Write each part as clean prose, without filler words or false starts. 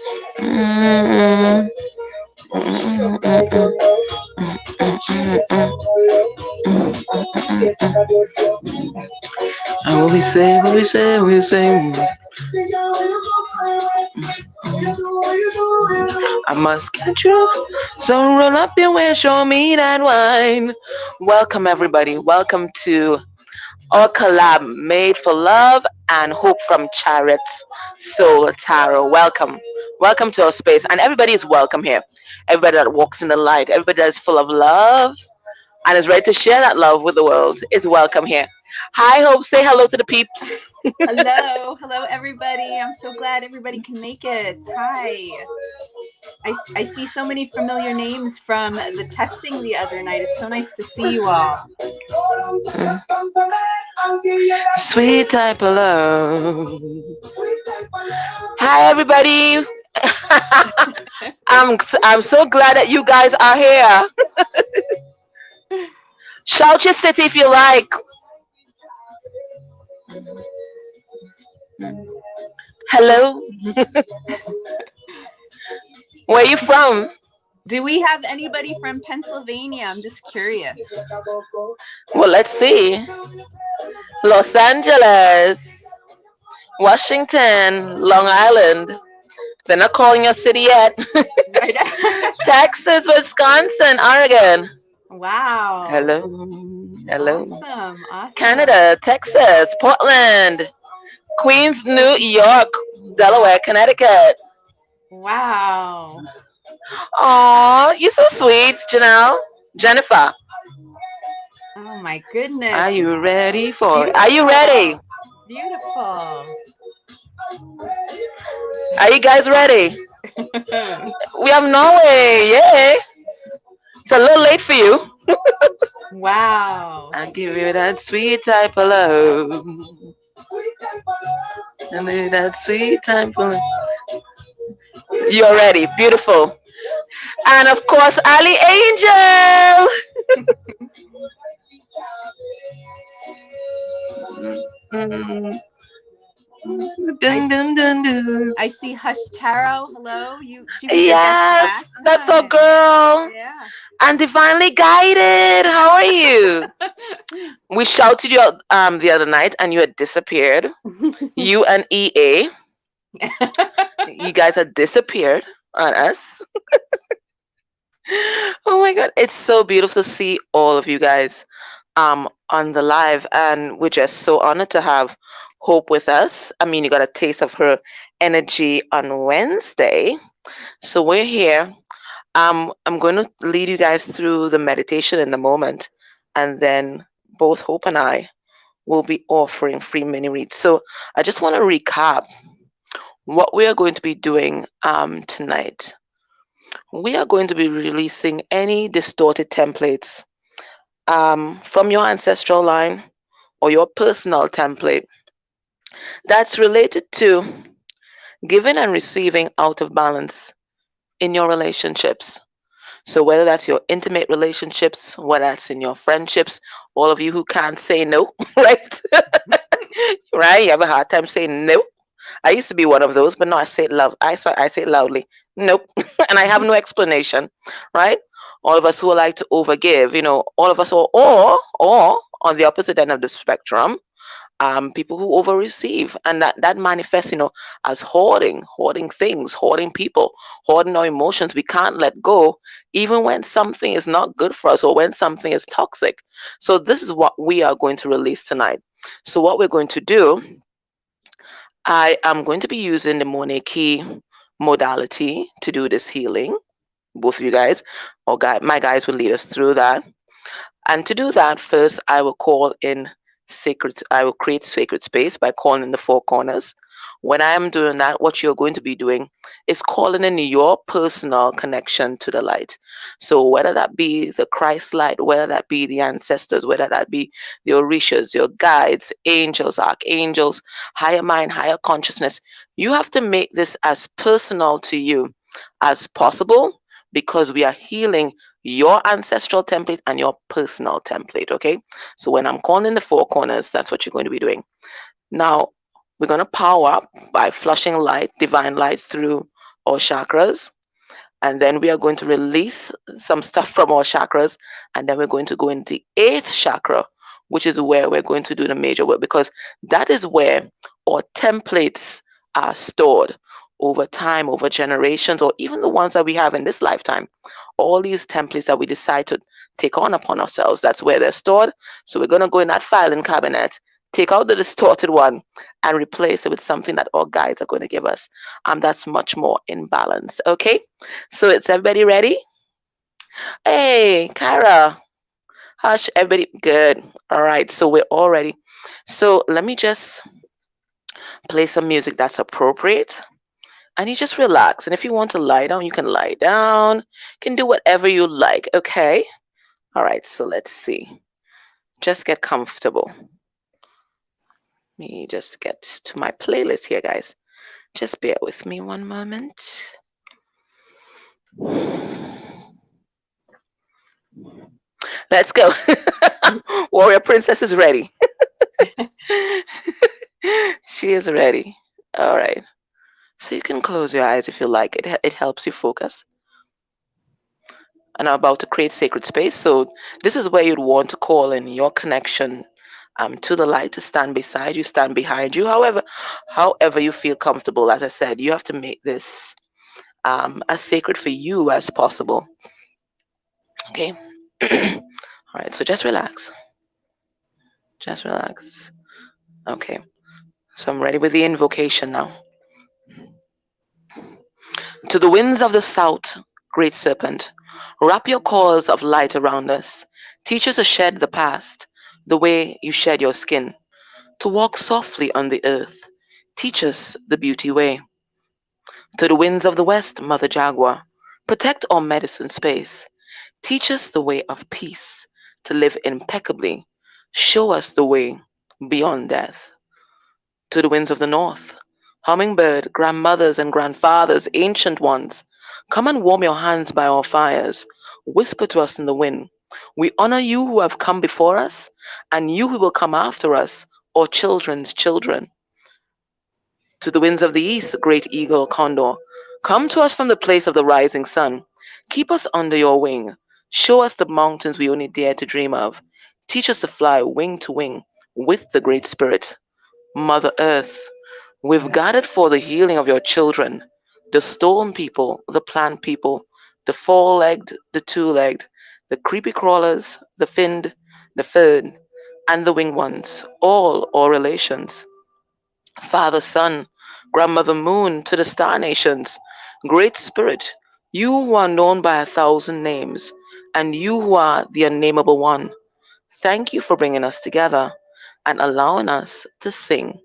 Mm, And what we say, what we say, what we say. I must get you. So roll up your way, show me that wine. Welcome, everybody. Welcome to our collab made for love and hope from Chariot Soul Tarot. Welcome. Welcome to our space. And everybody is welcome here. Everybody that walks in the light, everybody that is full of love and is ready to share that love with the world is welcome here. Hi, Hope. Say hello to the peeps. Hello, hello everybody. I'm so glad everybody can make it. Hi. I see so many familiar names from the testing the other night. It's so nice to see you all. Sweet type of love. Hi, everybody. I'm so glad that you guys are here. Shout your city if you like. Hello. Where you from? Do we have anybody from Pennsylvania? I'm just curious. Well, let's see. Los Angeles, Washington, Long Island. They're not calling your city yet. Right. Texas, Wisconsin, Oregon. Wow. Hello. Hello. Awesome. Awesome. Canada, Texas, Portland, Queens, New York, Delaware, Connecticut. Wow. Aw, you're so sweet, Janelle. Jennifer. Oh my goodness. Are you ready for it? Are you ready? Beautiful. Are you guys ready? We have Norway. Yay. It's a little late for you. Wow. I give you that sweet type of love. And then that sweet type of love. You're ready. Beautiful. And of course, Ali Angel. Dun, dun, dun, dun. I see Hush Tarot. Hello. She was your Yes, guest last that's our time. girl. Yeah. And divinely guided. How are you? We shouted you out the other night and you had disappeared. You and EA. You guys had disappeared on us. Oh my god. It's so beautiful to see all of you guys on the live, and we're just so honored to have Hope with us. I mean, you got a taste of her energy on Wednesday. So we're here. I'm going to lead you guys through the meditation in a moment, and then both Hope and I will be offering free mini reads. So I just want to recap what we are going to be doing tonight. We are going to be releasing any distorted templates from your ancestral line or your personal template that's related to giving and receiving out of balance in your relationships. So whether that's your intimate relationships, whether that's in your friendships, all of you who can't say no, right? Right? You have a hard time saying no. I used to be one of those, but no, I say it love. I say it loudly. Nope. And I have no explanation, right? All of us who like to overgive, all of us, or on the opposite end of the spectrum, people who over receive, and that manifests, as hoarding things, hoarding people, hoarding our emotions. We can't let go, even when something is not good for us or when something is toxic. So this is what we are going to release tonight. So what we're going to do, I am going to be using the Monet key modality to do this healing. Both of you guys, or my guys will lead us through that. And to do that, first I will call in I will create sacred space by calling in the four corners. When I am doing that, what you're going to be doing is calling in your personal connection to the light. So whether that be the Christ light, whether that be the ancestors, whether that be the orishas, your guides, angels, archangels, higher mind, higher consciousness, you have to make this as personal to you as possible, because we are healing your ancestral template and your personal template, okay? So when I'm calling in the four corners, that's what you're going to be doing. Now, we're going to power up by flushing light, divine light, through our chakras, and then we are going to release some stuff from our chakras, and then we're going to go into the eighth chakra, which is where we're going to do the major work, because that is where our templates are stored over time, over generations, or even the ones that we have in this lifetime. All these templates that we decide to take on upon ourselves, that's where they're stored. So we're going to go in that filing cabinet, take out the distorted one, and replace it with something that our guides are going to give us. That's much more in balance. Okay, so is everybody ready? Hey, Kyra. Hush, everybody. Good. All right, so we're all ready. So let me just play some music that's appropriate. And you just relax. And if you want to lie down, you can lie down. You can do whatever you like. Okay. All right, so let's see. Just get comfortable. Let me just get to my playlist here, guys. Just bear with me one moment. Let's go. Warrior Princess is ready. She is ready. All right. So you can close your eyes if you like. It helps you focus. And I'm about to create sacred space. So this is where you'd want to call in your connection to the light to stand beside you, stand behind you. However you feel comfortable. As I said, you have to make this as sacred for you as possible. Okay. All right. So just relax. Just relax. Okay. So I'm ready with the invocation now. To the winds of the south, great serpent, wrap your coils of light around us. Teach us to shed the past, the way you shed your skin, to walk softly on the earth. Teach us the beauty way. To the winds of the west, Mother Jaguar, protect our medicine space. Teach us the way of peace, to live impeccably. Show us the way beyond death. To the winds of the north, hummingbird, grandmothers and grandfathers, ancient ones, come and warm your hands by our fires. Whisper to us in the wind. We honor you who have come before us, and you who will come after us, our children's children. To the winds of the east, great eagle, condor, come to us from the place of the rising sun. Keep us under your wing. Show us the mountains we only dare to dream of. Teach us to fly wing to wing with the Great Spirit. Mother Earth, we've gathered for the healing of your children, the stone people, the plant people, the four-legged, the two-legged, the creepy crawlers, the finned, the fern, and the winged ones, all our relations. Father Sun, Grandmother Moon, to the star nations, Great Spirit, you who are known by 1,000 names, and you who are the unnameable one, thank you for bringing us together and allowing us to sing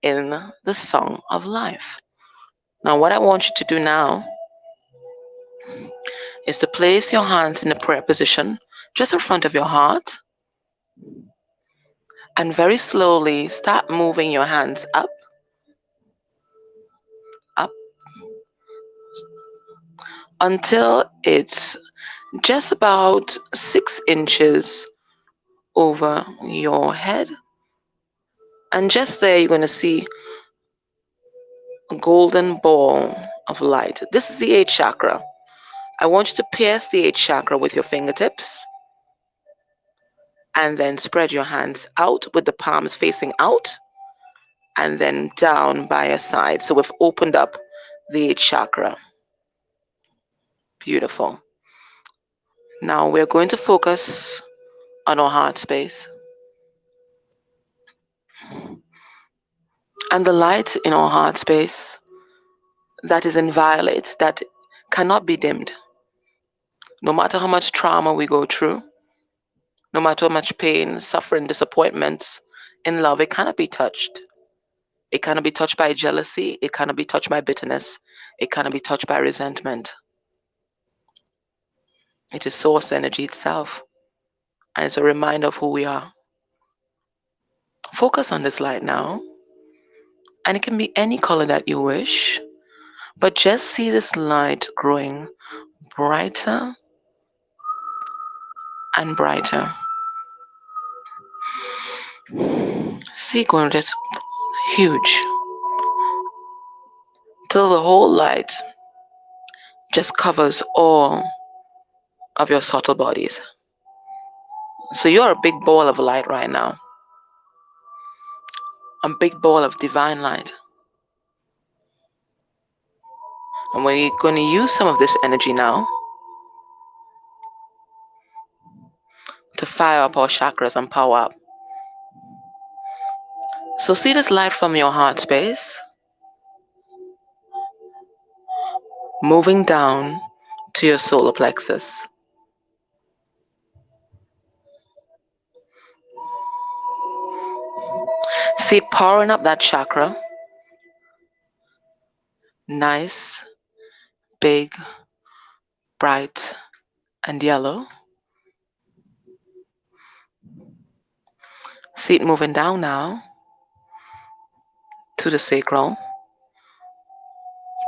in the song of life. Now, what I want you to do now is to place your hands in a prayer position just in front of your heart, and very slowly start moving your hands up, up, until it's just about 6 inches over your head. And just there, you're going to see a golden ball of light. This is the eighth chakra. I want you to pierce the eighth chakra with your fingertips, and then spread your hands out with the palms facing out, and then down by your side. So we've opened up the eighth chakra. Beautiful. Now we're going to focus on our heart space. And the light in our heart space that is inviolate, that cannot be dimmed. No matter how much trauma we go through, no matter how much pain, suffering, disappointments in love, it cannot be touched. It cannot be touched by jealousy. It cannot be touched by bitterness. It cannot be touched by resentment. It is source energy itself, and it's a reminder of who we are. Focus on this light now, and it can be any color that you wish, but just see this light growing brighter and brighter. See it going just huge till the whole light just covers all of your subtle bodies. So you're a big ball of light right now, a big ball of divine light. And we're going to use some of this energy now to fire up our chakras and power up. So see this light from your heart space, moving down to your solar plexus. See it powering up that chakra. Nice, big, bright, and yellow. See it moving down now to the sacral,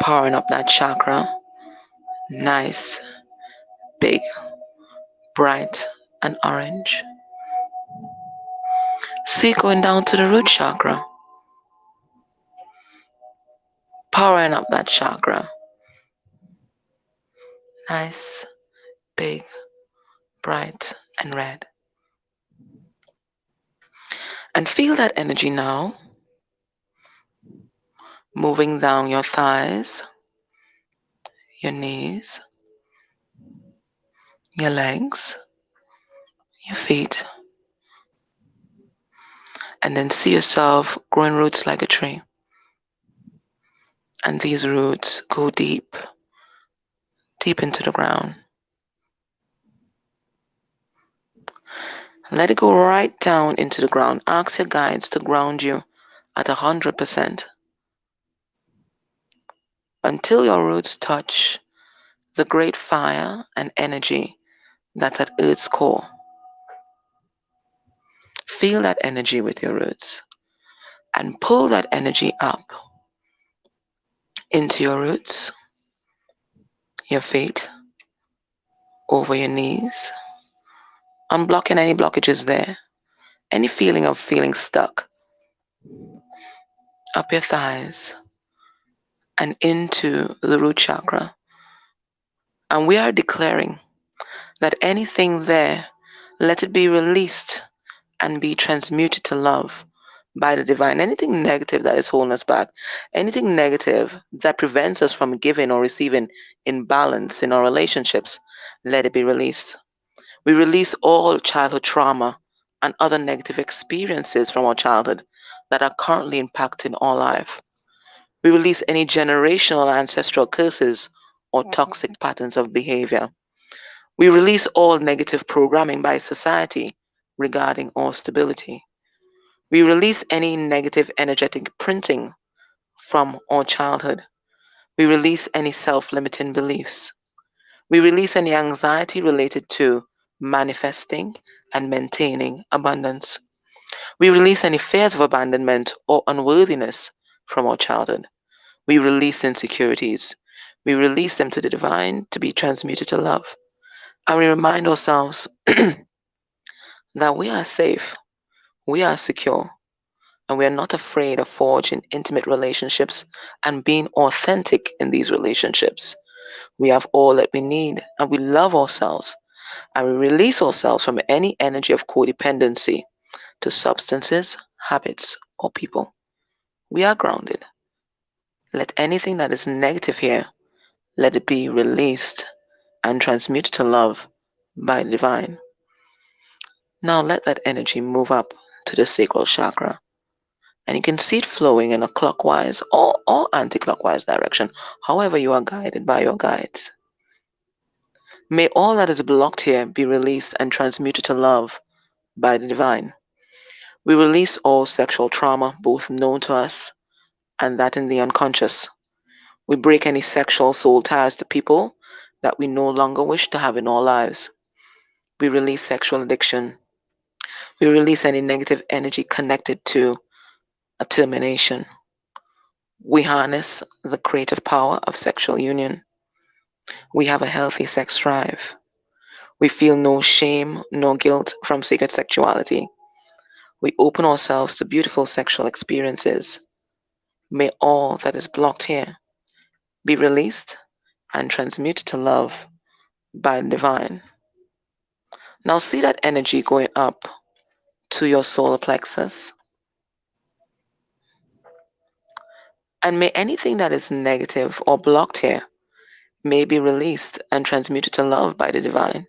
powering up that chakra. Nice, big, bright, and orange. See it going down to the root chakra, powering up that chakra. Nice, big, bright, and red. And feel that energy now moving down your thighs, your knees, your legs, your feet. And then see yourself growing roots like a tree. And these roots go deep, deep into the ground. Let it go right down into the ground. Ask your guides to ground you at 100% until your roots touch the great fire and energy that's at Earth's core. Feel that energy with your roots and pull that energy up into your roots, your feet, over your knees, unblocking any blockages there, any feeling of feeling stuck, up your thighs and into the root chakra. And we are declaring that anything there, let it be released and be transmuted to love by the divine. Anything negative that is holding us back, anything negative that prevents us from giving or receiving imbalance in our relationships, let it be released. We release all childhood trauma and other negative experiences from our childhood that are currently impacting our life. We release any generational ancestral curses or toxic patterns of behavior. We release all negative programming by society regarding our stability. We release any negative energetic printing from our childhood. We release any self-limiting beliefs. We release any anxiety related to manifesting and maintaining abundance. We release any fears of abandonment or unworthiness from our childhood. We release insecurities. We release them to the divine to be transmuted to love. And we remind ourselves that we are safe, we are secure, and we are not afraid of forging intimate relationships and being authentic in these relationships. We have all that we need, and we love ourselves, and we release ourselves from any energy of codependency to substances, habits, or people. We are grounded. Let anything that is negative here, let it be released and transmuted to love by the divine. Now let that energy move up to the sacral chakra. And you can see it flowing in a clockwise or anti-clockwise direction, however you are guided by your guides. May all that is blocked here be released and transmuted to love by the divine. We release all sexual trauma, both known to us and that in the unconscious. We break any sexual soul ties to people that we no longer wish to have in our lives. We release sexual addiction. We release any negative energy connected to a termination. We harness the creative power of sexual union. We have a healthy sex drive. We feel no shame, no guilt from sacred sexuality. We open ourselves to beautiful sexual experiences. May all that is blocked here be released and transmuted to love by the divine. Now see that energy going up to your solar plexus. And may anything that is negative or blocked here may be released and transmuted to love by the divine.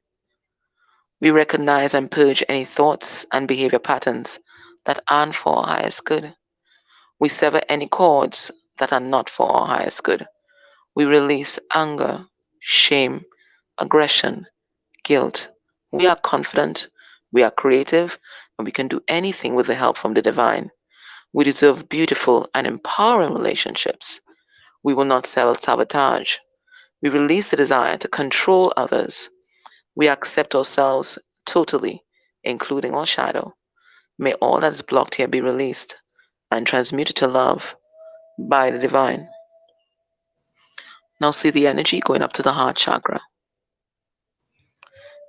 We recognize and purge any thoughts and behavior patterns that aren't for our highest good. We sever any cords that are not for our highest good. We release anger, shame, aggression, guilt. We are confident, we are creative, and we can do anything with the help from the divine. We deserve beautiful and empowering relationships. We will not self-sabotage. We release the desire to control others. We accept ourselves totally, including our shadow. May all that is blocked here be released and transmuted to love by the divine. Now see the energy going up to the heart chakra.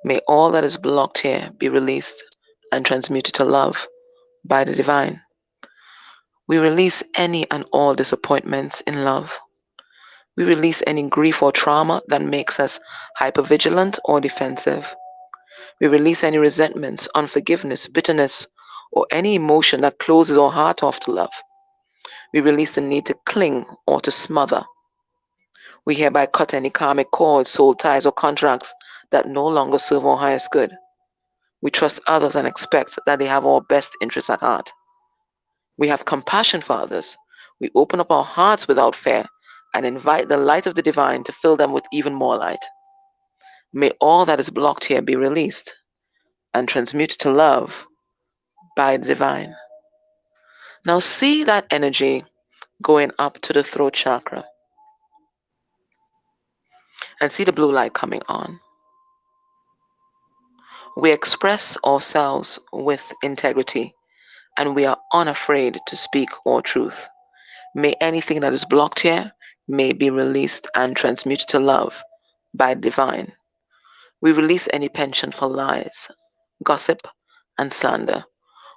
May all that is blocked here be released and transmuted to love by the divine. We release any and all disappointments in love. We release any grief or trauma that makes us hypervigilant or defensive. We release any resentments, unforgiveness, bitterness, or any emotion that closes our heart off to love. We release the need to cling or to smother. We hereby cut any karmic cords, soul ties, or contracts that no longer serve our highest good. We trust others and expect that they have our best interests at heart. We have compassion for others. We open up our hearts without fear and invite the light of the divine to fill them with even more light. May all that is blocked here be released and transmuted to love by the divine. Now see that energy going up to the throat chakra and see the blue light coming on. We express ourselves with integrity and we are unafraid to speak our truth. May anything that is blocked here may be released and transmuted to love by the divine. We release any penchant for lies, gossip, and slander.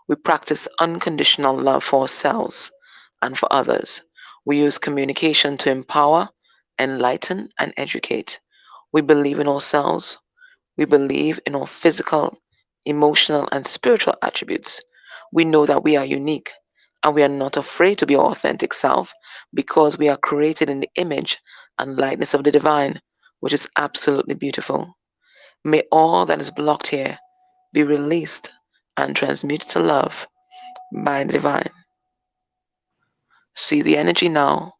We practice unconditional love for ourselves and for others. We use communication to empower, enlighten, and educate. We believe in ourselves. We believe in our physical, emotional, and spiritual attributes. We know that we are unique and we are not afraid to be our authentic self because we are created in the image and likeness of the divine, which is absolutely beautiful. May all that is blocked here be released and transmuted to love by the divine. See the energy now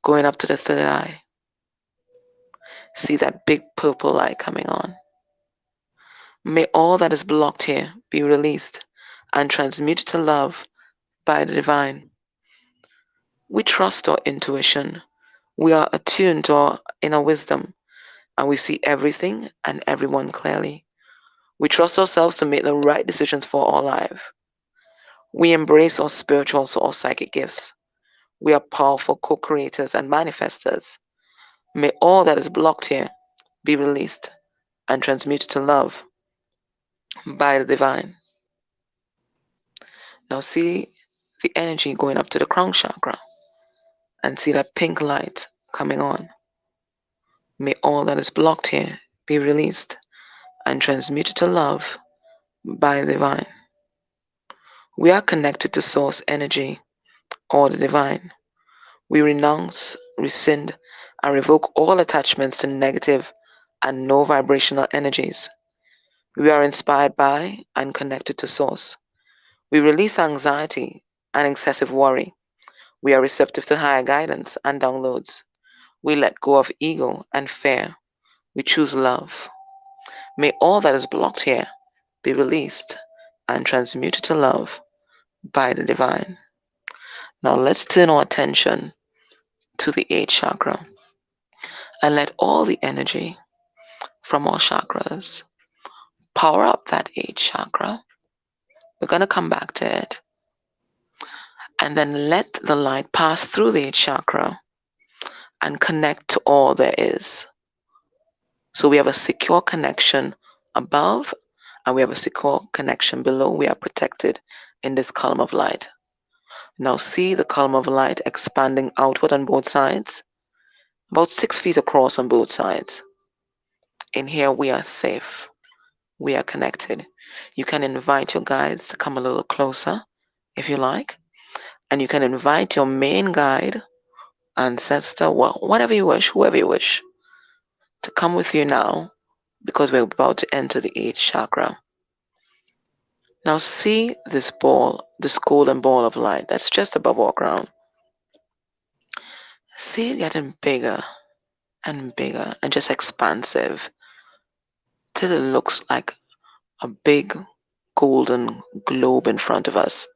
going up to the third eye. See that big purple light coming on. May all that is blocked here be released and transmuted to love by the divine. We trust our intuition. We are attuned to our inner wisdom and we see everything and everyone clearly. We trust ourselves to make the right decisions for our life. We embrace our spiritual or psychic gifts. We are powerful co-creators and manifestors. May all that is blocked here be released and transmuted to love by the divine. Now see the energy going up to the crown chakra and see that pink light coming on. May all that is blocked here be released and transmuted to love by the divine. We are connected to source energy or the divine. We renounce, rescind, and revoke all attachments to negative and no vibrational energies. We are inspired by and connected to source. We release anxiety and excessive worry. We are receptive to higher guidance and downloads. We let go of ego and fear. We choose love. May all that is blocked here be released and transmuted to love by the divine. Now let's turn our attention to the eighth chakra and let all the energy from our chakras power up that eighth chakra. We're going to come back to it. And then let the light pass through the eighth chakra and connect to all there is. So we have a secure connection above and we have a secure connection below. We are protected in this column of light. Now see the column of light expanding outward on both sides. about 6 feet across on both sides. In here, we are safe. We are connected. You can invite your guides to come a little closer if you like. And you can invite your main guide, ancestor, well, whatever you wish, whoever you wish, to come with you now because we're about to enter the 8th chakra. Now see this ball, this golden ball of light that's just above our crown. See it getting bigger and bigger and just expansive till it looks like a big golden globe in front of us,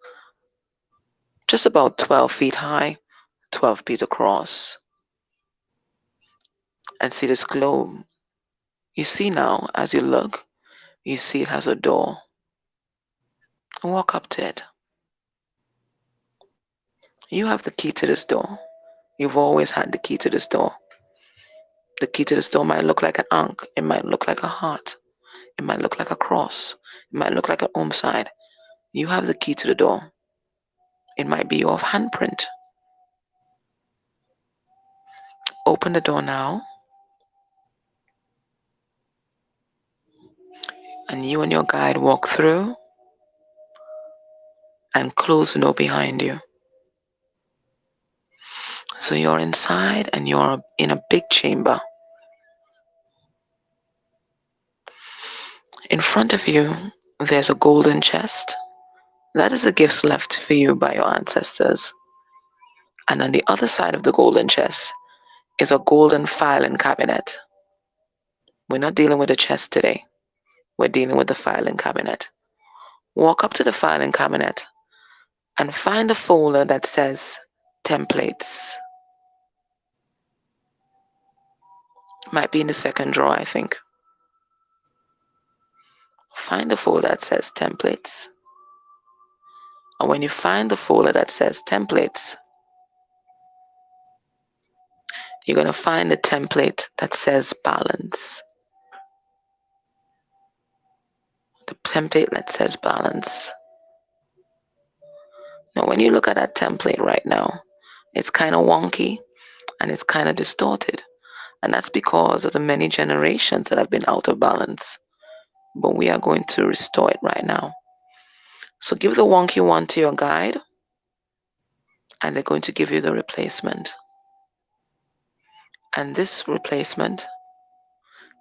just about 12 feet high, 12 feet across. And see this globe. You see now, as you look, you see it has a door. Walk up to it. You have the key to this door. You've always had the key to this door. The key to this door might look like an ankh. It might look like a heart. It might look like a cross. It might look like an home side. You have the key to the door. It might be your handprint. Open the door now. And you and your guide walk through and close the door behind you. So you're inside and you're in a big chamber. In front of you, there's a golden chest. That is the gifts left for you by your ancestors. And on the other side of the golden chest is a golden filing cabinet. We're not dealing with the chest today. We're dealing with the filing cabinet. Walk up to the filing cabinet and find a folder that says templates. Might be in the second drawer, I think. Find the folder that says templates. And when you find the folder that says templates, you're going to find the template that says balance. The template that says balance. Now, when you look at that template right now, it's kind of wonky and it's kind of distorted. And that's because of the many generations that have been out of balance. But we are going to restore it right now. So give the wonky one to your guide, and they're going to give you the replacement. And this replacement,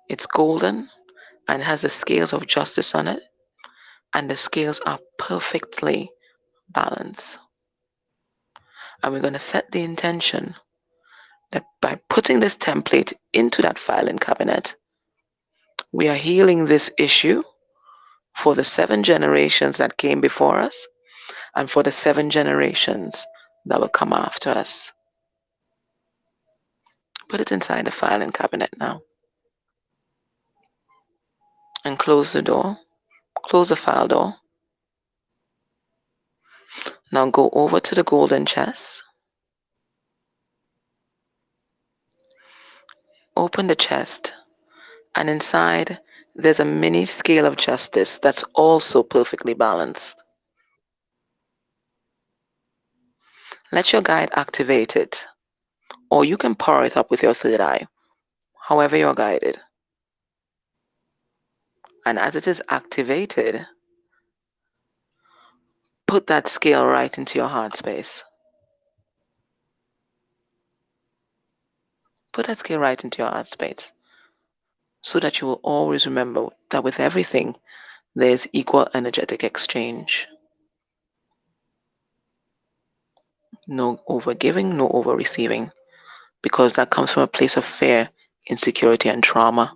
it's golden and has the scales of justice on it, and the scales are perfectly balanced. And we're going to set the intention that by putting this template into that filing cabinet, we are healing this issue for the 7 generations that came before us and for the 7 generations that will come after us. Put it inside the filing cabinet now. And close the door. Close the file door. Now go over to the golden chest. Open the chest. And inside, there's a mini scale of justice that's also perfectly balanced. Let your guide activate it. Or you can power it up with your third eye, however you're guided. And as it is activated, put that scale right into your heart space. Put that scale right into your heart space so that you will always remember that with everything, there's equal energetic exchange. No over giving, no over receiving, because that comes from a place of fear, insecurity, and trauma.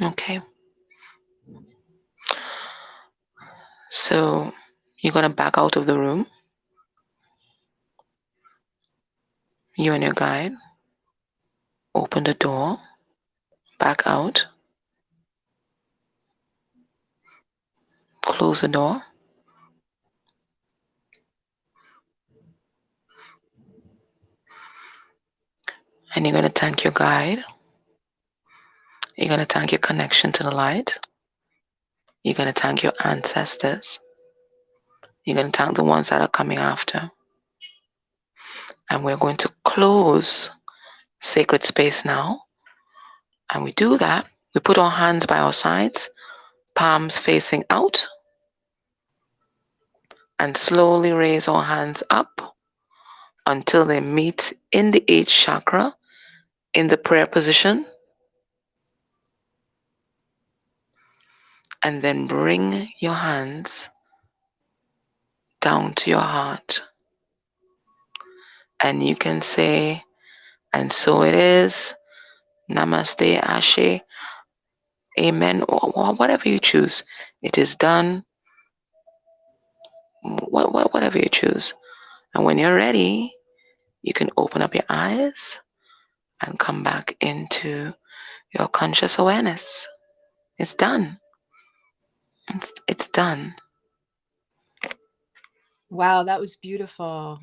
Okay. So you're going to back out of the room. You and your guide. Open the door. Back out. Close the door. And you're going to thank your guide. You're going to thank your connection to the light. You're going to thank your ancestors. You're going to thank the ones that are coming after. And we're going to close sacred space now. And we do that. We put our hands by our sides, palms facing out, and slowly raise our hands up until they meet in the Eighth Chakra in the prayer position. And then bring your hands down to your heart. And you can say, and so it is, Namaste, Ashe, Amen, or whatever you choose. It is done, whatever you choose. And when you're ready, you can open up your eyes and come back into your conscious awareness. It's done. It's done. Wow, that was beautiful.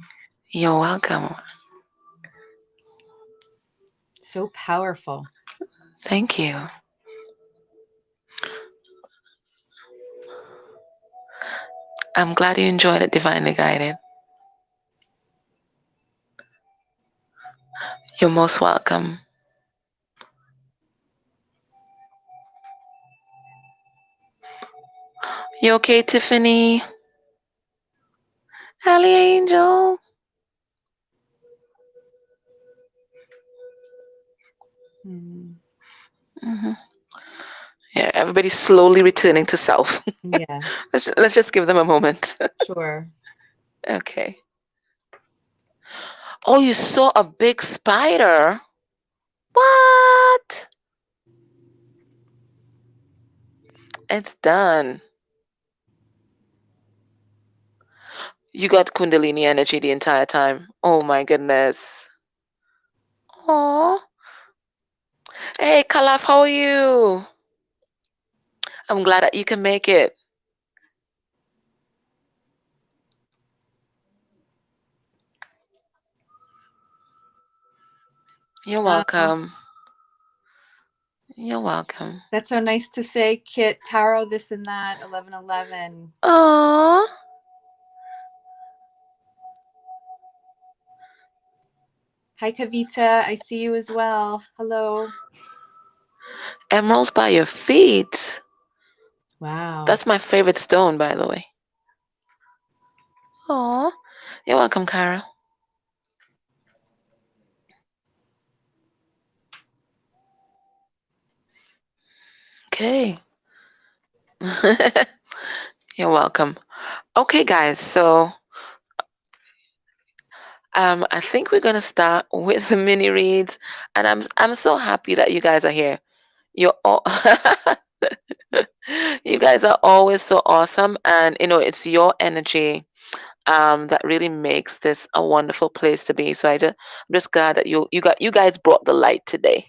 You're welcome. So powerful. Thank you. I'm glad you enjoyed it, Divinely Guided. You're most welcome. You okay, Tiffany? Allie Angel? Mm-hmm. Yeah, everybody's slowly returning to self. Yes. Let's just give them a moment. Sure. Okay. Oh, you saw a big spider? What? It's done. You got Kundalini energy the entire time. Oh my goodness. Oh. Hey, Kalaf, how are you? I'm glad that you can make it. You're welcome. You're welcome. That's so nice to say, Kit, tarot, this and that, 1111. Aww. Hi, Kavita. I see you as well. Hello. Emeralds by your feet. Wow. That's my favorite stone, by the way. Aww. You're welcome, Kara. Okay. You're welcome. Okay, guys. So, I think we're gonna start with the mini reads, and I'm so happy that you guys are here. You're all you guys are always so awesome, and it's your energy that really makes this a wonderful place to be. So I'm just glad that you guys brought the light today.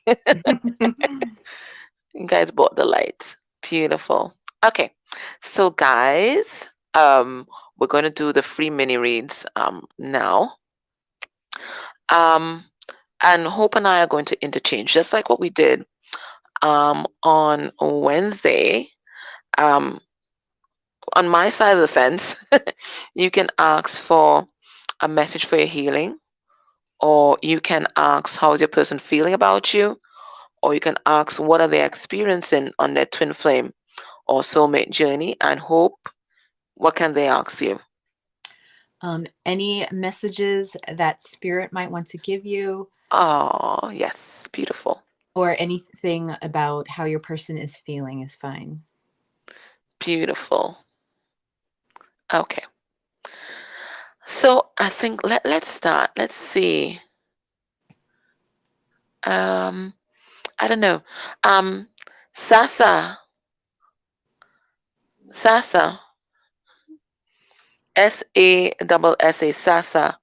You guys brought the light. Beautiful. Okay, so guys, we're going to do the free mini reads now. And Hope and I are going to interchange, just like what we did on Wednesday. Um, on my side of the fence, you can ask for a message for your healing, or you can ask how's your person feeling about you, or you can ask what are they experiencing on their twin flame or soulmate journey. And Hope, what can they ask you? Any messages that spirit might want to give you. Oh, yes. Beautiful. Or anything about how your person is feeling is fine. Beautiful. Okay. So I think let's start. Let's see. I don't know. Sasa. Sasa. S-A-S-S-A. Sasa.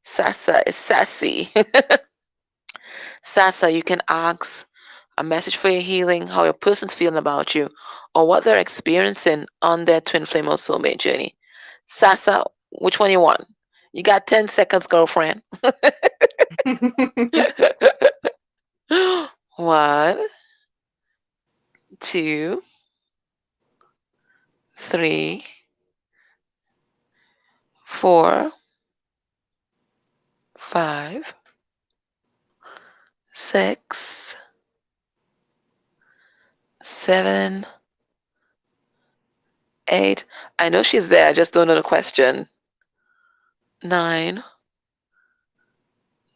Sasa is sassy. Sasa, you can ask a message for your healing, how your person's feeling about you, or what they're experiencing on their twin flame or soulmate journey. Sasa, which one you want? You got 10 seconds, girlfriend. 1, 2, 3, 4, 5, 6, 7, 8. I know she's there. I just don't know the question. 9,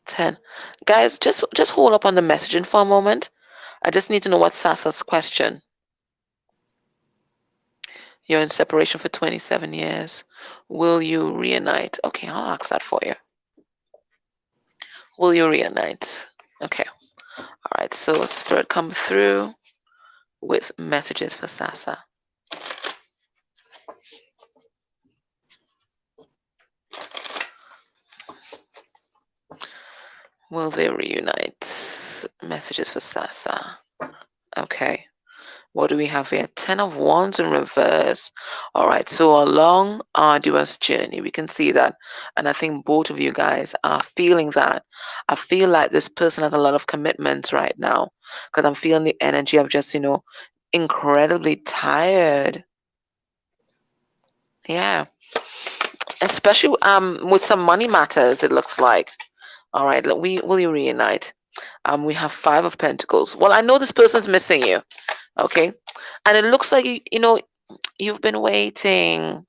10. Guys, just hold up on the messaging for a moment. I just need to know what's Sasa's question. You're in separation for 27 years. Will you reunite? Okay, I'll ask that for you. Will you reunite? Okay. All right. So Spirit come through with messages for Sasa. Will they reunite? Messages for Sasa. Okay. What do we have here? 10 of Wands in reverse. All right. So a long, arduous journey. We can see that. And I think both of you guys are feeling that. I feel like this person has a lot of commitments right now because I'm feeling the energy of just, incredibly tired. Yeah. Especially with some money matters, it looks like. All right. Will you reunite? We have 5 of Pentacles. Well, I know this person's missing you. Okay. And it looks like you've been waiting.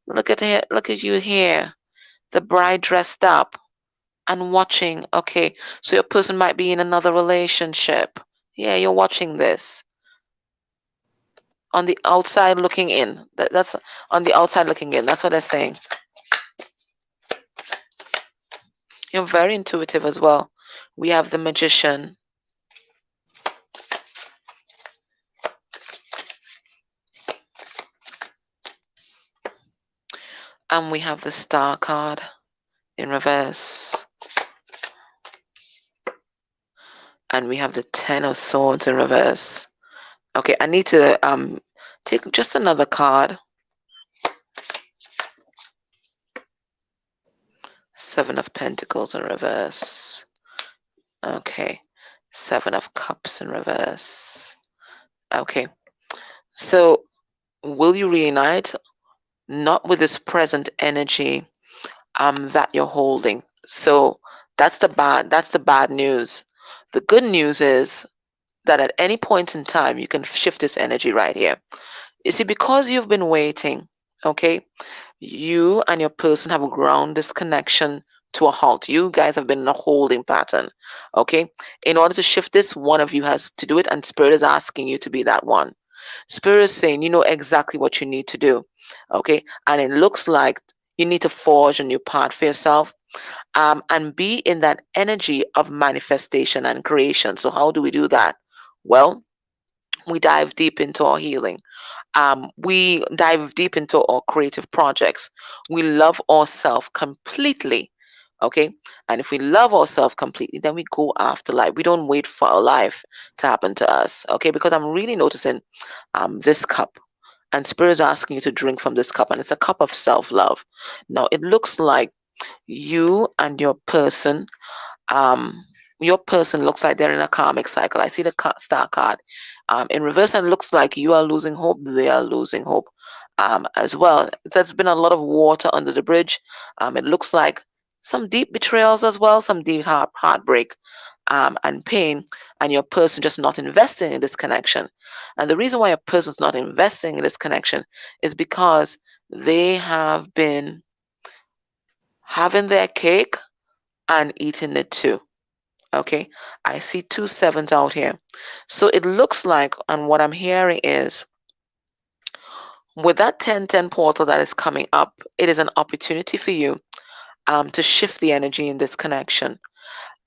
Look at you here. The bride dressed up and watching. Okay. So your person might be in another relationship. Yeah, you're watching this. On the outside looking in. That's on the outside looking in. That's what they're saying. You're very intuitive as well. We have the Magician. And we have the Star card in reverse. And we have the 10 of Swords in reverse. Okay, I need to take just another card. 7 of Pentacles in reverse. Okay. 7 of Cups in reverse. Okay. So, will you reunite? Not with this present energy that you're holding. So, that's the bad news. The good news is that at any point in time, you can shift this energy right here. You see, because you've been waiting, okay, you and your person have ground this connection to a halt. You guys have been in a holding pattern, okay? In order to shift this, one of you has to do it, and Spirit is asking you to be that one. Spirit is saying you know exactly what you need to do, okay? And it looks like you need to forge a new path for yourself. And be in that energy of manifestation and creation. So how do we do that? Well, we dive deep into our healing. We dive deep into our creative projects. We love ourselves completely. Okay. And if we love ourselves completely, then we go after life. We don't wait for our life to happen to us. Okay. Because I'm really noticing this cup. And Spirit is asking you to drink from this cup. And it's a cup of self-love. Now, it looks like you and your person looks like they're in a karmic cycle. I see the Star card in reverse, and it looks like you are losing hope. They are losing hope as well. There's been a lot of water under the bridge. It looks like some deep betrayals as well, some deep heartbreak and pain, and your person just not investing in this connection. And the reason why your person's not investing in this connection is because they have been having their cake and eating it too. Okay, I see 2 7s out here. So it looks like, and what I'm hearing is, with that 10-10 portal that is coming up, it is an opportunity for you to shift the energy in this connection.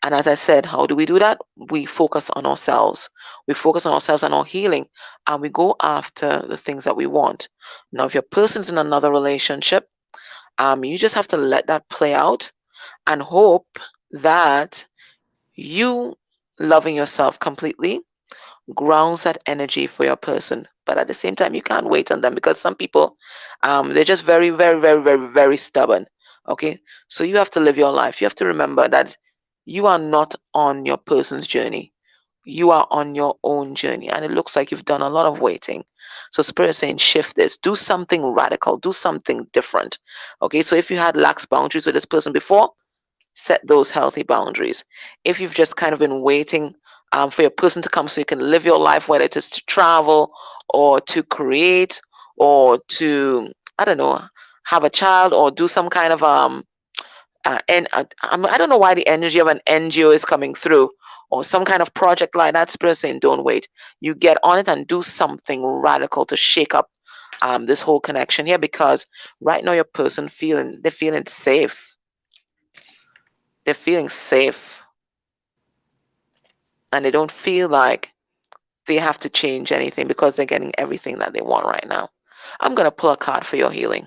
And as I said, how do we do that? We focus on ourselves. We focus on ourselves and our healing, and we go after the things that we want. Now, if your person's in another relationship, you just have to let that play out and hope that you loving yourself completely grounds that energy for your person. But at the same time, you can't wait on them, because some people, they're just very, very, very, very, very stubborn. Okay, so you have to live your life. You have to remember that you are not on your person's journey. You are on your own journey, and it looks like you've done a lot of waiting. So Spirit is saying, shift this, do something radical, do something different. Okay, so if you had lax boundaries with this person before, set those healthy boundaries. If you've just kind of been waiting for your person to come so you can live your life, whether it is to travel or to create or to, I don't know, have a child or do some kind of I don't know why the energy of an NGO is coming through or some kind of project like that. Spirit saying, don't wait. You get on it and do something radical to shake up this whole connection here, because right now your person they're feeling safe. They're feeling safe, and they don't feel like they have to change anything because they're getting everything that they want right now. I'm going to pull a card for your healing.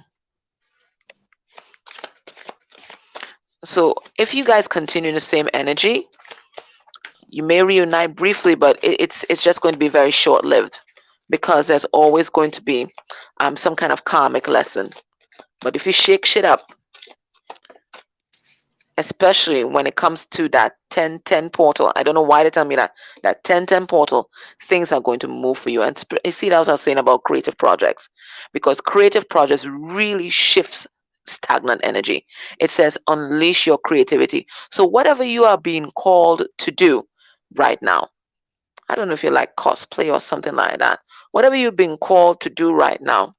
So if you guys continue in the same energy, you may reunite briefly, but it's just going to be very short-lived, because there's always going to be some kind of karmic lesson. But if you shake shit up, especially when it comes to that 10-10 portal, I don't know why they tell me that 10-10 portal, things are going to move for you. And you see, that was what I was saying about creative projects, because creative projects really shifts stagnant energy. It says unleash your creativity. So whatever you are being called to do right now, I don't know if you like cosplay or something like that, whatever you're being called to do right now,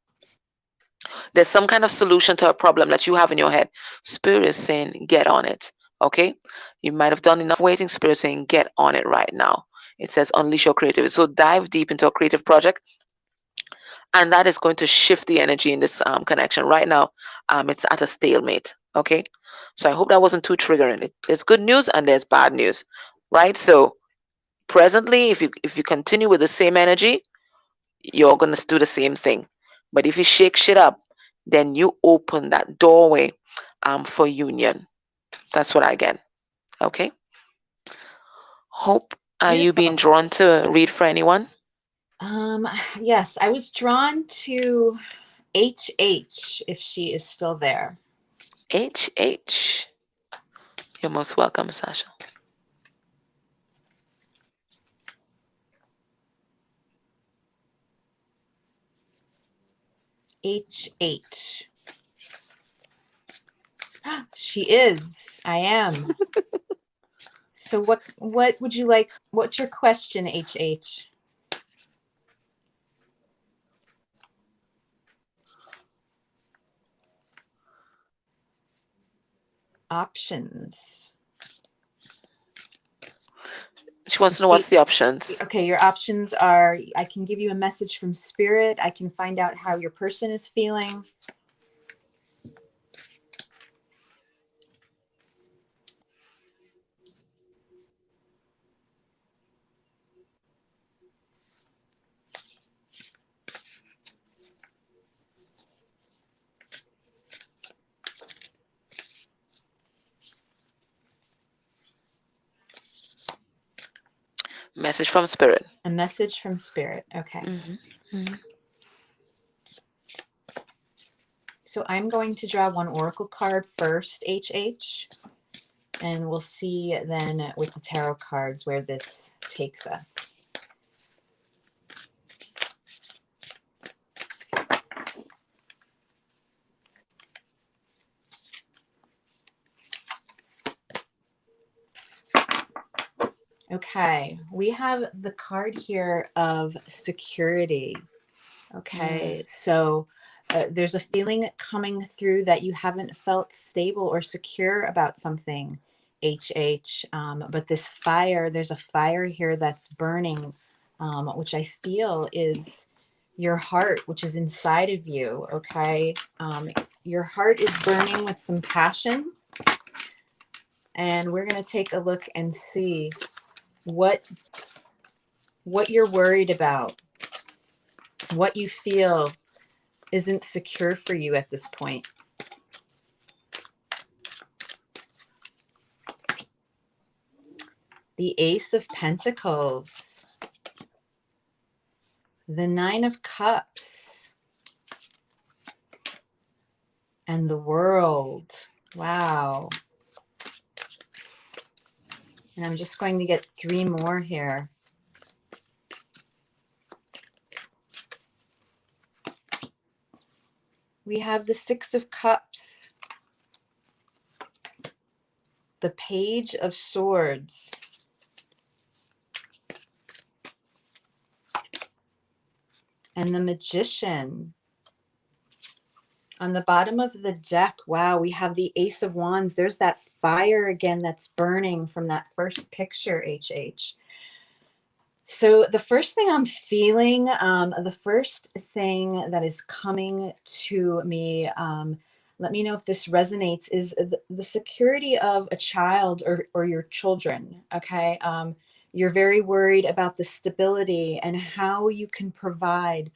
there's some kind of solution to a problem that you have in your head. Spirit is saying, get on it. Okay? You might have done enough waiting. Spirit is saying, get on it right now. It says, unleash your creativity. So dive deep into a creative project, and that is going to shift the energy in this connection. Right now, it's at a stalemate. Okay? So I hope that wasn't too triggering. There's good news and there's bad news. Right? So presently, if you continue with the same energy, you're going to do the same thing. But if you shake shit up, then you open that doorway for union. That's what I get. Okay. Hope, are you being Beautiful. drawn to read for anyone? Yes, I was drawn to HH, if she is still there. HH. You're most welcome, Sasha. HH. She is. I am. So what would you like? What's your question, HH? Options. She wants to know what's the options. Okay, your options are, I can give you a message from Spirit. I can find out how your person is feeling. Message from Spirit. A message from Spirit. Okay. Mm-hmm. Mm-hmm. So I'm going to draw one oracle card first, HH, and we'll see then with the tarot cards where this takes us. Okay, we have the card here of security. Okay, so there's a feeling coming through that you haven't felt stable or secure about something, HH. But this fire, there's a fire here that's burning, which I feel is your heart, which is inside of you. Okay, your heart is burning with some passion. And we're going to take a look and see what you're worried about, what you feel isn't secure for you at this point. The Ace of Pentacles, the Nine of Cups, and the World. Wow. And I'm just going to get three more here. We have the Six of Cups, the Page of Swords, and the Magician. On the bottom of the deck, wow, we have the Ace of Wands. There's that fire again that's burning from that first picture, HH. So the first thing I'm feeling, the first thing that is coming to me, let me know if this resonates, is the security of a child or your children, okay? You're very worried about the stability and how you can provide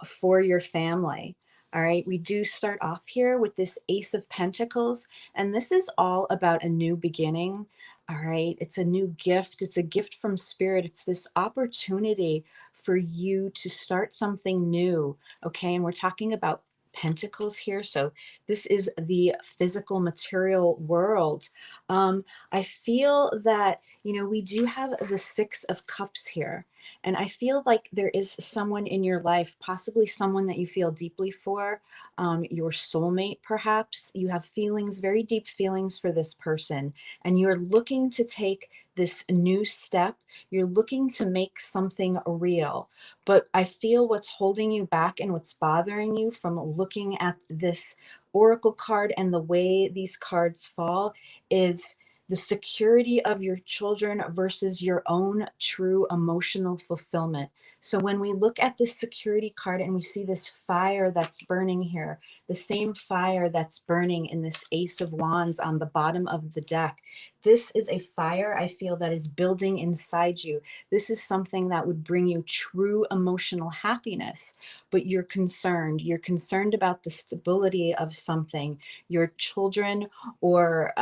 for your family. All right, we do start off here with this Ace of Pentacles, and this is all about a new beginning. All right, it's a new gift. It's a gift from Spirit. It's this opportunity for you to start something new. Okay, and we're talking about Pentacles here. So this is the physical material world. I feel that, we do have the Six of Cups here. And I feel like there is someone in your life, possibly someone that you feel deeply for, your soulmate, perhaps. You have feelings, very deep feelings for this person, and you're looking to take this new step. You're looking to make something real. But I feel what's holding you back and what's bothering you from looking at this oracle card and the way these cards fall is the security of your children versus your own true emotional fulfillment. So when we look at this security card and we see this fire that's burning here, the same fire that's burning in this Ace of Wands on the bottom of the deck, this is a fire I feel that is building inside you. This is something that would bring you true emotional happiness, but you're concerned. You're concerned about the stability of something, your children, or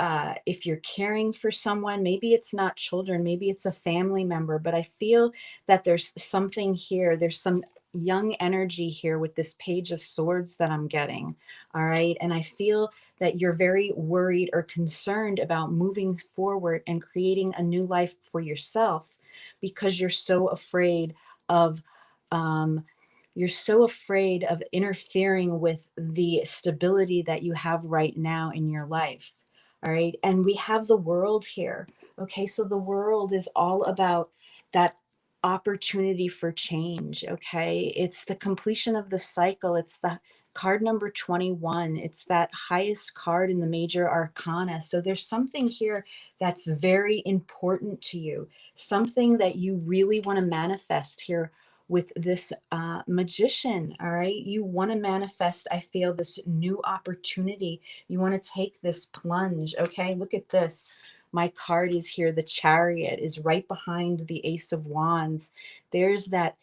if you're caring for someone, maybe it's not children, maybe it's a family member, but I feel that there's something here. There's some young energy here with this Page of Swords that I'm getting. All right. And I feel that you're very worried or concerned about moving forward and creating a new life for yourself because you're so afraid of interfering with the stability that you have right now in your life. All right. And we have the World here. Okay. So the World is all about that opportunity for change. Okay. It's the completion of the cycle. It's the card number 21. It's that highest card in the major arcana. So there's something here that's very important to you, something that you really want to manifest here with this Magician. All right. You want to manifest, I feel, this new opportunity. You want to take this plunge. Okay. Look at this. My card is here. The Chariot is right behind the Ace of Wands. There's that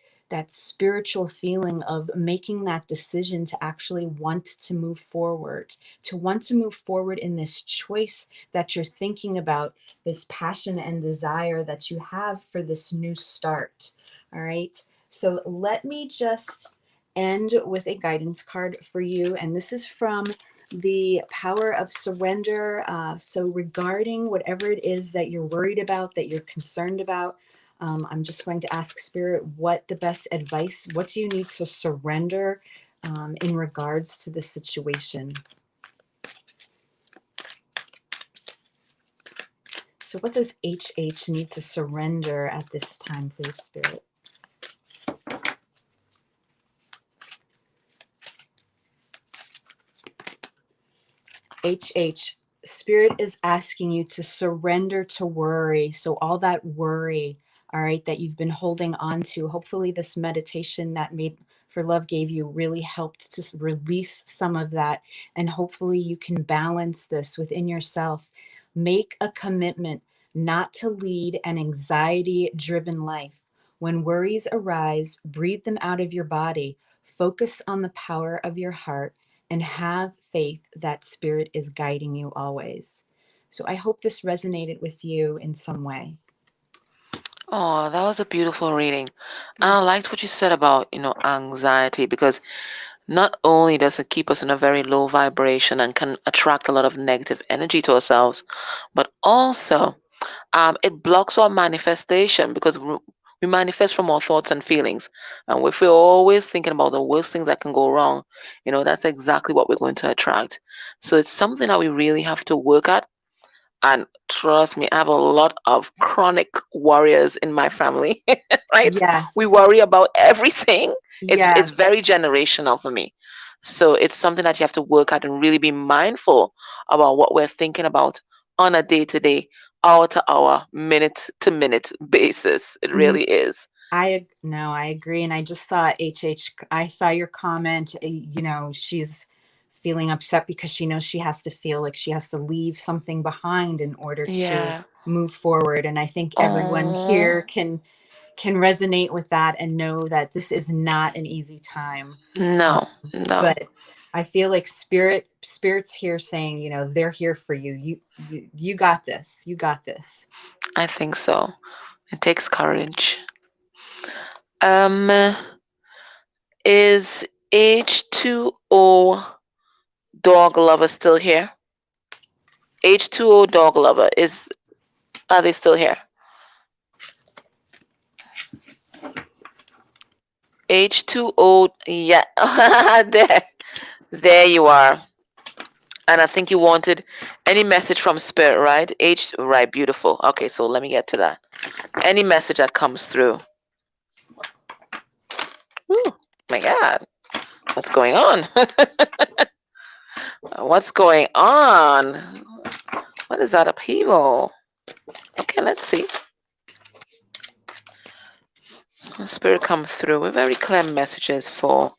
spiritual feeling of making that decision to actually want to move forward, in this choice that you're thinking about, this passion and desire that you have for this new start. All right. So let me just end with a guidance card for you. And this is from the Power of Surrender. So regarding whatever it is that you're worried about, that you're concerned about, I'm just going to ask Spirit what the best advice, what do you need to surrender in regards to this situation? So what does HH need to surrender at this time, please, Spirit? HH, Spirit is asking you to surrender to worry. So all that worry, all right, that you've been holding on to, hopefully this meditation that Made for Love gave you really helped to release some of that. And hopefully you can balance this within yourself. Make a commitment not to lead an anxiety-driven life. When worries arise, breathe them out of your body. Focus on the power of your heart and have faith that Spirit is guiding you always. So I hope this resonated with you in some way. Oh, that was a beautiful reading. And I liked what you said about, anxiety, because not only does it keep us in a very low vibration and can attract a lot of negative energy to ourselves, but also it blocks our manifestation because We manifest from our thoughts and feelings. And if we're always thinking about the worst things that can go wrong, that's exactly what we're going to attract. So it's something that we really have to work at. And trust me, I have a lot of chronic warriors in my family, right? We Yes. worry about everything. It's Yes. very generational for me. So it's something that you have to work at and really be mindful about what we're thinking about on a day-to-day, hour-to-hour, minute-to-minute basis. It really is. I agree. And I just saw I saw your comment. She's feeling upset because she knows she has to feel like she has to leave something behind in order to Yeah. move forward. And I think everyone Oh, here can resonate with that and know that this is not an easy time. no, no. But I feel like spirits here saying, they're here for you. You got this. You got this. I think so. It takes courage. Um, is H2O dog lover still here? H2O dog lover are they still here? H2O, yeah. There you are. And I think you wanted any message from spirit, right? Right, beautiful. Okay, so let me get to that. Any message that comes through. Ooh, my God. What's going on? What's going on? What is that upheaval? Okay, let's see. Spirit come through with very clear messages for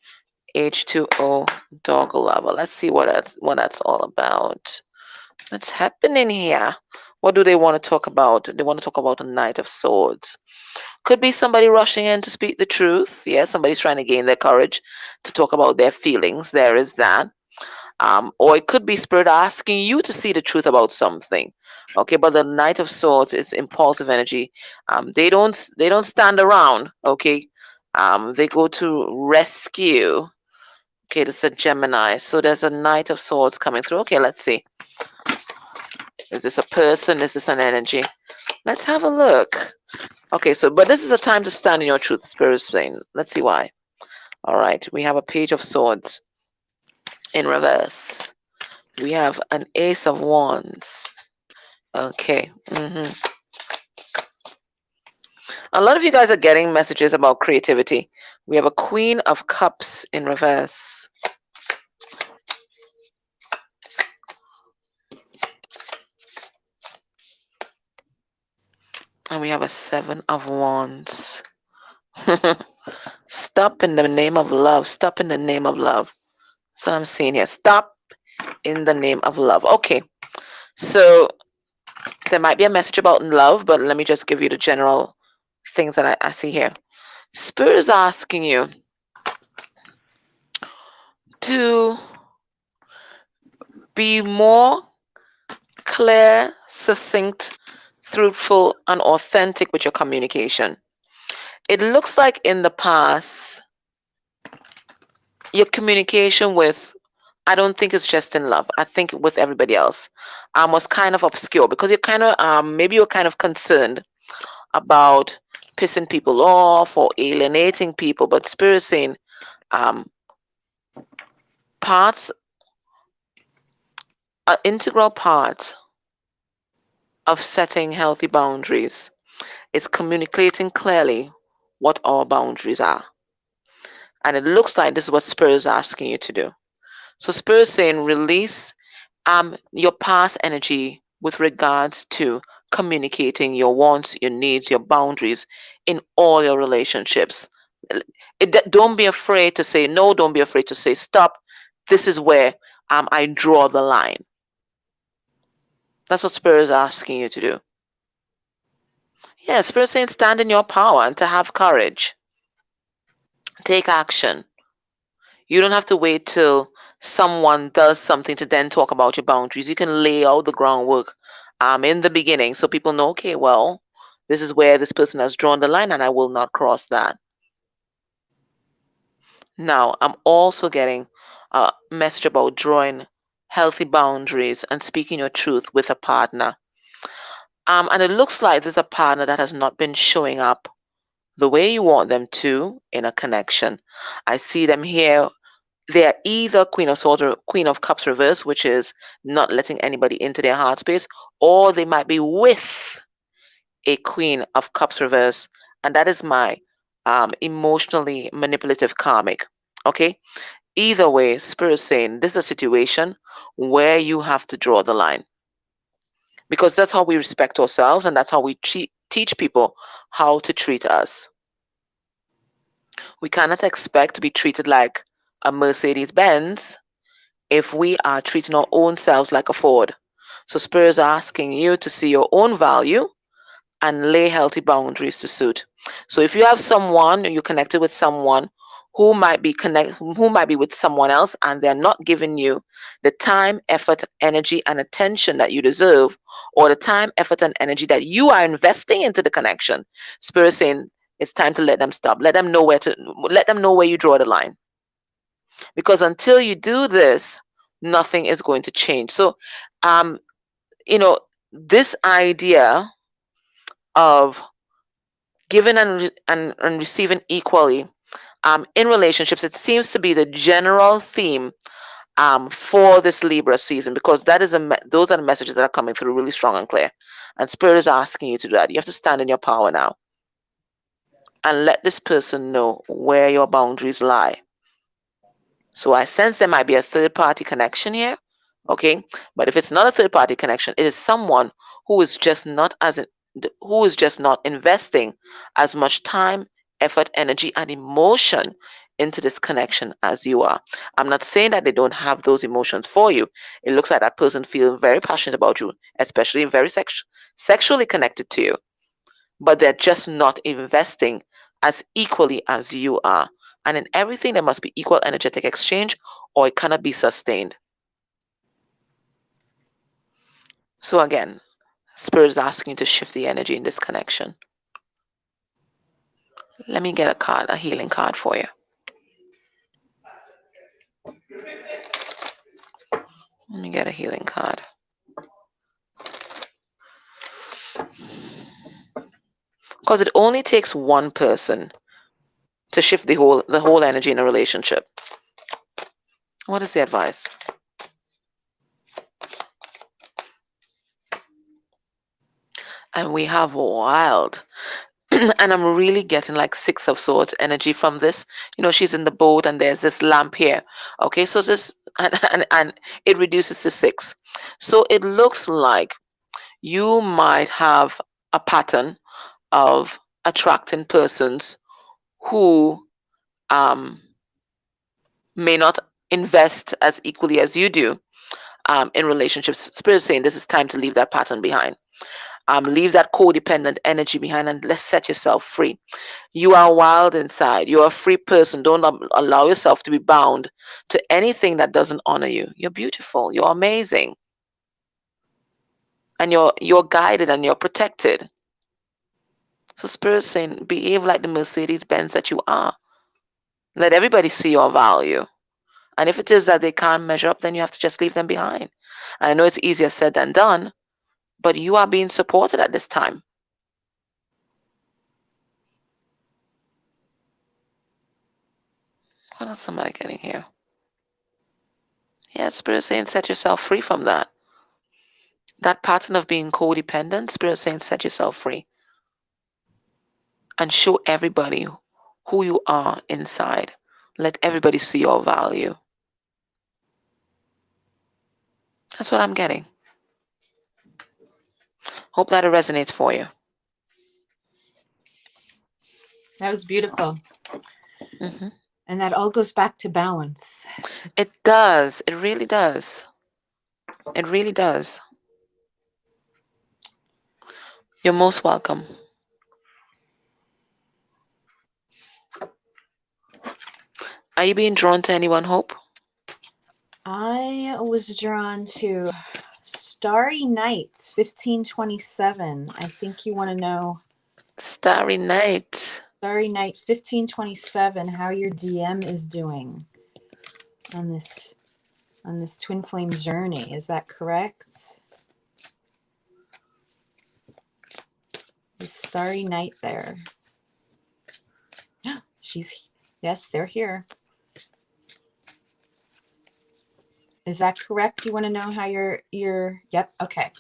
H2O dog lover. Let's see what that's all about. What's happening here? What do they want to talk about? They want to talk about the Knight of Swords. Could be somebody rushing in to speak the truth. Yeah, somebody's trying to gain their courage to talk about their feelings. There is that. Or it could be spirit asking you to see the truth about something. Okay, but the Knight of Swords is impulsive energy. They don't stand around. Okay, they go to rescue. Okay, this is a Gemini. So there's a Knight of Swords coming through. Okay, let's see. Is this a person? Is this an energy? Let's have a look. Okay, so but this is a time to stand in your truth, Spirit is saying. Let's see why. All right, we have a Page of Swords in reverse. We have an Ace of Wands. Okay. A lot of you guys are getting messages about creativity. We have a Queen of Cups in reverse. And we have a Seven of Wands. Stop in the name of love. Stop in the name of love. That's what I'm seeing here. Stop in the name of love. Okay. So there might be a message about love, but let me just give you the general things that I see here. Spirit is asking you to be more clear, succinct, truthful, and authentic with your communication. It looks like in the past, your communication with, I don't think it's just in love. I think with everybody else, was kind of obscure because you're kind of, maybe you're kind of concerned about pissing people off or alienating people. But Spirit is saying, parts, an integral part of setting healthy boundaries is communicating clearly what our boundaries are. And it looks like this is what Spirit is asking you to do. So Spirit is saying release your past energy with regards to communicating your wants, your needs, your boundaries in all your relationships. Don't be afraid to say no. Don't be afraid to say stop. This is where I draw the line. That's what Spirit is asking you to do. Yeah, Spirit is saying stand in your power and to have courage. Take action. You don't have to wait till someone does something to then talk about your boundaries. You can lay out the groundwork in the beginning so people know, okay, well, this is where this person has drawn the line and I will not cross that. Now, I'm also getting a message about drawing healthy boundaries and speaking your truth with a partner. And it looks like there's a partner that has not been showing up the way you want them to in a connection. I see them here. They're either Queen of Swords or Queen of Cups reverse, which is not letting anybody into their heart space, or they might be with a Queen of Cups reverse, and that is my emotionally manipulative karmic. Okay? Either way, Spirit is saying this is a situation where you have to draw the line, because that's how we respect ourselves and that's how we teach people how to treat us. We cannot expect to be treated like a Mercedes Benz if we are treating our own selves like a Ford. So Spirit is asking you to see your own value and lay healthy boundaries to suit. So if you have someone, you're connected with someone who might be with someone else and they're not giving you the time, effort, energy, and attention that you deserve, or the time, effort, and energy that you are investing into the connection, Spirit saying it's time to let them stop. Let them know where you draw the line. Because until you do this, nothing is going to change. So you know, this idea of giving and receiving equally in relationships, it seems to be the general theme for this Libra season, because those are the messages that are coming through really strong and clear. And Spirit is asking you to do that. You have to stand in your power now and let this person know where your boundaries lie. So I sense there might be a third party connection here. Okay, but if it's not a third party connection, it is someone who is just not investing as much time, effort, energy, and emotion into this connection as you are. I'm not saying that they don't have those emotions for you. It looks like that person feels very passionate about you, especially very sexually connected to you, but they're just not investing as equally as you are. And in everything, there must be equal energetic exchange, or it cannot be sustained. So again, Spirit is asking you to shift the energy in this connection. Let me get a healing card for you. Let me get a healing card. Because it only takes one person to shift the whole energy in a relationship. What is the advice? And we have wild. And I'm really getting like Six of Swords energy from this. She's in the boat and there's this lamp here. Okay, so this and it reduces to 6. So it looks like you might have a pattern of attracting persons who may not invest as equally as you do in relationships. Spirit is saying this is time to leave that pattern behind. Leave that codependent energy behind and let's set yourself free. You are wild inside. You're a free person. Don't allow yourself to be bound to anything that doesn't honor you. You're beautiful. You're amazing. And you're guided and you're protected. So Spirit is saying behave like the Mercedes Benz that you are. Let everybody see your value. And if it is that they can't measure up, then you have to just leave them behind. And I know it's easier said than done, but you are being supported at this time. What else am I getting here? Yeah, Spirit saying set yourself free from that. That pattern of being codependent, Spirit saying set yourself free. And show everybody who you are inside. Let everybody see your value. That's what I'm getting. Hope that it resonates for you. That was beautiful. Mm-hmm. And that all goes back to balance. It does. It really does. It really does. You're most welcome. Are you being drawn to anyone, Hope? I was drawn to Starry Night 1527. I think you want to know. Starry Night. Starry Night 1527, how your DM is doing on this twin flame journey. Is that correct? The Starry Night there. Yes, they're here. Is that correct? You want to know how yep. Okay.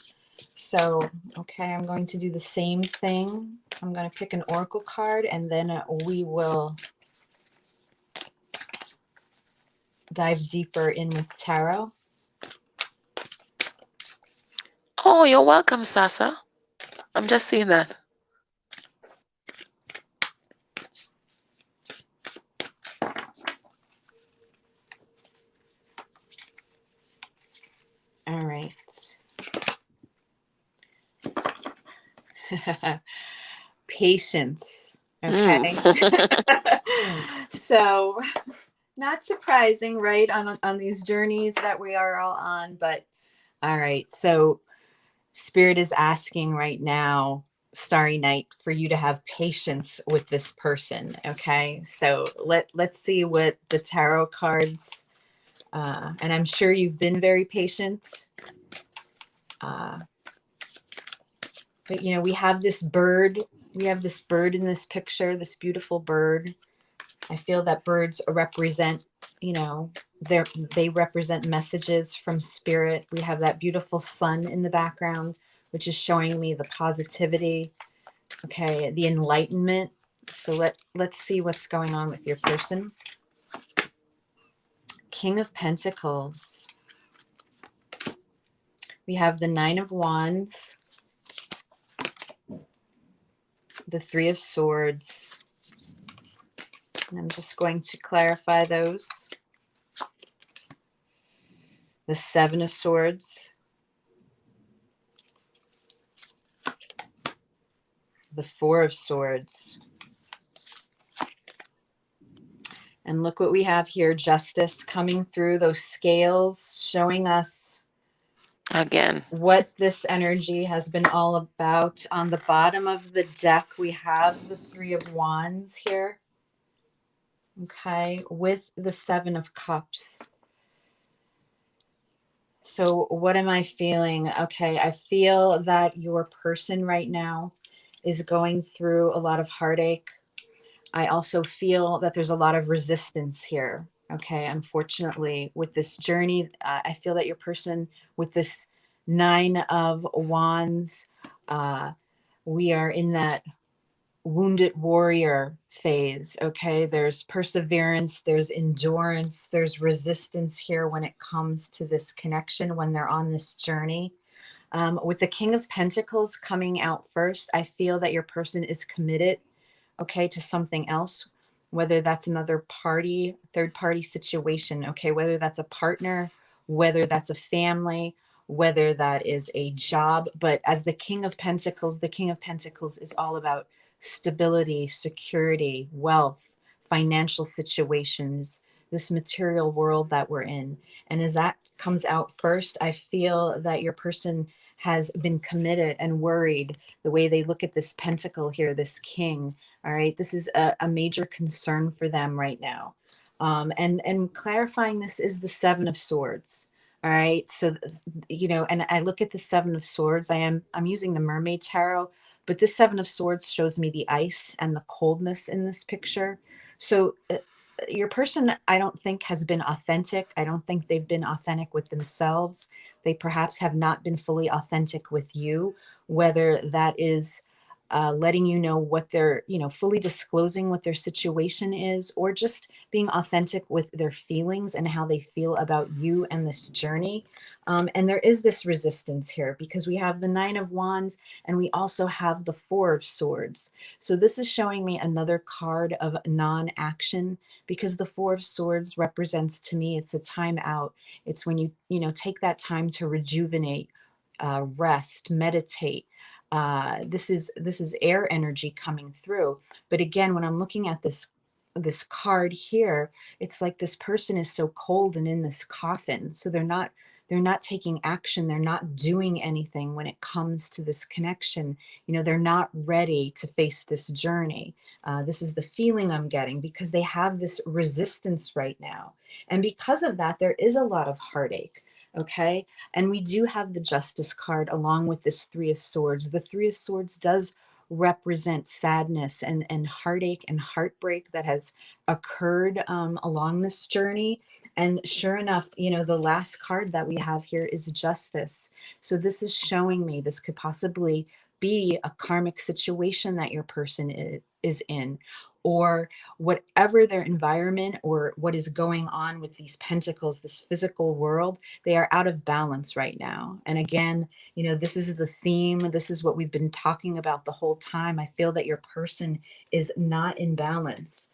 So, okay, I'm going to do the same thing. I'm going to pick an oracle card, and then we will dive deeper in with tarot. Oh, you're welcome, Sasa. I'm just seeing that. All right. Patience. Okay. So, not surprising, right? On these journeys that we are all on, but all right. So, Spirit is asking right now, Starry Night, for you to have patience with this person. Okay. So let's see what the tarot cards, and I'm sure you've been very patient. But you know, we have this bird in this picture, this beautiful bird. I feel that birds represent, you know, they represent messages from spirit. We have that beautiful sun in the background, which is showing me the positivity, okay, the enlightenment. So let's see what's going on with your person. King of Pentacles. We have the Nine of Wands, the Three of Swords. And I'm just going to clarify those. The Seven of Swords, the Four of Swords. And look what we have here, Justice coming through, those scales showing us Again what this energy has been all about. On the bottom of the deck, we have the Three of Wands here. Okay, with the Seven of Cups. So what am I feeling? Okay, I feel that your person right now is going through a lot of heartache. I also feel that there's a lot of resistance here. Okay, unfortunately, with this journey, I feel that your person with this Nine of Wands, we are in that wounded warrior phase. Okay, there's perseverance, there's endurance, there's resistance here when it comes to this connection, when they're on this journey. With the King of Pentacles coming out first, I feel that your person is committed, okay, to something else, whether that's another party, third party situation, okay, whether that's a partner, whether that's a family, whether that is a job. But as the King of Pentacles is all about stability, security, wealth, financial situations, this material world that we're in. And as that comes out first, I feel that your person has been committed and worried. The way they look at this pentacle here, this king, all right, this is a major concern for them right now. And clarifying, this is the Seven of Swords. All right, so you know, and I look at the Seven of Swords. I'm using the Mermaid Tarot, but this Seven of Swords shows me the ice and the coldness in this picture. So your person, I don't think, has been authentic. I don't think they've been authentic with themselves. They perhaps have not been fully authentic with you, whether that is letting you know what they're, you know, fully disclosing what their situation is, or just being authentic with their feelings and how they feel about you and this journey. And there is this resistance here because we have the Nine of Wands and we also have the Four of Swords. So this is showing me another card of non-action, because the Four of Swords represents, to me, it's a time out. It's when you take that time to rejuvenate, rest, meditate. This is air energy coming through. But again, when I'm looking at this card here, it's like this person is so cold and in this coffin. So they're not taking action. They're not doing anything when it comes to this connection. You know, they're not ready to face this journey. This is the feeling I'm getting, because they have this resistance right now. And because of that, there is a lot of heartache. Okay. And we do have the Justice card along with this Three of Swords. The Three of Swords does represent sadness and heartache and heartbreak that has occurred along this journey. And sure enough, you know, the last card that we have here is Justice. So this is showing me this could possibly be a karmic situation that your person is in, or whatever their environment or what is going on with these pentacles, this physical world, they are out of balance right now. And again, you know, this is the theme. This is what we've been talking about the whole time. I feel that your person is not in balance.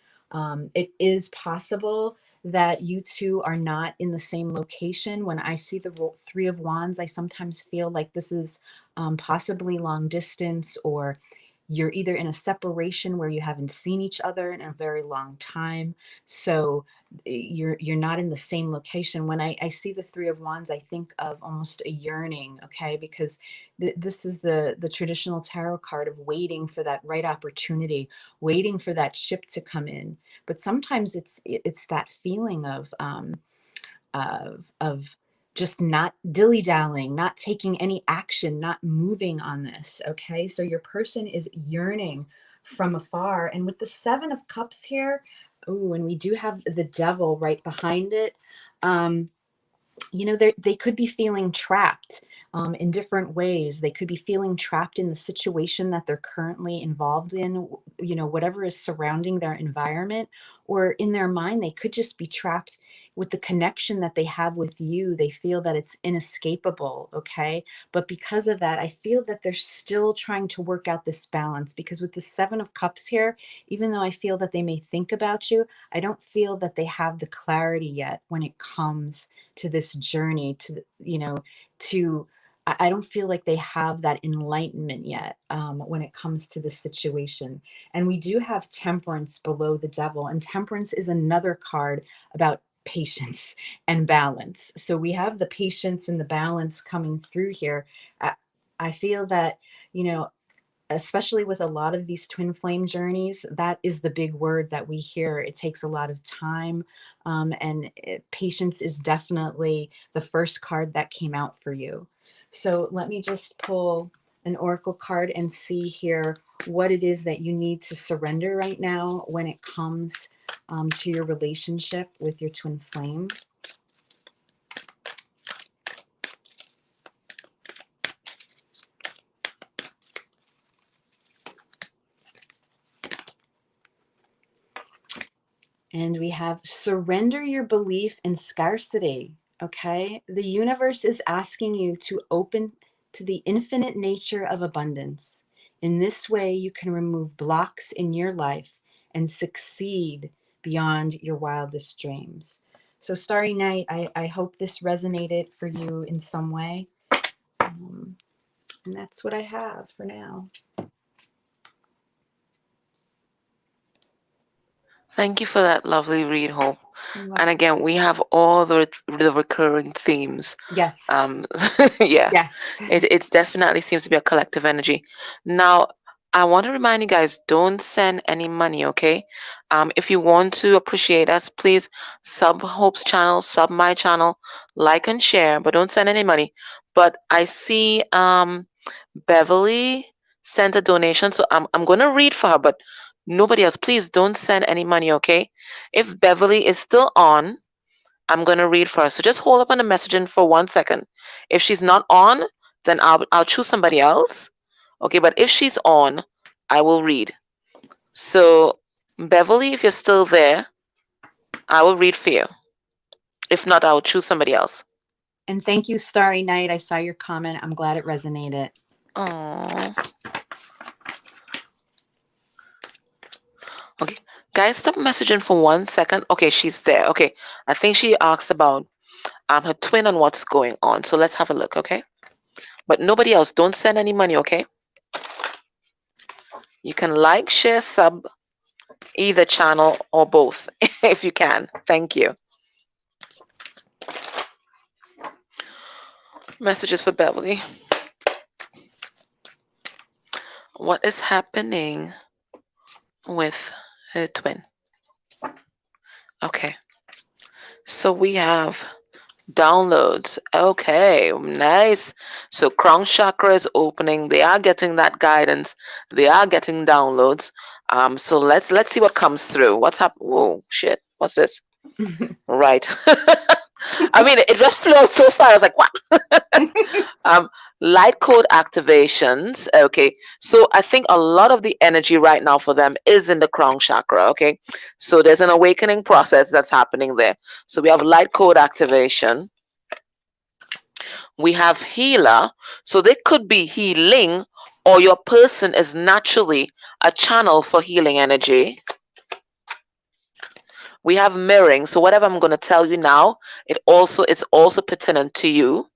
It is possible that you two are not in the same location. When I see the Three of Wands, I sometimes feel like this is possibly long distance, or you're either in a separation where you haven't seen each other in a very long time. So you're not in the same location. When I see the Three of Wands, I think of almost a yearning, okay? Because this is the traditional tarot card of waiting for that right opportunity, waiting for that ship to come in. But sometimes it's that feeling of just not dilly-dallying, not taking any action, not moving on this, okay? So your person is yearning from afar. And with the Seven of Cups here, oh, and we do have the Devil right behind it, you know, they could be feeling trapped in different ways. They could be feeling trapped in the situation that they're currently involved in, you know, whatever is surrounding their environment, or in their mind, they could just be trapped with the connection that they have with you. They feel that it's inescapable, okay? But because of that, I feel that they're still trying to work out this balance, because with the Seven of Cups here, even though I feel that they may think about you, I don't feel that they have the clarity yet when it comes to this journey, to, you know, to, I don't feel like they have that enlightenment yet when it comes to this situation. And we do have Temperance below the Devil, and Temperance is another card about patience and balance. So we have the patience and the balance coming through here. I feel that, you know, especially with a lot of these twin flame journeys, that is the big word that we hear. It takes a lot of time, and patience is definitely the first card that came out for you. So let me just pull an oracle card and see here what it is that you need to surrender right now when it comes to your relationship with your twin flame. And we have surrender your belief in scarcity. Okay. The universe is asking you to open to the infinite nature of abundance. In this way, you can remove blocks in your life and succeed beyond your wildest dreams. So, Starry Night, I hope this resonated for you in some way. And that's what I have for now. Thank you for that lovely read, Hope. And again, we have all the recurring themes. Yes. Yeah. Yes. It definitely seems to be a collective energy. Now, I want to remind you guys, don't send any money, okay? If you want to appreciate us, please sub Hope's channel, sub my channel, like and share, but don't send any money. But I see Beverly sent a donation, so I'm going to read for her, but nobody else. Please don't send any money, okay? If Beverly is still on, I'm going to read for her. So just hold up on the messaging for 1 second. If she's not on, then I'll choose somebody else. Okay, but if she's on, I will read. So Beverly, if you're still there, I will read for you. If not, I will choose somebody else. And thank you, Starry Night. I saw your comment. I'm glad it resonated. Oh. Okay, guys, stop messaging for 1 second. Okay, she's there. Okay, I think she asked about her twin and what's going on. So let's have a look, okay? But nobody else, don't send any money, okay? You can like, share, sub either channel or both if you can. Thank you. Messages for Beverly. What is happening with her twin? Okay. So we have Downloads. Okay, nice. So crown chakra is opening. They are getting that guidance. They are getting downloads. So let's see what comes through. What's up? Whoa, shit. What's this? Right. I mean, it just flowed so far. I was like, what? um, Light code activations. Okay. So I think a lot of the energy right now for them is in the crown chakra. Okay. So there's an awakening process that's happening there. So we have light code activation. We have healer. So they could be healing, or your person is naturally a channel for healing energy. We have mirroring. So whatever I'm going to tell you now, it's also pertinent to you.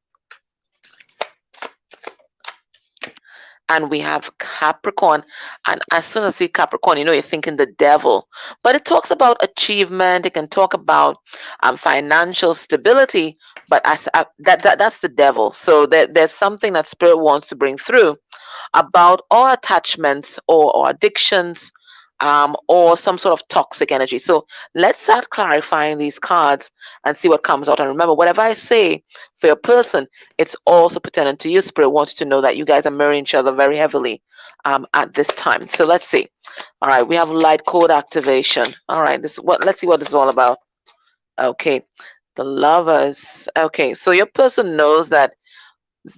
And we have Capricorn. And as soon as you see Capricorn, you know you're thinking the devil. But it talks about achievement. It can talk about financial stability. But that's the devil. So there's something that Spirit wants to bring through about all attachments or addictions, or some sort of toxic energy. So let's start clarifying these cards and see what comes out. And remember, whatever I say for your person, it's also pertaining to you. Spirit wants you to know that you guys are mirroring each other very heavily at this time. So let's see. All right, we have light code activation. All right, let's see what this is all about. Okay, the lovers. Okay, so your person knows that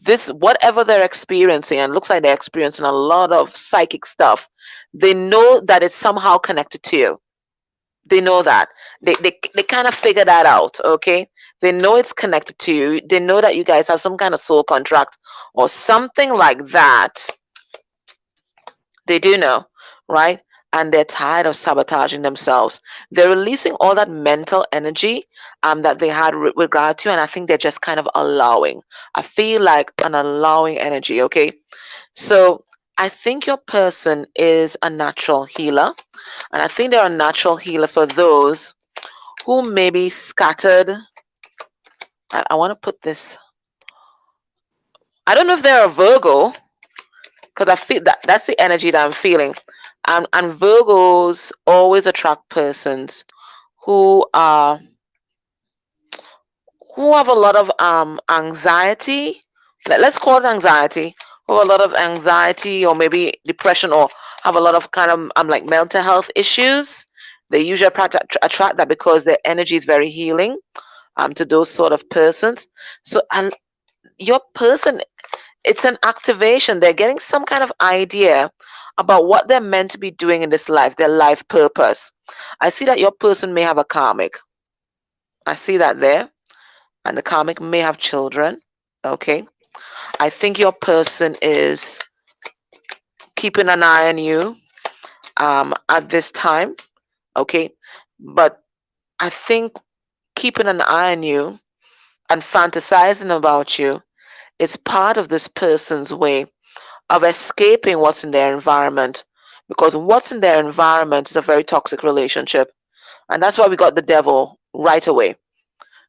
this, whatever they're experiencing, and looks like they're experiencing a lot of psychic stuff, they know that it's somehow connected to you. They know that. They kind of figure that out. Okay, they know it's connected to you. They know that you guys have some kind of soul contract or something like that. They do know, right? And they're tired of sabotaging themselves. They're releasing all that mental energy that they had with regard to, and I think they're just kind of allowing. I feel like an allowing energy, okay? So I think your person is a natural healer, and I think they're a natural healer for those who may be scattered. I want to put this. I don't know if they're a Virgo, because I feel that that's the energy that I'm feeling. And Virgos always attract persons who are who have a lot of anxiety. Let's call it anxiety. Who have a lot of anxiety or maybe depression, or have a lot of kind of like mental health issues. They usually attract that because their energy is very healing to those sort of persons. So, and your person, it's an activation. They're getting some kind of idea about what they're meant to be doing in this life, their life purpose. I see that your person may have a karmic. I see that there. And the karmic may have children. Okay. I think your person is keeping an eye on you at this time. Okay. But I think keeping an eye on you and fantasizing about you is part of this person's way of escaping what's in their environment, because what's in their environment is a very toxic relationship, and that's why we got the devil right away.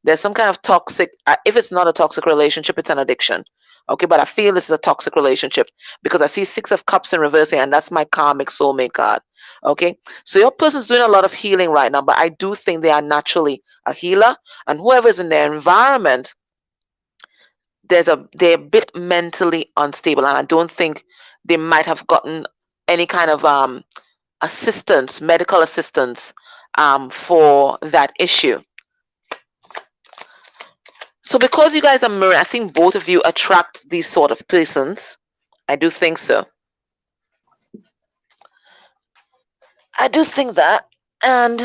There's some kind of toxic, if it's not a toxic relationship, it's an addiction. Okay, but I feel this is a toxic relationship because I see Six of Cups in reversing, and that's my karmic soulmate card. Okay, so your person's doing a lot of healing right now, but I do think they are naturally a healer, and whoever's in their environment, they're a bit mentally unstable, and I don't think they might have gotten any kind of assistance, medical assistance, for that issue. So because you guys are mirror, I think both of you attract these sort of persons. I do think so. I do think that. And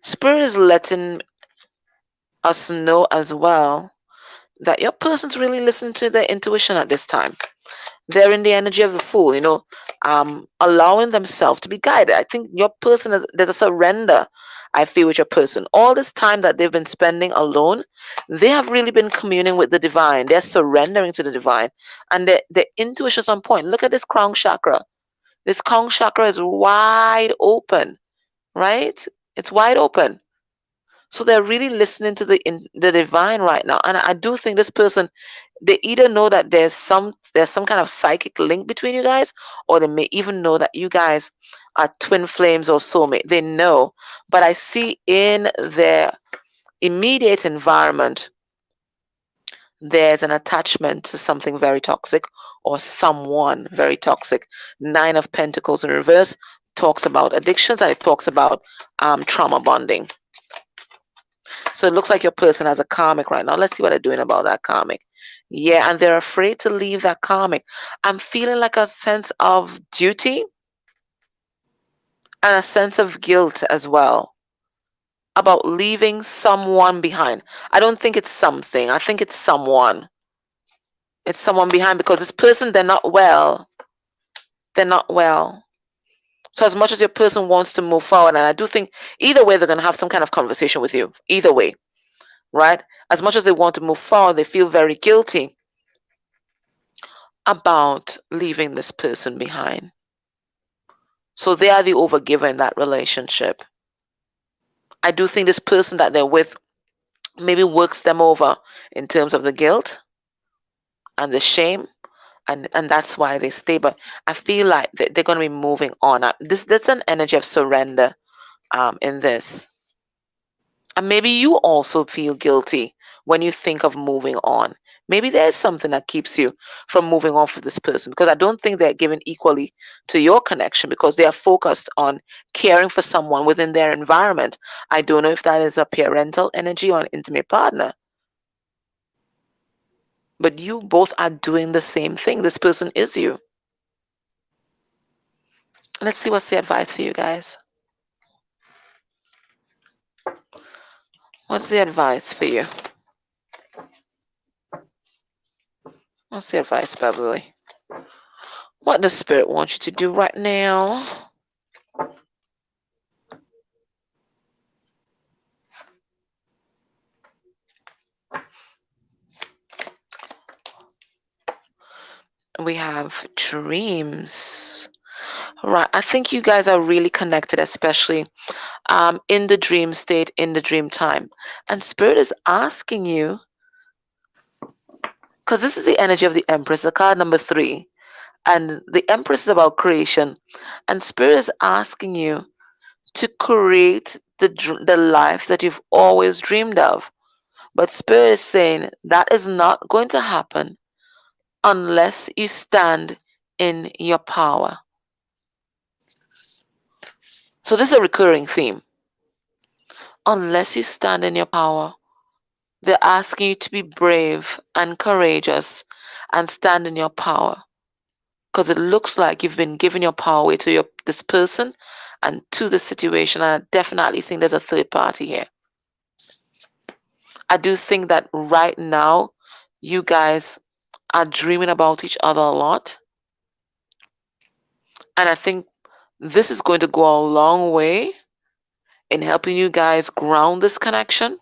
Spirit is letting us know as well that your person's really listening to their intuition at this time. They're in the energy of the Fool, allowing themselves to be guided. I think your person there's a surrender, I feel, with your person. All this time that they've been spending alone, they have really been communing with the divine. They're surrendering to the divine, and their intuition's on point. Look at this crown chakra. This crown chakra is wide open, right? It's wide open. So they're really listening to the divine right now, and I do think this person, they either know that there's some kind of psychic link between you guys, or they may even know that you guys are twin flames or soulmate. They know, but I see in their immediate environment, there's an attachment to something very toxic or someone very toxic. Nine of Pentacles in reverse talks about addictions, and it talks about trauma bonding. So it looks like your person has a karmic right now. Let's see what they're doing about that karmic. Yeah, and they're afraid to leave that karmic. I'm feeling like a sense of duty and a sense of guilt as well about leaving someone behind. I don't think it's something. I think it's someone. It's someone behind, because this person, they're not well. They're not well. So as much as your person wants to move forward, and I do think either way they're going to have some kind of conversation with you. Either way, right? As much as they want to move forward, they feel very guilty about leaving this person behind. So they are the overgiver in that relationship. I do think this person that they're with maybe works them over in terms of the guilt and the shame, and that's why they stay. But I feel like they're going to be moving on. That's an energy of surrender in this. And maybe you also feel guilty when you think of moving on. Maybe there's something that keeps you from moving on for this person, because I don't think they're given equally to your connection, because they are focused on caring for someone within their environment. I don't know if that is a parental energy or an intimate partner, but you both are doing the same thing. This person is you. Let's see what's the advice for you guys. What's the advice for you? What's the advice, Beverly? What does Spirit want you to do right now? We have dreams. Right. I think you guys are really connected, especially in the dream state, in the dream time. And Spirit is asking you, because this is the energy of the Empress, the card number 3. And the Empress is about creation. And Spirit is asking you to create the life that you've always dreamed of. But Spirit is saying that is not going to happen unless you stand in your power. So this is a recurring theme. Unless you stand in your power, they're asking you to be brave and courageous and stand in your power. Because it looks like you've been giving your power away to this person and to the situation. And I definitely think there's a third party here. I do think that right now, you guys are dreaming about each other a lot. And I think this is going to go a long way in helping you guys ground this connection.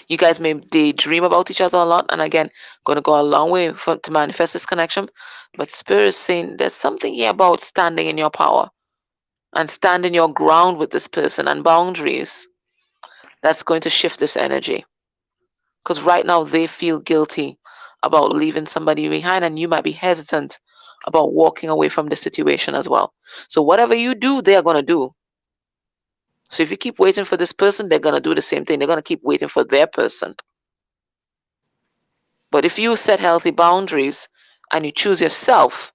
You guys may daydream about each other a lot, and again, going to go a long way to manifest this connection. But Spirit is saying there's something here about standing in your power and standing your ground with this person and boundaries that's going to shift this energy. Because right now they feel guilty about leaving somebody behind, and you might be hesitant about walking away from the situation as well. So whatever you do, they are going to do. So if you keep waiting for this person, they're going to do the same thing. They're going to keep waiting for their person. But if you set healthy boundaries and you choose yourself,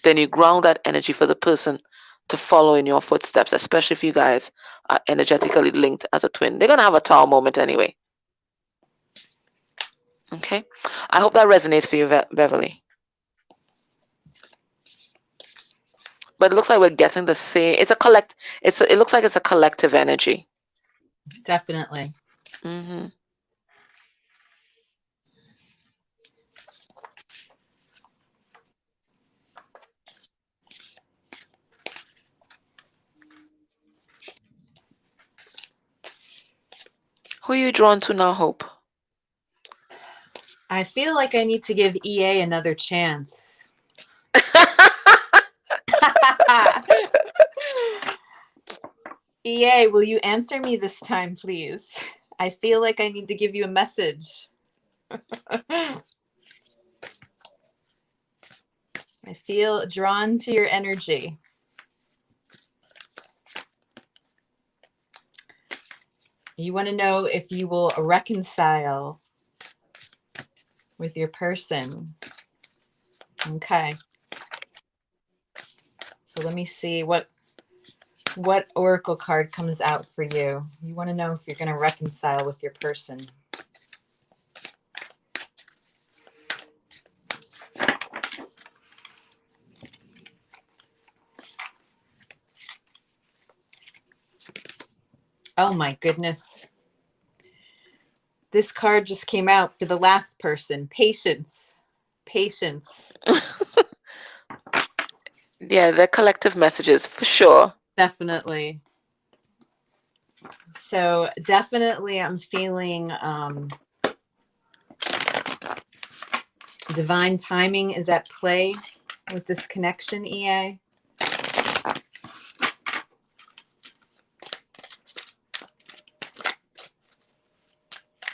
then you ground that energy for the person to follow in your footsteps, especially if you guys are energetically linked as a twin. They're going to have a tall moment anyway. Okay? I hope that resonates for you, Beverly. But it looks like we're getting the same. It looks like it's a collective energy. Definitely. Mm-hmm. Who are you drawn to now, Hope? I feel like I need to give EA another chance. EA, will you answer me this time, please? I feel like I need to give you a message. I feel drawn to your energy. You want to know if you will reconcile with your person. Okay. So let me see what oracle card comes out for you. You want to know if you're going to reconcile with your person. Oh my goodness. This card just came out for the last person. Patience. Patience. Yeah, they're collective messages for sure. Definitely. So definitely I'm feeling divine timing is at play with this connection, EA.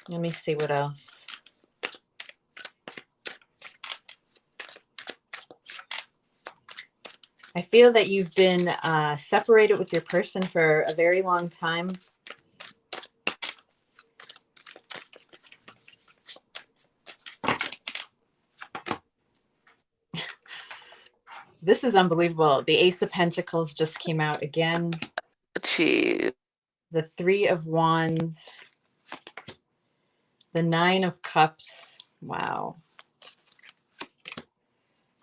Let me see what else. I feel that you've been separated with your person for a very long time. This is unbelievable. The Ace of Pentacles just came out again. Jeez. The Three of Wands. The Nine of Cups. Wow.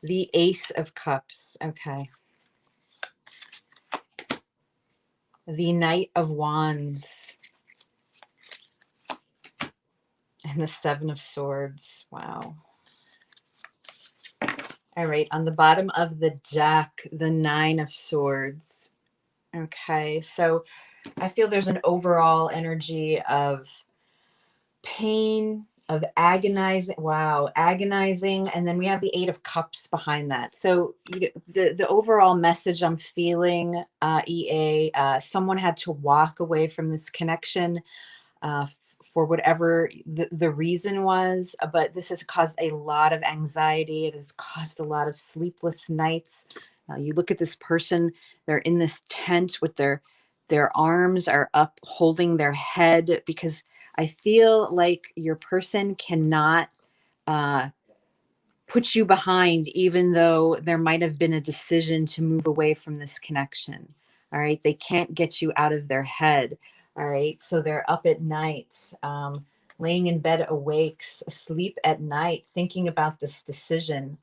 The Ace of Cups. Okay. The Knight of Wands. And the Seven of Swords. Wow. All right. On the bottom of the deck, the Nine of Swords. Okay. So I feel there's an overall energy of pain, of agonizing. Wow. Agonizing. And then we have the Eight of Cups behind that. So the overall message I'm feeling, EA, someone had to walk away from this connection for whatever the reason was, but this has caused a lot of anxiety. It has caused a lot of sleepless nights. You look at this person, they're in this tent with their arms are up holding their head, because I feel like your person cannot put you behind, even though there might have been a decision to move away from this connection. All right. They can't get you out of their head. All right. So they're up at night, laying in bed awake, asleep at night, thinking about this decision.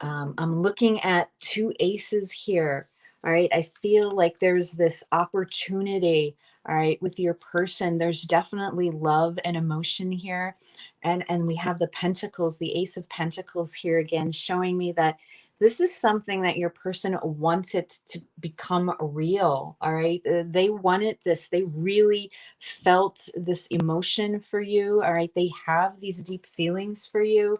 I'm looking at two aces here. All right. I feel like there's this opportunity. All right. With your person, there's definitely love and emotion here. And we have the Pentacles, the Ace of Pentacles here again, showing me that this is something that your person wanted to become real. All right. They wanted this. They really felt this emotion for you. All right. They have these deep feelings for you.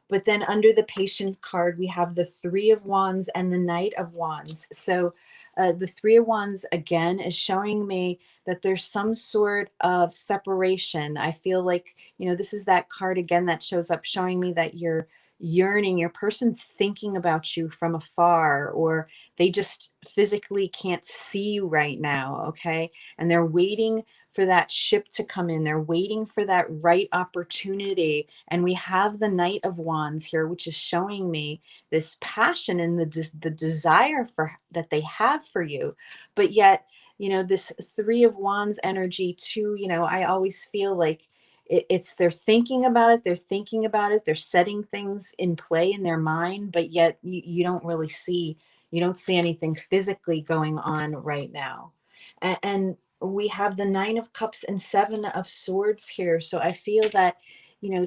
But then under the Patient card, we have the Three of Wands and the Knight of Wands. So the Three of Wands, again, is showing me that there's some sort of separation. I feel like, this is that card again that shows up showing me that you're yearning, your person's thinking about you from afar, or they just physically can't see you right now, okay? And they're waiting for that ship to come in. They're waiting for that right opportunity. And we have the Knight of Wands here, which is showing me this passion and the desire for that they have for you. But yet, this Three of Wands energy too, I always feel like it's they're thinking about it. They're thinking about it. They're setting things in play in their mind, but yet you don't really see, you don't see anything physically going on right now. And we have the Nine of Cups and Seven of Swords here. So I feel that,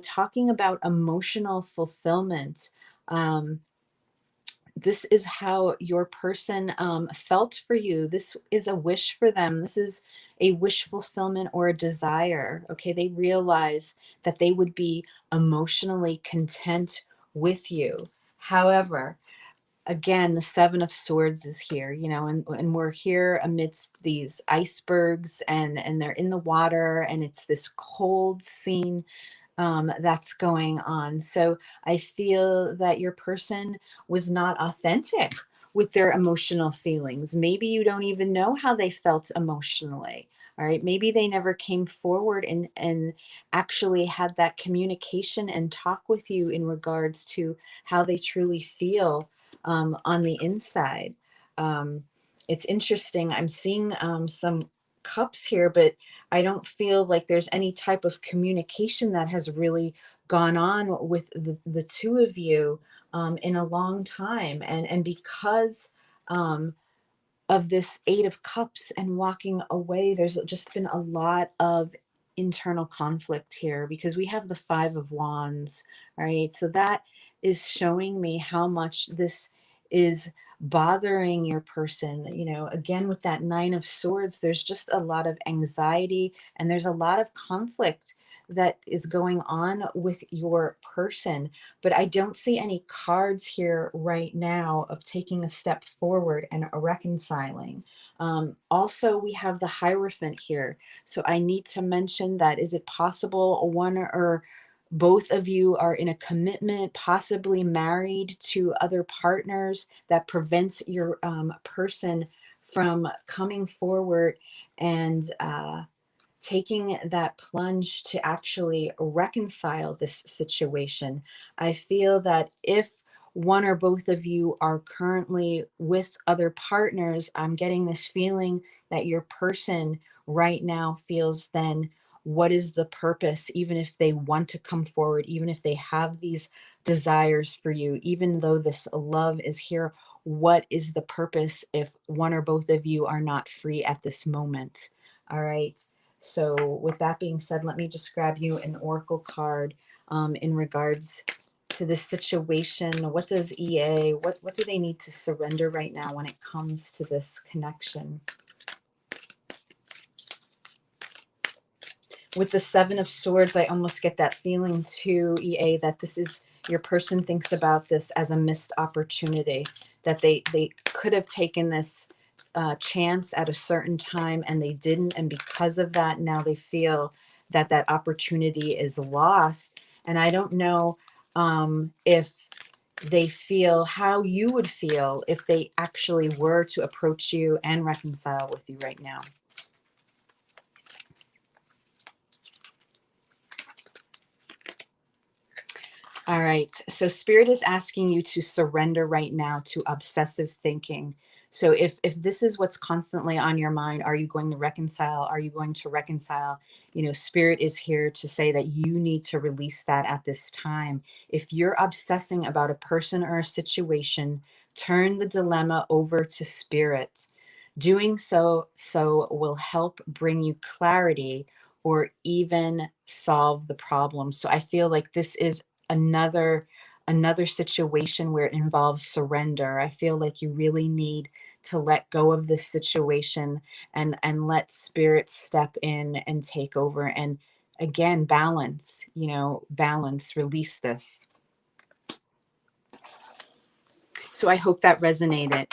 talking about emotional fulfillment, this is how your person felt for you. This is a wish for them. This is a wish fulfillment or a desire. Okay. They realize that they would be emotionally content with you. However, again, the Seven of Swords is here, and we're here amidst these icebergs and they're in the water, and it's this cold scene that's going on. So I feel that your person was not authentic with their emotional feelings. Maybe you don't even know how they felt emotionally. All right, maybe they never came forward and actually had that communication and talk with you in regards to how they truly feel on the inside. It's interesting. I'm seeing some cups here, but I don't feel like there's any type of communication that has really gone on with the two of you in a long time. And because of this Eight of Cups and walking away, there's just been a lot of internal conflict here because we have the Five of Wands, right? So that is showing me how much this is bothering your person. You know, again, with that Nine of Swords, there's just a lot of anxiety and there's a lot of conflict that is going on with your person. But I don't see any cards here right now of taking a step forward and reconciling. Also, we have the Hierophant here. So I need to mention that, is it possible one or both of you are in a commitment, possibly married to other partners, that prevents your person from coming forward and taking that plunge to actually reconcile this situation? I feel that if one or both of you are currently with other partners, I'm getting this feeling that your person right now feels, then what is the purpose, even if they want to come forward, even if they have these desires for you, even though this love is here, what is the purpose if one or both of you are not free at this moment? All right. So with that being said, let me just grab you an oracle card in regards to this situation. What does EA, what do they need to surrender right now when it comes to this connection? With the Seven of Swords, I almost get that feeling too, EA, that this is, your person thinks about this as a missed opportunity, that they could have taken this chance at a certain time and they didn't, and because of that now they feel that that opportunity is lost. And I don't know if they feel how you would feel if they actually were to approach you and reconcile with you right now. All right, so Spirit is asking you to surrender right now to obsessive thinking. So if this is what's constantly on your mind, are you going to reconcile? Are you going to reconcile? You know, Spirit is here to say that you need to release that at this time. If you're obsessing about a person or a situation, turn the dilemma over to Spirit. Doing so will help bring you clarity or even solve the problem. So I feel like this is another situation where it involves surrender. I feel like you really need to let go of this situation and let Spirit step in and take over, and again, balance, you know, balance, release this. So I hope that resonated.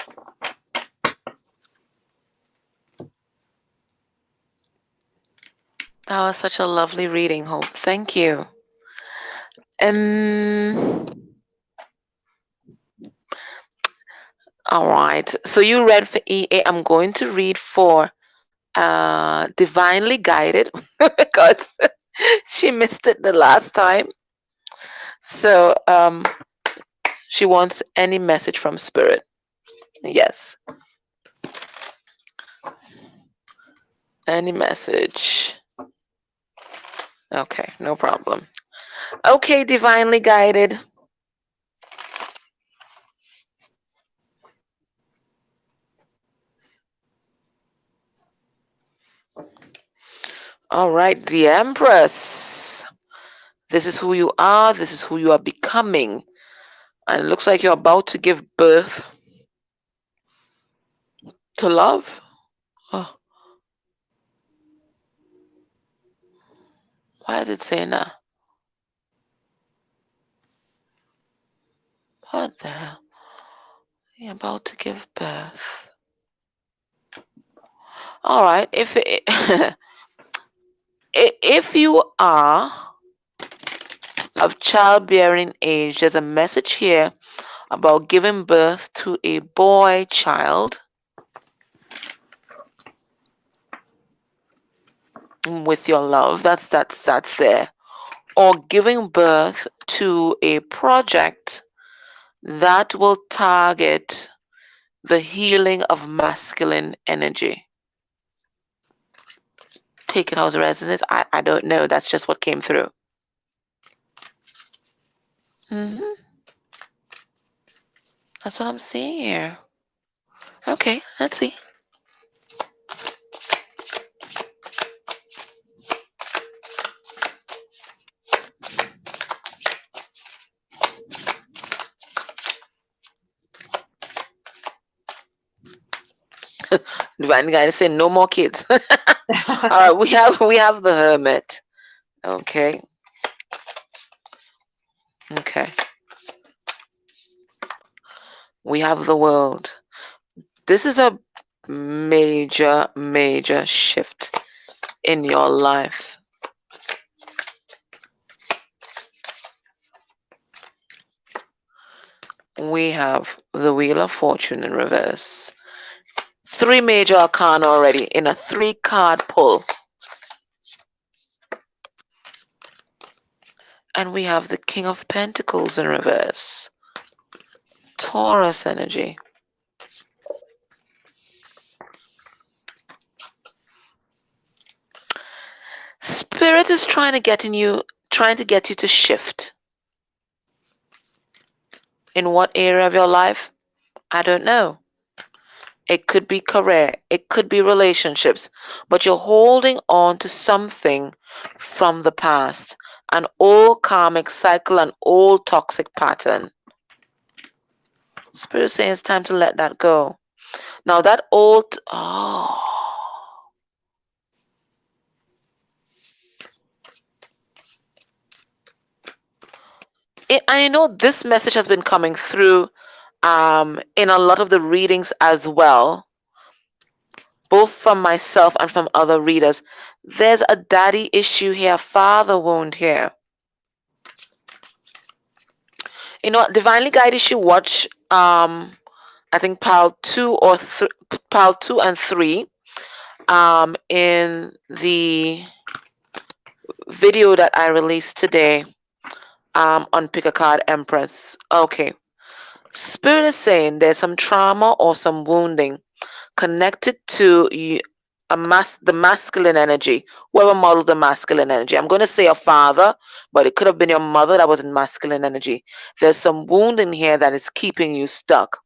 That was such a lovely reading, Hope. Thank you. All right. So you read for EA. I'm going to read for Divinely Guided because she missed it the last time. So she wants any message from Spirit. Yes. Any message. Okay, no problem. Okay, Divinely Guided. All right, the Empress. This is who you are. This is who you are becoming. And it looks like you're about to give birth to love. Oh, why is it saying that? What the hell? You're about to give birth. All right. If you are of childbearing age, there's a message here about giving birth to a boy child. with your love. That's there. Or giving birth to a project that will target the healing of masculine energy. Take it as a resonance. I don't know. That's just what came through. That's what I'm seeing here. Okay, let's see. Divine guidance saying no more kids. We have the Hermit. Okay. Okay. We have the World. This is a major shift in your life. We have the Wheel of Fortune in reverse. 3 major arcana already in a 3-card pull. And we have the King of Pentacles in reverse. Taurus energy. Spirit is trying to get you to shift. In what area of your life? I don't know. It could be career, it could be relationships, but you're holding on to something from the past, an old karmic cycle, an old toxic pattern. Spirit saying it's time to let that go. Now that old, I know this message has been coming through in a lot of the readings as well, both from myself and from other readers. There's a daddy issue here, father wound here. You know, Divinely Guided should watch I think pile 2 and 3 in the video that I released today on Pick a Card Empress. Okay. Spirit is saying there's some trauma or some wounding connected to the masculine energy. Whoever modeled the masculine energy. I'm going to say a father, but it could have been your mother that was in masculine energy. There's some wound in here that is keeping you stuck.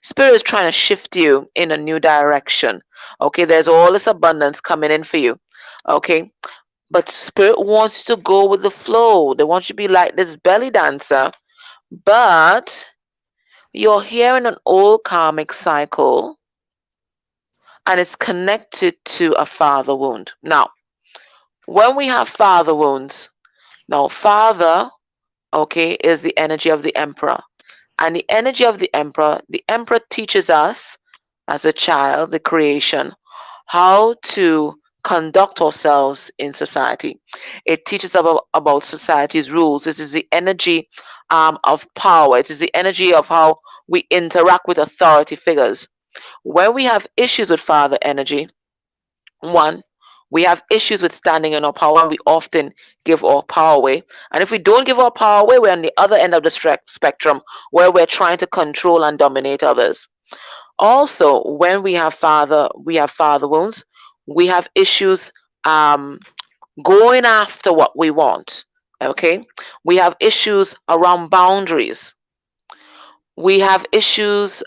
Spirit is trying to shift you in a new direction. Okay, there's all this abundance coming in for you. Okay, but Spirit wants you to go with the flow. They want you to be like this belly dancer, but you're here in an old karmic cycle and it's connected to a father wound. Now, when we have father wounds, now father, okay, is the energy of the emperor. And the energy of the emperor teaches us as a child, the creation, how to conduct ourselves in society. It teaches about society's rules. This is the energy of power. It is the energy of how we interact with authority figures. When we have issues with father energy, one, we have issues with standing in our power, and we often give our power away. And if we don't give our power away, we're on the other end of the spectrum where we're trying to control and dominate others. Also, when we have father wounds, we have issues going after what we want. Okay, we have issues around boundaries. We have issues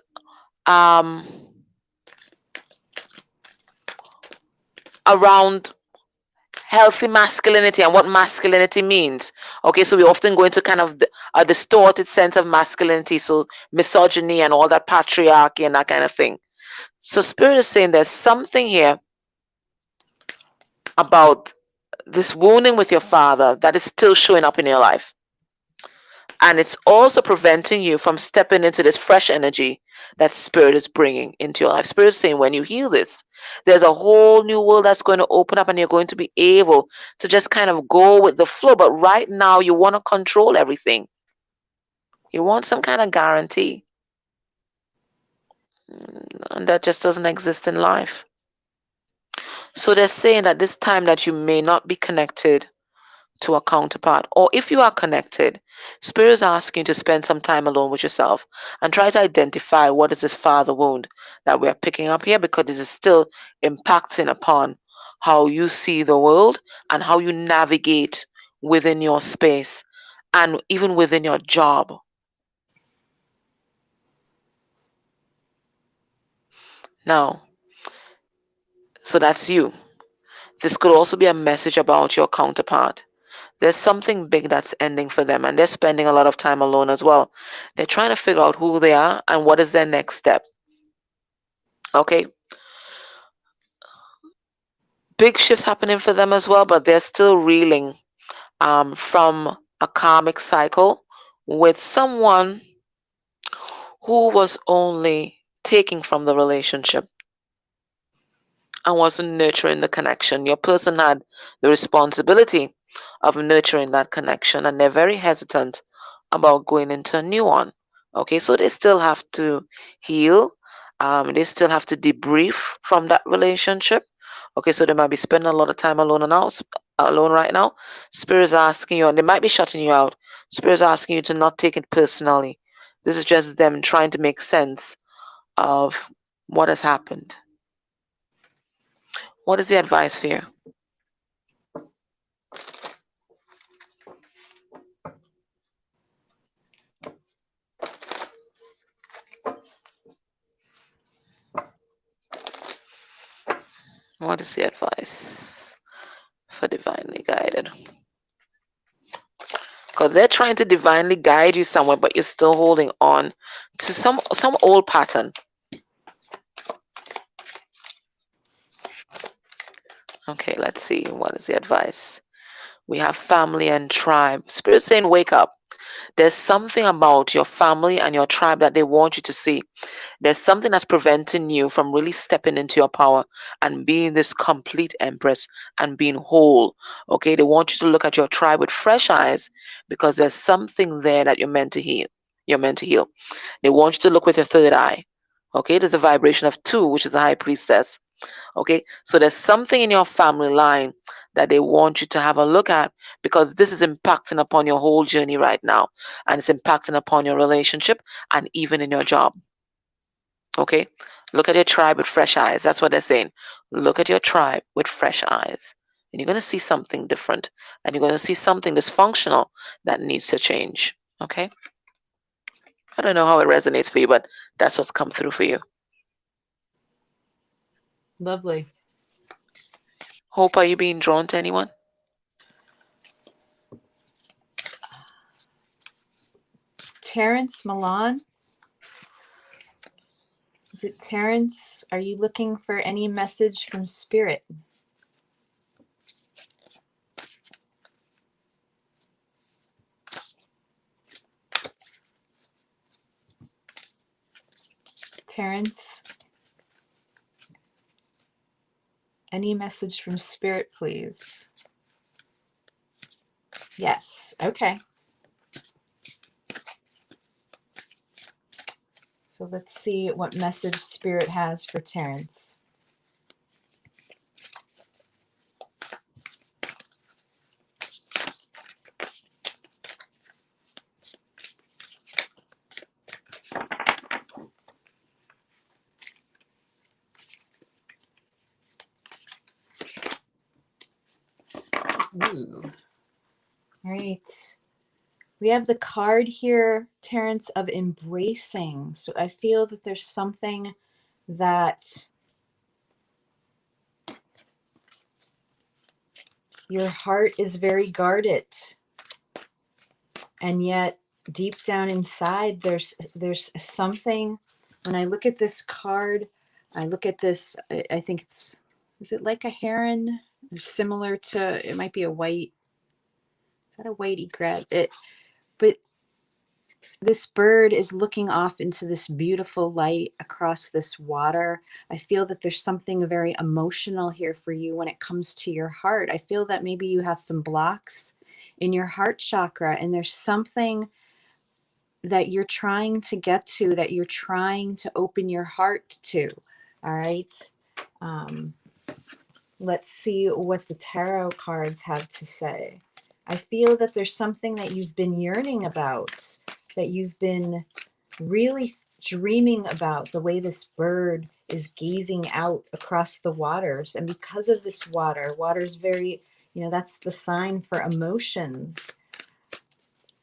around healthy masculinity and what masculinity means. Okay, so we often go into kind of a distorted sense of masculinity, so misogyny and all that patriarchy and that kind of thing. So Spirit is saying there's something here about this wounding with your father that is still showing up in your life. And it's also preventing you from stepping into this fresh energy that Spirit is bringing into your life. Spirit is saying when you heal this, there's a whole new world that's going to open up and you're going to be able to just kind of go with the flow. But right now, you want to control everything. You want some kind of guarantee. And that just doesn't exist in life. So they're saying that this time that you may not be connected to a counterpart, or if you are connected, Spirit is asking you to spend some time alone with yourself and try to identify what is this father wound that we are picking up here, because it is still impacting upon how you see the world and how you navigate within your space and even within your job. Now, so that's you. This could also be a message about your counterpart. There's something big that's ending for them, and they're spending a lot of time alone as well. They're trying to figure out who they are and what is their next step. Okay, big shifts happening for them as well, but they're still reeling from a karmic cycle with someone who was only taking from the relationship and wasn't nurturing the connection. Your person had the responsibility of nurturing that connection, and they're very hesitant about going into a new one. Okay, so they still have to heal. They still have to debrief from that relationship. Okay, so they might be spending a lot of time alone and out, alone right now. Spirit's asking you, and they might be shutting you out. Spirit's asking you to not take it personally. This is just them trying to make sense of what has happened. What is the advice for you? What is the advice for divinely guided? Because they're trying to divinely guide you somewhere, but you're still holding on to some old pattern. Okay, let's see. What is the advice? We have family and tribe. Spirit saying, wake up. There's something about your family and your tribe that they want you to see. There's something that's preventing you from really stepping into your power and being this complete empress and being whole. Okay, they want you to look at your tribe with fresh eyes, because there's something there that you're meant to heal. You're meant to heal. They want you to look with your third eye. Okay, there's a vibration of 2, which is the high priestess. Okay, so there's something in your family line that they want you to have a look at, because this is impacting upon your whole journey right now, and it's impacting upon your relationship and even in your job. Okay, look at your tribe with fresh eyes. That's what they're saying. Look at your tribe with fresh eyes, and you're going to see something different, and you're going to see something dysfunctional that needs to change. Okay, I don't know how it resonates for you, but that's what's come through for you. Lovely. Hope, are you being drawn to anyone? Terrence Milan. Is it Terrence? Are you looking for any message from Spirit? Terrence, any message from Spirit, please? Yes. Okay. So let's see what message Spirit has for Terrence. Ooh. All right. We have the card here, Terrence, of embracing. So I feel that there's something that your heart is very guarded, and yet deep down inside there's something. When I look at this card, I look at this, I think is it like a heron? Or similar to, it might be a white, is that a white egret? But this bird is looking off into this beautiful light across this water. I feel that there's something very emotional here for you when it comes to your heart. I feel that maybe you have some blocks in your heart chakra, and there's something that you're trying to get to, that you're trying to open your heart to. All right. Let's see what the tarot cards have to say. I feel that there's something that you've been yearning about, that you've been really dreaming about, the way this bird is gazing out across the waters. And because of this water is very, you know, that's the sign for emotions.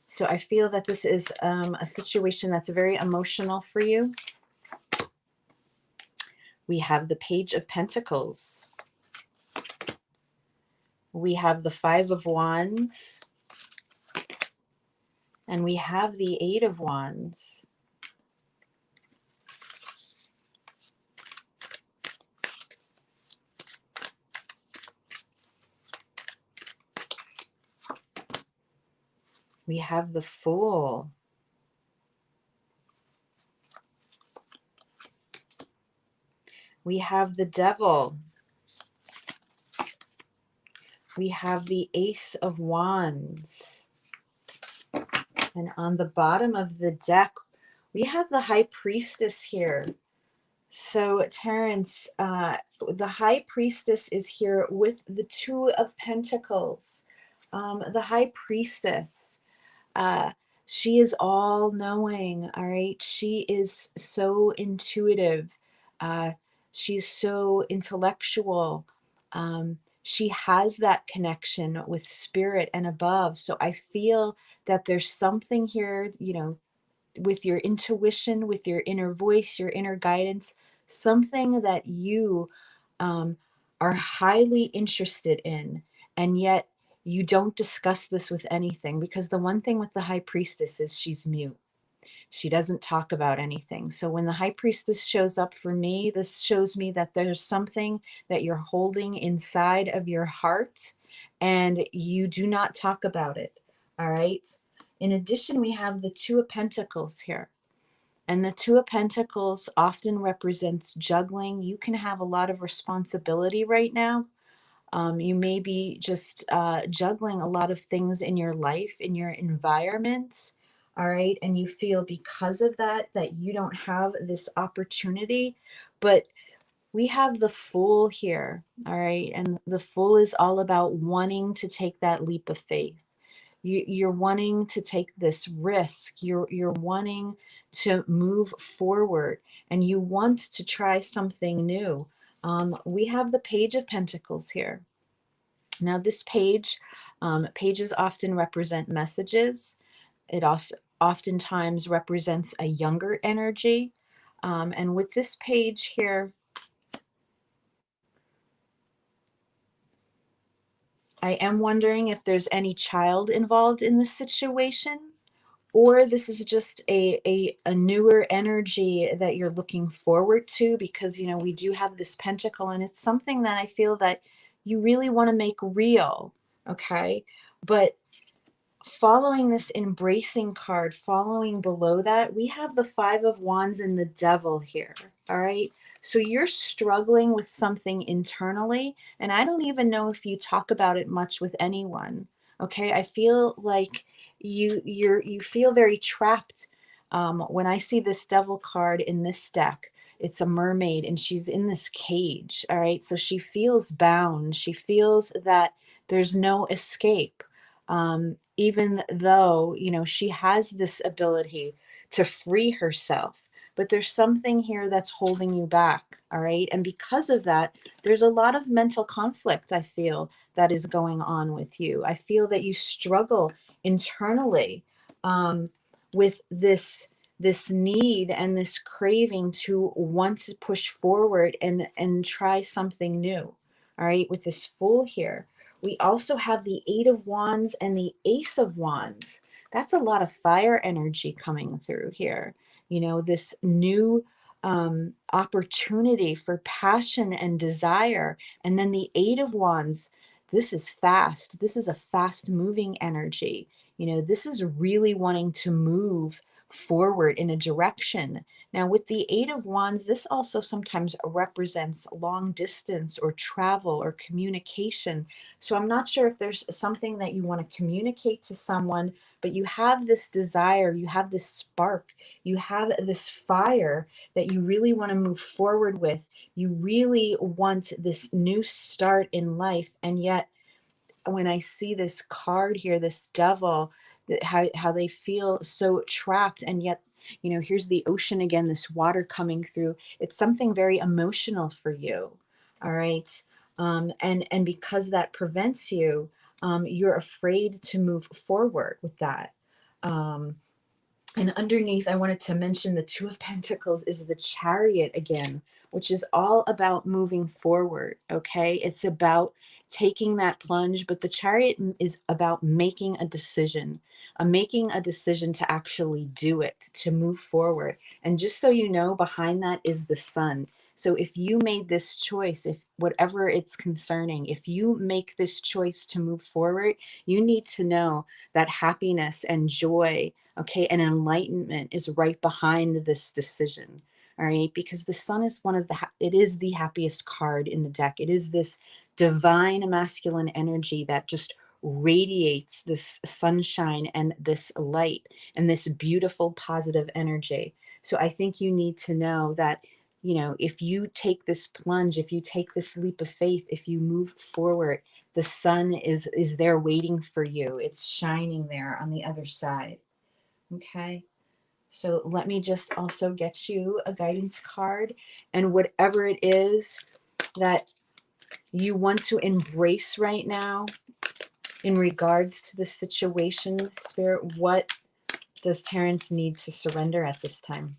So I feel that this is a situation that's very emotional for you. We have the Page of Pentacles. We have the Five of Wands. And we have the Eight of Wands. We have the Fool. We have the Devil. We have the Ace of Wands. And on the bottom of the deck, we have the High Priestess here. So, Terrence, the High Priestess is here with the Two of Pentacles. The High Priestess, she is all knowing, all right? She is so intuitive. She's so intellectual. She has that connection with spirit and above. So I feel that there's something here, you know, with your intuition, with your inner voice, your inner guidance, something that you are highly interested in, and yet you don't discuss this with anything, because the one thing with the High Priestess is she's mute. She doesn't talk about anything. So when the High Priestess shows up for me, this shows me that there's something that you're holding inside of your heart and you do not talk about it. All right. In addition, we have the Two of Pentacles here. And the Two of Pentacles often represents juggling. You can have a lot of responsibility right now. You may be just juggling a lot of things in your life, in your environment. All right. And you feel because of that, that you don't have this opportunity. But we have the Fool here. All right. And the Fool is all about wanting to take that leap of faith. You're wanting to take this risk. You're wanting to move forward, and you want to try something new. We have the Page of Pentacles here. Now, this page, pages often represent messages. It oftentimes represents a younger energy. And with this page here, I am wondering if there's any child involved in this situation, or this is just a newer energy that you're looking forward to, because, you know, we do have this pentacle, and it's something that I feel that you really want to make real, okay? But following this embracing card, following below that, we have the Five of Wands and the Devil here, all right? So you're struggling with something internally, and I don't even know if you talk about it much with anyone, okay? I feel like you feel very trapped. When I see this Devil card in this deck, it's a mermaid and she's in this cage, all right? So she feels bound. She feels that there's no escape. Even though, you know, she has this ability to free herself, but there's something here that's holding you back, all right? And because of that, there's a lot of mental conflict, I feel, that is going on with you. I feel that you struggle internally with this need and this craving to want to push forward and try something new, all right? With this Fool here, we also have the Eight of Wands and the Ace of Wands. That's a lot of fire energy coming through here. You know, this new opportunity for passion and desire. And then the Eight of Wands, this is fast. This is a fast moving energy. You know, this is really wanting to move forward in a direction. Now, with the Eight of Wands, this also sometimes represents long distance or travel or communication. So I'm not sure if there's something that you want to communicate to someone, but you have this desire, you have this spark, You have this fire that you really want to move forward with. You really want this new start in life. And yet, when I see this card here, this devil, that how they feel so trapped, and yet, you know, here's the ocean again, this water coming through. It's something very emotional for you. All right. And because that prevents you, you're afraid to move forward with that. And underneath, I wanted to mention the Two of Pentacles is the Chariot again, which is all about moving forward. Okay. It's about taking that plunge, but the Chariot is about making a decision, making a decision to actually do it, to move forward. And just so you know, behind that is the Sun. So if you made this choice, if whatever it's concerning, if you make this choice to move forward, you need to know that happiness and joy, okay, and enlightenment is right behind this decision. All right, because the Sun is one of the, it is the happiest card in the deck. It is this divine masculine energy that just radiates this sunshine and this light and this beautiful positive energy. So I think you need to know that, you know, if you take this plunge, if you take this leap of faith, if you move forward, the Sun is there waiting for you. It's shining there on the other side. Okay. So let me just also get you a guidance card, and whatever it is that you want to embrace right now in regards to the situation, Spirit, what does Terrence need to surrender at this time?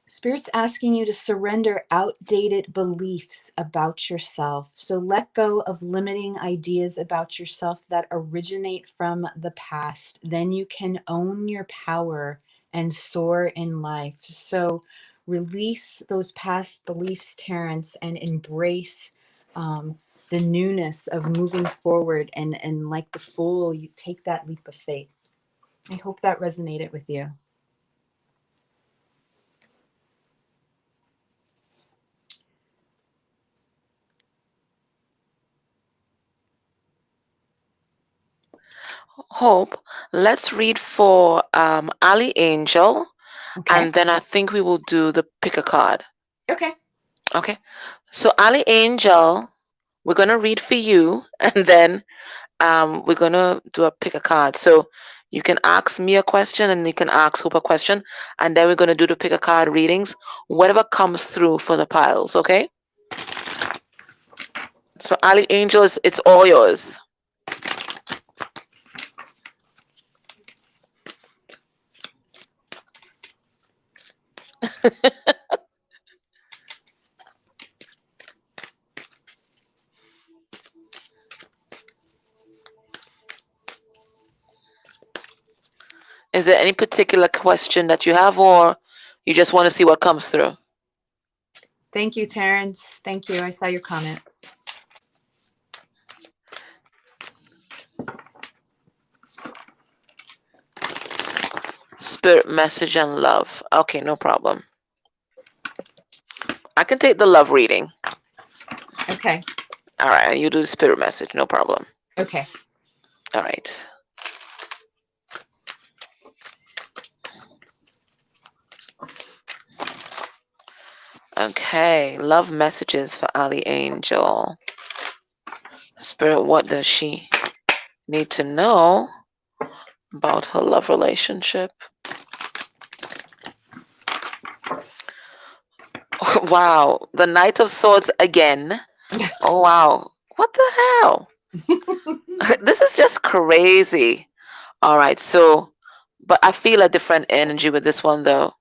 Spirit's asking you to surrender outdated beliefs about yourself. So let go of limiting ideas about yourself that originate from the past. Then you can own your power and soar in life. So release those past beliefs, Terrence, and embrace the newness of moving forward. And like the Fool, you take that leap of faith. I hope that resonated with you. Hope, let's read for Ali Angel, Okay. and then I think we will do the pick a card. Okay. Okay. So Ali Angel, we're gonna read for you, and then we're gonna do a pick a card. So you can ask me a question, and you can ask Hope a question, and then we're gonna do the pick a card readings, whatever comes through for the piles. Okay. So Ali Angel, it's all yours. Is there any particular question that you have, or you just want to see what comes through? Thank you, Terrence. Thank you. I saw your comment. Spirit, message, and love. Okay, no problem. I can take the love reading. Okay. All right, you do the spirit message, no problem. Okay. All right. Okay, love messages for Ali Angel. Spirit, what does she need to know about her love relationship? Wow, the Knight of Swords again. Oh, wow. What the hell? This is just crazy. All right, so, but I feel a different energy with this one, though.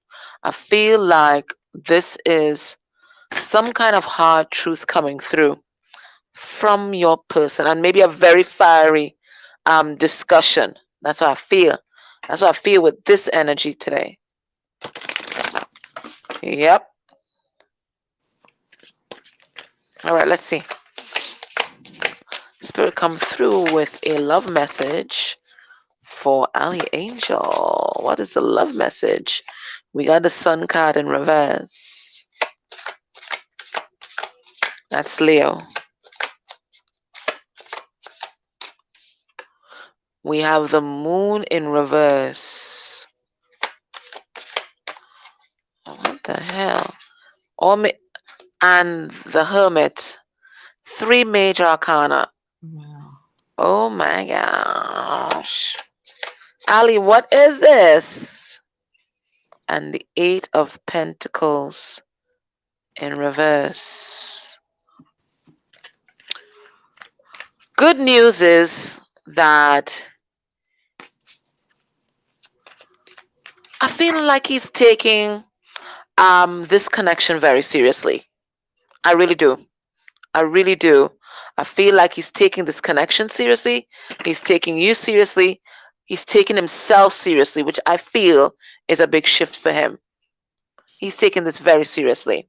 I feel like this is some kind of hard truth coming through from your person, and maybe a very fiery discussion. That's what I feel. That's what I feel with this energy today. Yep. All right, let's see. Spirit come through with a love message for Ali Angel. What is the love message? We got the Sun card in reverse. That's Leo. We have the moon in reverse. What the hell? And the hermit. 3 major arcana. Wow. Oh my gosh. Ali, what is this? And the 8 of Pentacles in reverse. Good news is that I feel like he's taking this connection very seriously. I really do. I really do. I feel like he's taking this connection seriously. He's taking you seriously. He's taking himself seriously, which I feel is a big shift for him. He's taking this very seriously.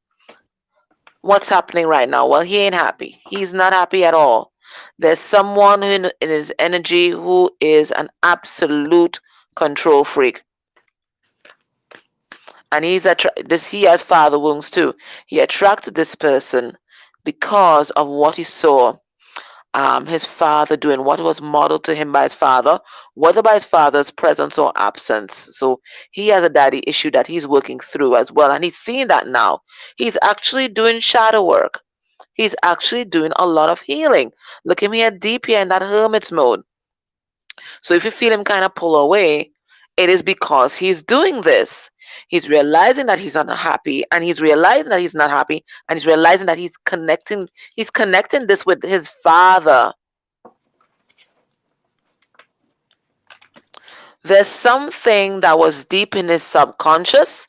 What's happening right now? Well, he ain't happy. He's not happy at all. There's someone in his energy who is an absolute control freak. And he has father wounds too. He attracted this person because of what he saw his father doing, what was modeled to him by his father, whether by his father's presence or absence. So he has a daddy issue that he's working through as well. And he's seeing that now. He's actually doing shadow work. He's actually doing a lot of healing. Look at me at deep here in that hermit's mode. So if you feel him kind of pull away, it is because he's doing this. He's realizing that he's unhappy, and he's realizing that he's not happy, and he's realizing that he's connecting this with his father. There's something that was deep in his subconscious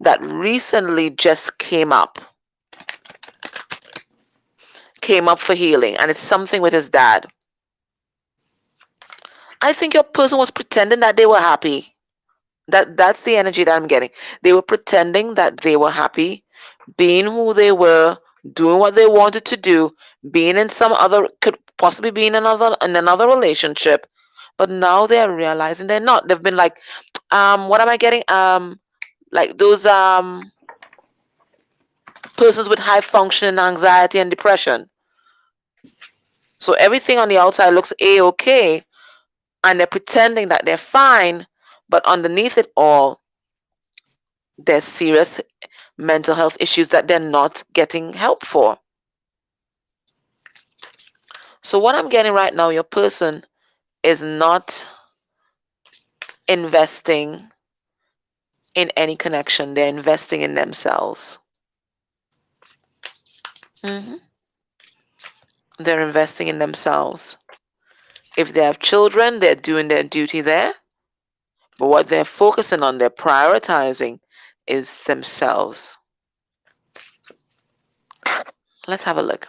that recently just came up for healing, and it's something with his dad. I think your person was pretending that they were happy. That's the energy that I'm getting. They were pretending that they were happy, being who they were, doing what they wanted to do, being in some other, could possibly be in another relationship, but now they're realizing they're not. They've been like, what am I getting? Like those persons with high functioning anxiety and depression. So everything on the outside looks a-okay, and they're pretending that they're fine, but underneath it all, there's serious mental health issues that they're not getting help for. So what I'm getting right now, your person is not investing in any connection. They're investing in themselves. They're investing in themselves. If they have children, they're doing their duty there. But what they're focusing on, they're prioritizing, is themselves. Let's have a look.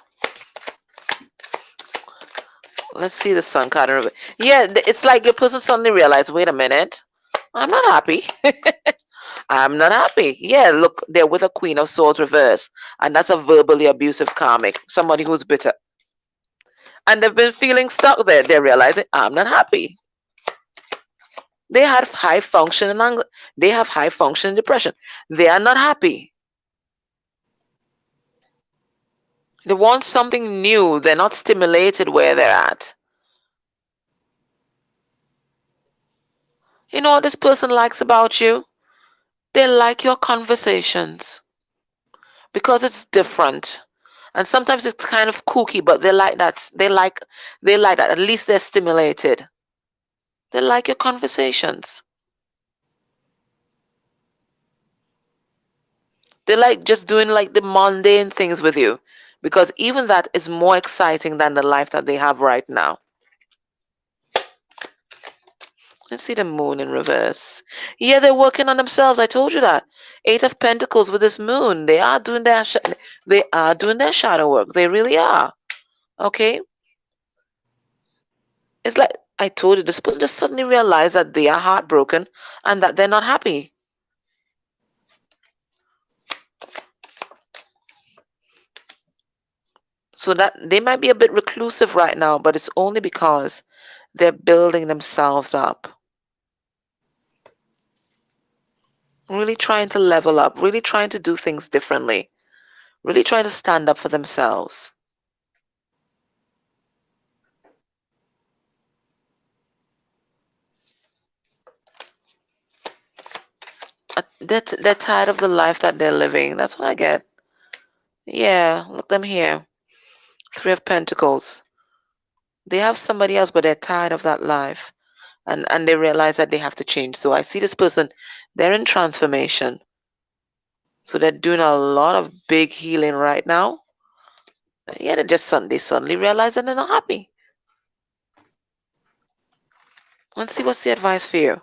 Let's see the sun card. Yeah, it's like your person suddenly realized, wait a minute, I'm not happy. I'm not happy. Yeah, look, they're with a Queen of Swords reverse. And that's a verbally abusive karmic, somebody who's bitter. And they've been feeling stuck there. They're realizing, I'm not happy. They have high function and they have high function depression. They are not happy. They want something new. They're not stimulated where they're at. You know what this person likes about you? They like your conversations because it's different. And sometimes it's kind of kooky, but they like that. They like that. At least they're stimulated. They like your conversations. They like just doing like the mundane things with you, because even that is more exciting than the life that they have right now. Let's see the moon in reverse. Yeah, they're working on themselves. I told you that. 8 of Pentacles with this moon. They are doing their shadow work. They really are. Okay? It's like I told you, this person just suddenly realized that they are heartbroken and that they're not happy. So that they might be a bit reclusive right now, but it's only because they're building themselves up. Really trying to level up, really trying to do things differently, really trying to stand up for themselves. They're tired of the life that they're living. That's what I get. Yeah, look them here. Three of Pentacles. They have somebody else, but they're tired of that life. And they realize that they have to change. So I see this person, they're in transformation. So they're doing a lot of big healing right now. Yeah, they suddenly realize that they're not happy. Let's see what's the advice for you.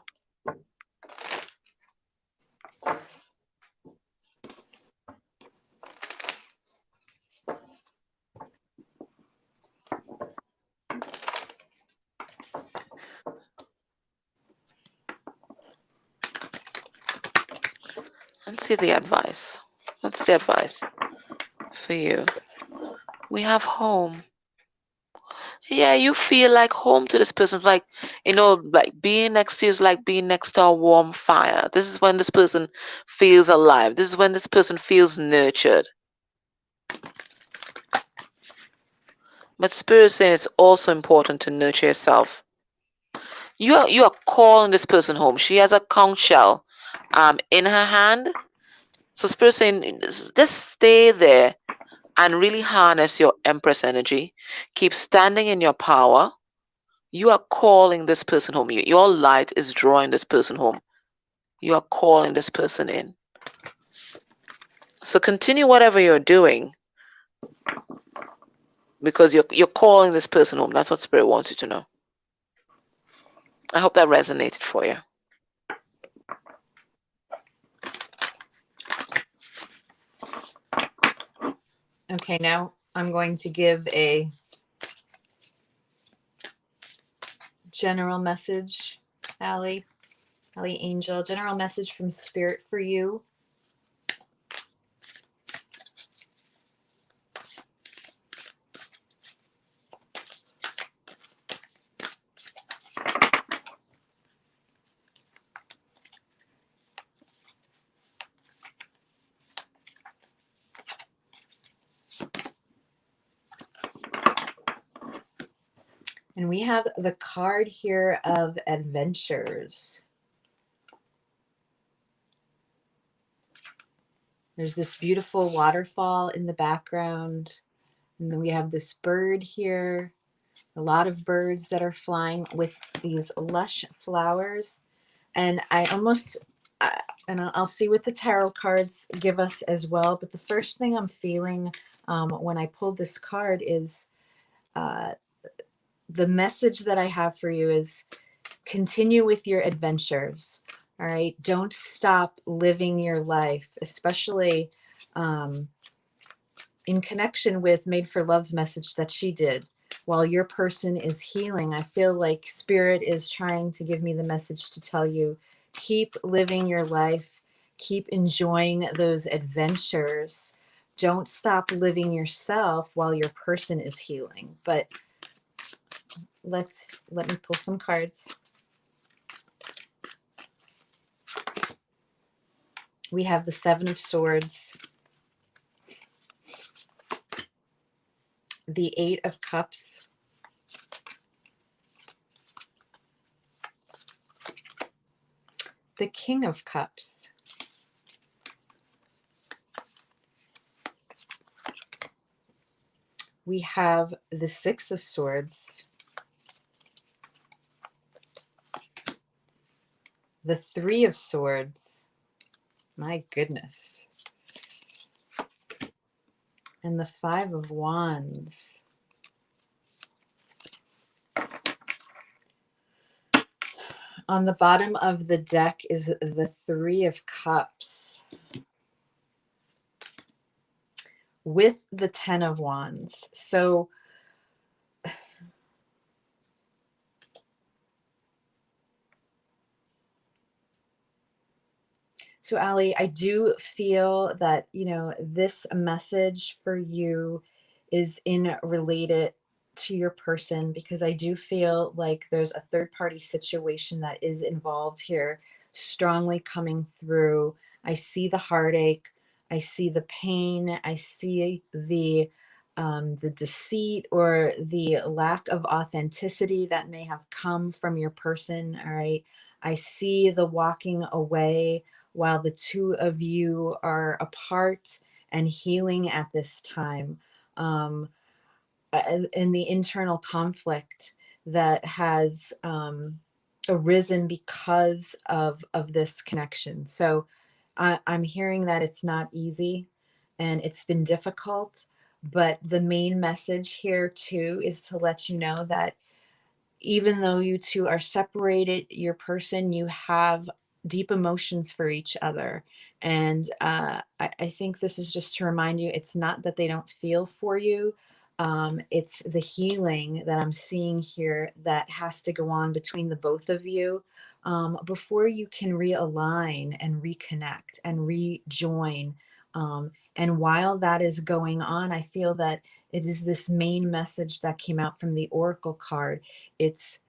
Let's see the advice. What's the advice for you? We have home. Yeah, you feel like home to this person. It's like, like being next to you is like being next to a warm fire. This is when this person feels alive. This is when this person feels nurtured. But Spirit is saying it's also important to nurture yourself. You are calling this person home. She has a conch shell in her hand. So Spirit is saying just stay there and really harness your Empress energy. Keep standing in your power. You are calling this person home. Your light is drawing this person home. You are calling this person in. So continue whatever you're doing because you're calling this person home. That's what Spirit wants you to know. I hope that resonated for you. Okay, now I'm going to give a general message, Allie Angel, general message from Spirit for you. And we have the card here of adventures. There's this beautiful waterfall in the background. And then we have this bird here. A lot of birds that are flying with these lush flowers. And and I'll see what the tarot cards give us as well. But the first thing I'm feeling when I pulled this card is the message that I have for you is continue with your adventures. All right. Don't stop living your life, especially in connection with Made for Love's message that she did. While your person is healing, I feel like Spirit is trying to give me the message to tell you, keep living your life, keep enjoying those adventures. Don't stop living yourself while your person is healing. But let me pull some cards. We have the Seven of Swords, the Eight of Cups, the King of Cups, we have the Six of Swords, the Three of Swords, my goodness, and the Five of Wands. On the bottom of the deck is the Three of Cups with the Ten of Wands. So Allie, I do feel that, this message for you is related to your person, because I do feel like there's a third party situation that is involved here, strongly coming through. I see the heartache. I see the pain. I see the deceit or the lack of authenticity that may have come from your person. All right. I see the walking away while the two of you are apart and healing at this time. And the internal conflict that has arisen because of this connection. So I'm hearing that it's not easy and it's been difficult, but the main message here too is to let you know that even though you two are separated, your person, you have deep emotions for each other. And I think this is just to remind you, it's not that they don't feel for you. It's the healing that I'm seeing here that has to go on between the both of you before you can realign and reconnect and rejoin. And while that is going on, I feel that it is this main message that came out from the Oracle card. It's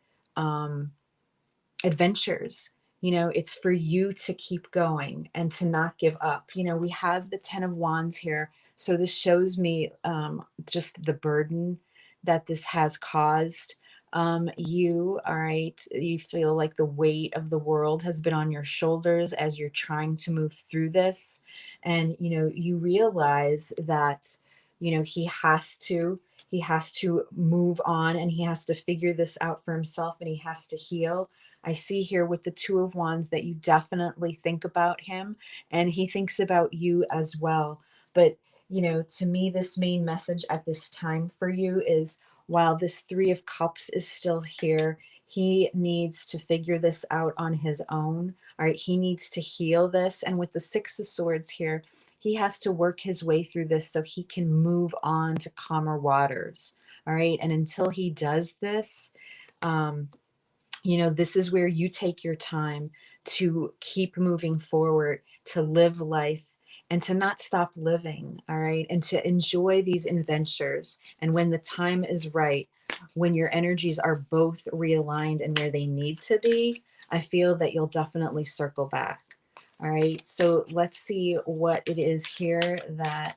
adventures. It's for you to keep going and to not give up. We have the 10 of Wands here. So this shows me just the burden that this has caused. You, all right, you feel like the weight of the world has been on your shoulders as you're trying to move through this. And, you realize that, he has to move on and he has to figure this out for himself and he has to heal. I see here with the Two of Wands that you definitely think about him and he thinks about you as well. But, to me, this main message at this time for you is while this Three of Cups is still here, he needs to figure this out on his own. All right. He needs to heal this. And with the Six of Swords here, he has to work his way through this so he can move on to calmer waters. All right. And until he does this, this is where you take your time to keep moving forward, to live life and to not stop living. All right. And to enjoy these adventures. And when the time is right, when your energies are both realigned and where they need to be, I feel that you'll definitely circle back. All right. So let's see what it is here that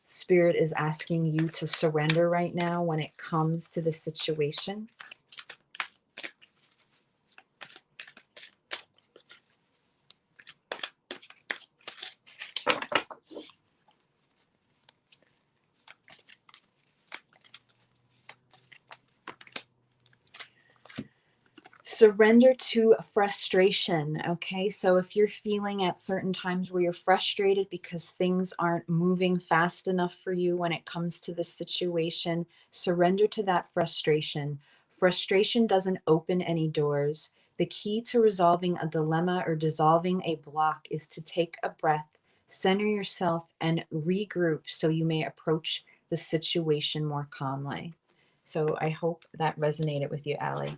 Spirit is asking you to surrender right now when it comes to this situation. Surrender to frustration. Okay. So if you're feeling at certain times where you're frustrated because things aren't moving fast enough for you when it comes to this situation, surrender to that frustration. Frustration doesn't open any doors. The key to resolving a dilemma or dissolving a block is to take a breath, center yourself, and regroup so you may approach the situation more calmly. So I hope that resonated with you, Allie.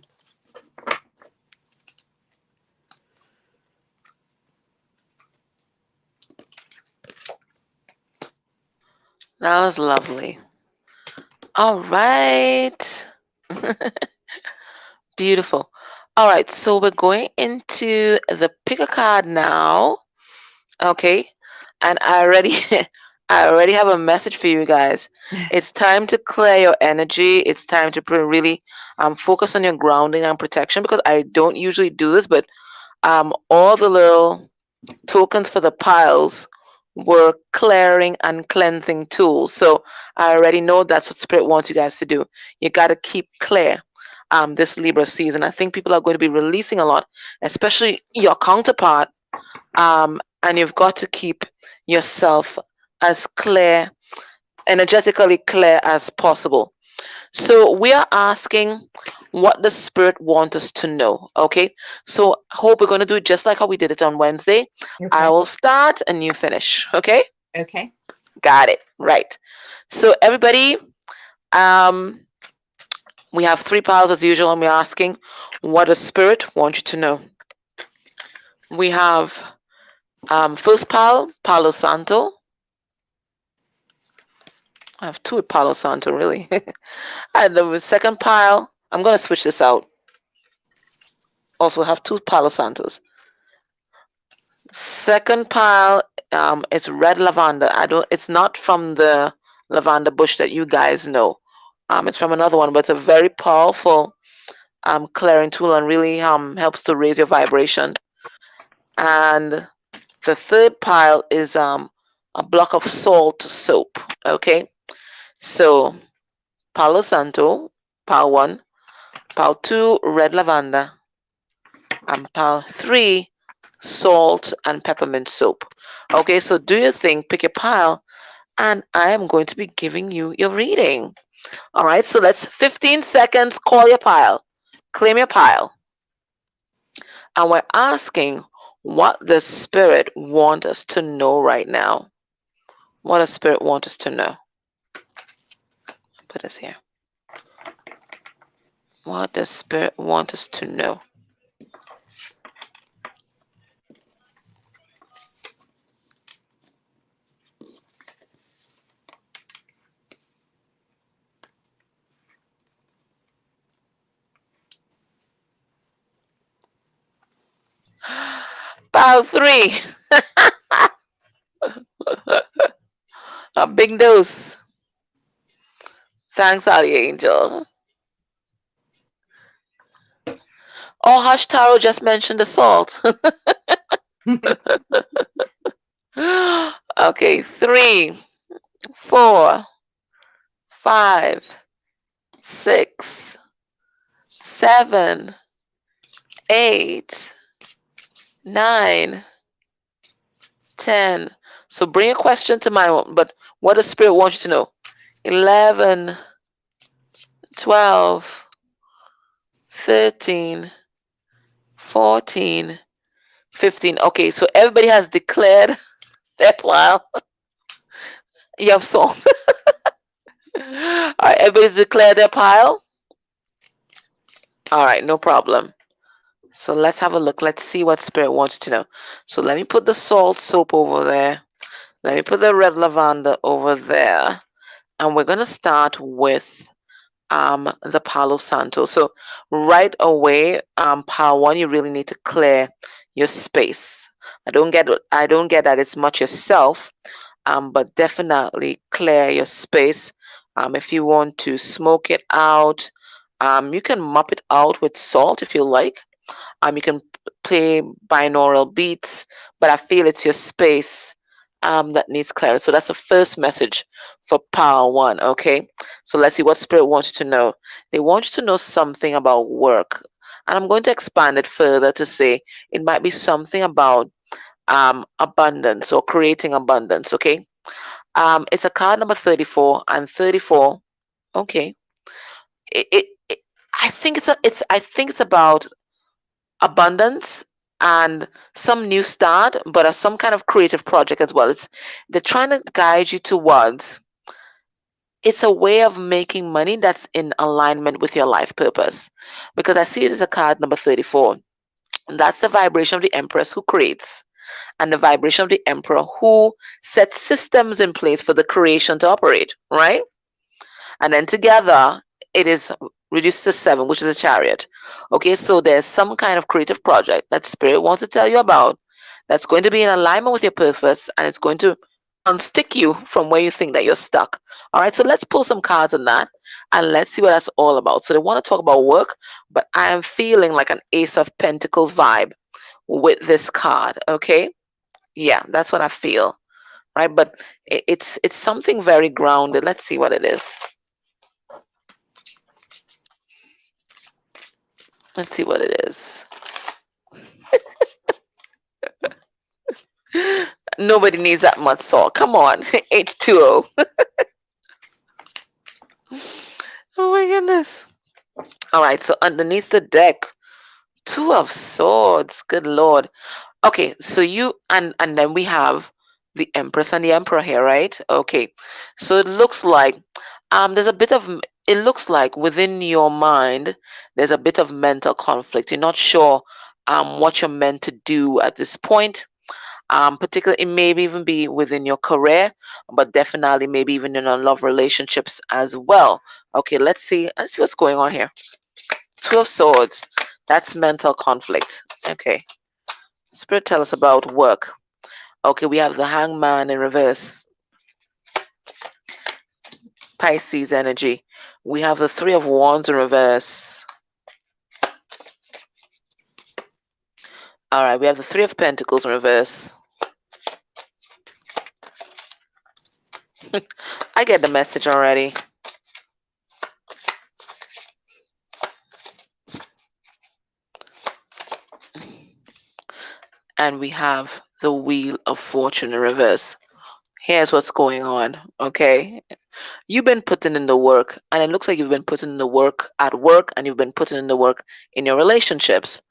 That was lovely. All right. Beautiful. All right, so we're going into the pick a card now. Okay. And I already have a message for you guys. It's time to clear your energy. It's time to really focus on your grounding and protection, because I don't usually do this, but all the little tokens for the piles were clearing and cleansing tools. So I already know that's what Spirit wants you guys to do. You got to keep clear this Libra season. I think people are going to be releasing a lot, especially your counterpart. And you've got to keep yourself as clear, energetically clear as possible. So we are asking what the Spirit wants us to know. Okay. So I hope we're going to do it just like how we did it on Wednesday. Okay. I will start and you finish. Okay. Okay. Got it. Right. So everybody, we have 3 piles as usual, and we're asking what the Spirit wants you to know. We have first pile, Palo Santo. I have 2 Palo Santo, really. And the second pile, I'm going to switch this out. Also have 2 Palo Santos. Second pile, it's red lavender. It's not from the lavender bush that you guys know. It's from another one, but it's a very powerful clearing tool and really helps to raise your vibration. And the third pile is a block of salt soap. Okay, so Palo Santo, pile 1, pile 2, red lavender, and pile 3, salt and peppermint soap. Okay, so do your thing, pick your pile, and I am going to be giving you your reading. All right, so let's 15 seconds, call your pile, claim your pile. And we're asking what the spirit wants us to know right now. What does spirit want us to know? Put this here. What does spirit want us to know? Pile 3. A big dose. Thanks, Ali Angel. Oh, Hush Taro just mentioned the salt. Okay, 3, 4, 5, 6, 7, 8, 9, 10. So bring a question to mind, but what does spirit want you to know? 11, 12, 13, 14, 15. Okay, so everybody has declared their pile. You have salt. All right, everybody's declared their pile. All right, no problem. So let's have a look. Let's see what spirit wants you to know. So let me put the salt soap over there. Let me put the red lavender over there. And we're going to start with the Palo Santo. So right away, pile 1, you really need to clear your space. I don't get that it's much yourself, but definitely clear your space. If you want to smoke it out, you can mop it out with salt if you like. You can play binaural beats, but I feel it's your space that needs clarity. So that's the first message for pile 1. Okay, so let's see what spirit wants you to know. They want you to know something about work, and I'm going to expand it further to say it might be something about abundance or creating abundance. Okay, it's a card number 34, and 34. Okay, it I think it's about abundance and some new start, but some kind of creative project as well. They're trying to guide you towards, it's a way of making money that's in alignment with your life purpose, because I see it as a card number 34. And that's the vibration of the Empress who creates, and the vibration of the Emperor who sets systems in place for the creation to operate, right? And then together it is reduced to 7, which is a Chariot. Okay, so there's some kind of creative project that spirit wants to tell you about that's going to be in alignment with your purpose, and it's going to unstick you from where you think that you're stuck. All right, so let's pull some cards on that and let's see what that's all about. So they want to talk about work, but I am feeling like an Ace of Pentacles vibe with this card. Okay, yeah, that's what I feel. Right, but it's something very grounded. Let's see what it is. Let's see what it is. Nobody needs that much salt. Come on, H2O. Oh my goodness. All right, so underneath the deck, 2 of Swords. Good Lord. Okay, so and then we have the Empress and the Emperor here, right? Okay, so it looks like there's a bit of, it looks like within your mind there's a bit of mental conflict. You're not sure what you're meant to do at this point. Particularly, it may even be within your career, but definitely maybe even in your love relationships as well. Okay, let's see what's going on here. 2 of Swords. That's mental conflict. Okay. Spirit, tell us about work. Okay, we have the Hangman in reverse, Pisces energy. We have the Three of Wands in reverse. All right, we have the Three of Pentacles in reverse. I get the message already. And we have the Wheel of Fortune in reverse. Here's what's going on, okay? You've been putting in the work, and it looks like you've been putting in the work at work, and you've been putting in the work in your relationships.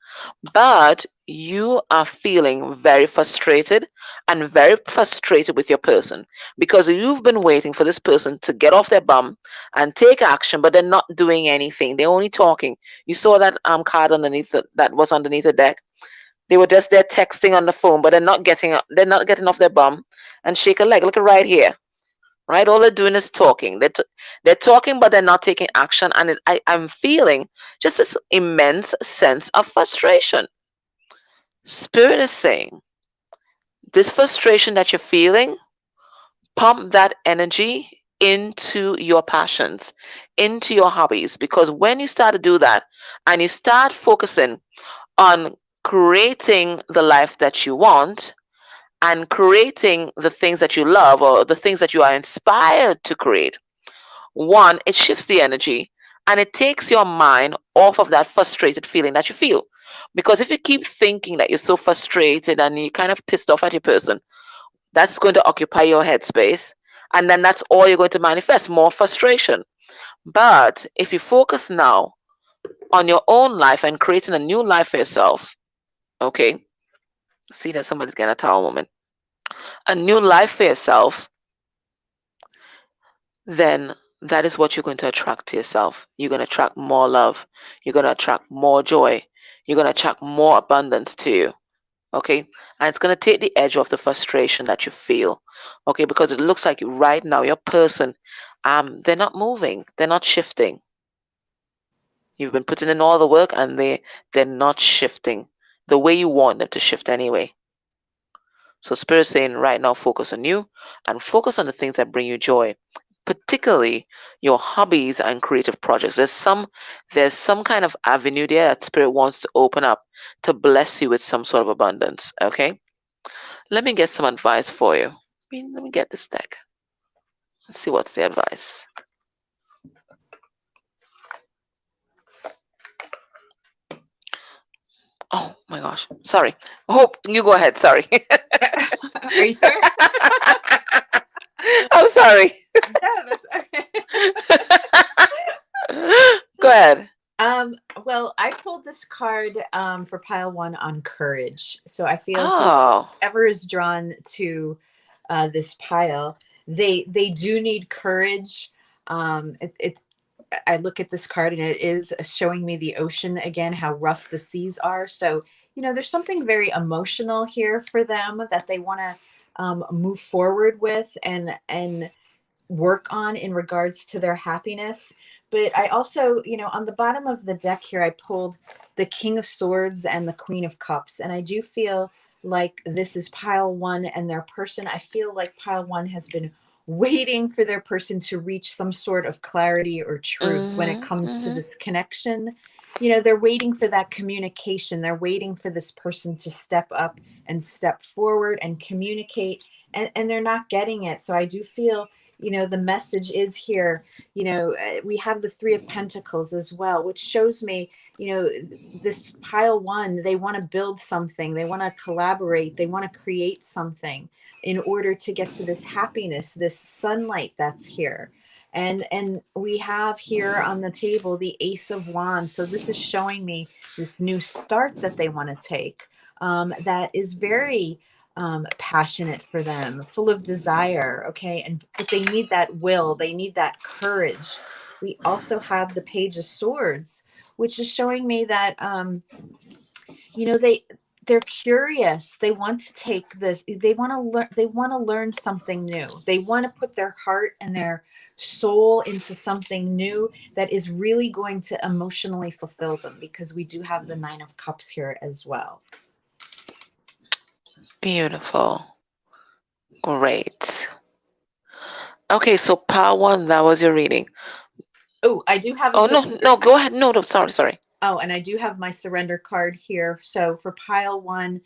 But you are feeling very frustrated and very frustrated with your person because you've been waiting for this person to get off their bum and take action, but they're not doing anything. They're only talking. You saw that card underneath that was underneath the deck. They were just there texting on the phone, but they're not getting off their bum and shake a leg. Look at right here. Right, all they're doing is talking. They're talking, but they're not taking action. And I'm feeling just this immense sense of frustration. Spirit is saying, this frustration that you're feeling, pump that energy into your passions, into your hobbies. Because when you start to do that and you start focusing on creating the life that you want and creating the things that you love or the things that you are inspired to create, one, it shifts the energy and it takes your mind off of that frustrated feeling that you feel. Because if you keep thinking that you're so frustrated and you're kind of pissed off at your person, that's going to occupy your headspace. And then that's all you're going to manifest, more frustration. But if you focus now on your own life and creating a new life for yourself, okay, see that somebody's getting a towel moment, a new life for yourself, then that is what you're going to attract to yourself. You're going to attract more love. You're going to attract more joy. You're going to attract more abundance to you. Okay. And it's going to take the edge off the frustration that you feel. Okay. Because it looks like right now, your person, they're not moving. They're not shifting. You've been putting in all the work and they're not shifting the way you want them to shift anyway. So Spirit is saying right now, focus on you and focus on the things that bring you joy, particularly your hobbies and creative projects. There's some kind of avenue there that Spirit wants to open up to bless you with some sort of abundance. Okay. Let me get some advice for you. Let me get this deck. Let's see what's the advice. Oh my gosh. Sorry. Hope you go ahead. Sorry. Are you sure? I'm sorry. Yeah, that's okay. Go ahead. Well, I pulled this card for pile one on courage. So I feel Oh. whoever is drawn to this pile, they do need courage. I look at this card and it is showing me the ocean again, how rough the seas are. So, there's something very emotional here for them that they want to move forward with and work on in regards to their happiness. But I also, on the bottom of the deck here, I pulled the King of Swords and the Queen of Cups. And I do feel like this is pile one and their person. I feel like pile one has been waiting for their person to reach some sort of clarity or truth when it comes to this connection. They're waiting for that communication. They're waiting for this person to step up and step forward and communicate, and they're not getting it. So I do feel, the message is here. We have the Three of Pentacles as well, which shows me, this pile one, they want to build something. They want to collaborate. They want to create something in order to get to this happiness, this sunlight that's here. And we have here on the table the Ace of Wands. So this is showing me this new start that they want to take, that is very passionate for them, full of desire. Okay. But they need that will, they need that courage. We also have the Page of Swords, which is showing me that, they're curious. They want to take this. They want to learn. They want to learn something new. They want to put their heart and their soul into something new that is really going to emotionally fulfill them, because we do have the Nine of Cups here as well. Beautiful. Great. Okay, so pile one, that was your reading. Oh, I do have a Oh, no, surrender no, card. go ahead. No, no, sorry, sorry. Oh, and I do have my surrender card here. So for pile one,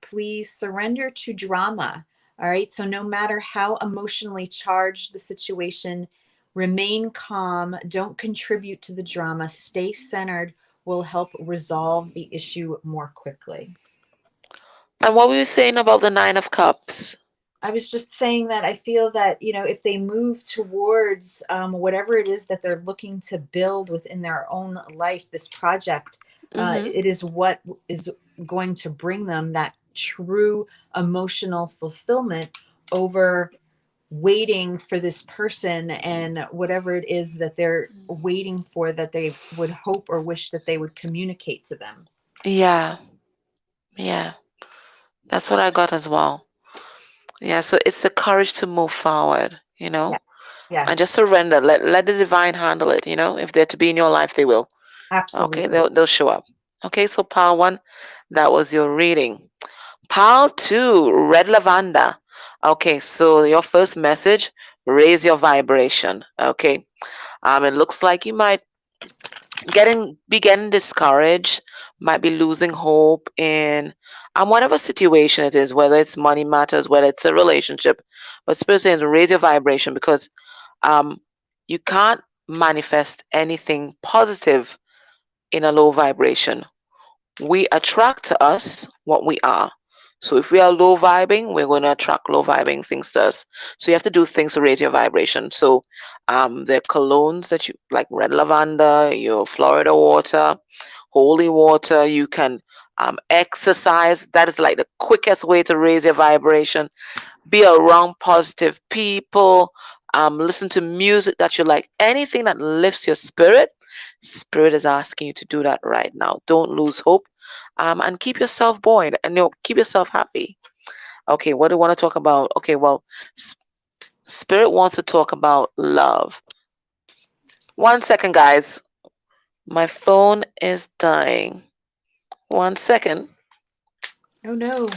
please surrender to drama. All right. So no matter how emotionally charged the situation, remain calm. Don't contribute to the drama. Stay centered will help resolve the issue more quickly. And what were you saying about the Nine of Cups? I was just saying that I feel that, if they move towards whatever it is that they're looking to build within their own life, this project, Mm-hmm. it is what is going to bring them that true emotional fulfillment over waiting for this person and whatever it is that they're waiting for that they would hope or wish that they would communicate to them. Yeah, yeah. That's what I got as well. Yeah, so it's the courage to move forward, Yeah. and just Yes, surrender. Let the divine handle it, If they're to be in your life, they will. Okay, absolutely. they'll show up. Okay, so pile one, that was your reading. Pile two, red lavender. Okay, so your first message, raise your vibration. Okay. It looks like you might be getting discouraged, might be losing hope in whatever situation it is, whether it's money matters, whether it's a relationship. But spirit saying to raise your vibration because um you can't manifest anything positive in a low vibration. We attract to us what we are. So if we are low vibing, we're going to attract low vibing things to us. So you have to do things to raise your vibration. So the colognes that you like, red lavender, your Florida water, holy water, you can exercise. That is like the quickest way to raise your vibration. Be around positive people. Listen to music that you like. Anything that lifts your spirit. Spirit is asking you to do that right now. Don't lose hope. And keep yourself buoyed and keep yourself happy. Okay, what do you want to talk about? Okay, well, Spirit wants to talk about love. 1 second, guys. My phone is dying. 1 second. Oh no.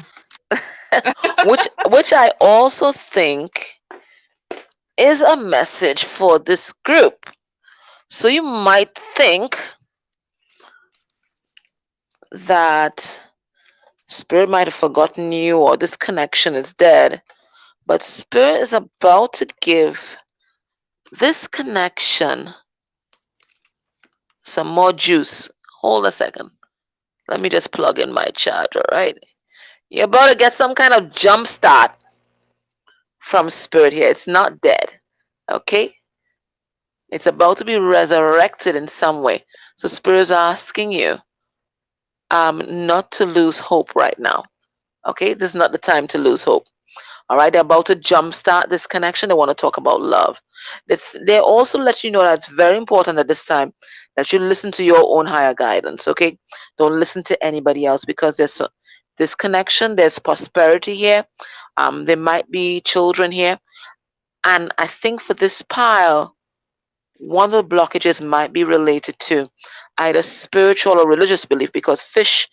Which I also think is a message for this group. So you might think that Spirit might have forgotten you or this connection is dead, but Spirit is about to give this connection some more juice. Hold a second. Let me just plug in my charger, right? You're about to get some kind of jump start from Spirit here. It's not dead, okay? It's about to be resurrected in some way. So Spirit is asking you not to lose hope right now. Okay, this is not the time to lose hope. All right, they're about to jumpstart this connection. They want to talk about love. They also let you know that it's very important at this time that you listen to your own higher guidance. Okay, don't listen to anybody else because this connection. There's prosperity here. There might be children here, and I think for this pile, one of the blockages might be related to either spiritual or religious belief because fish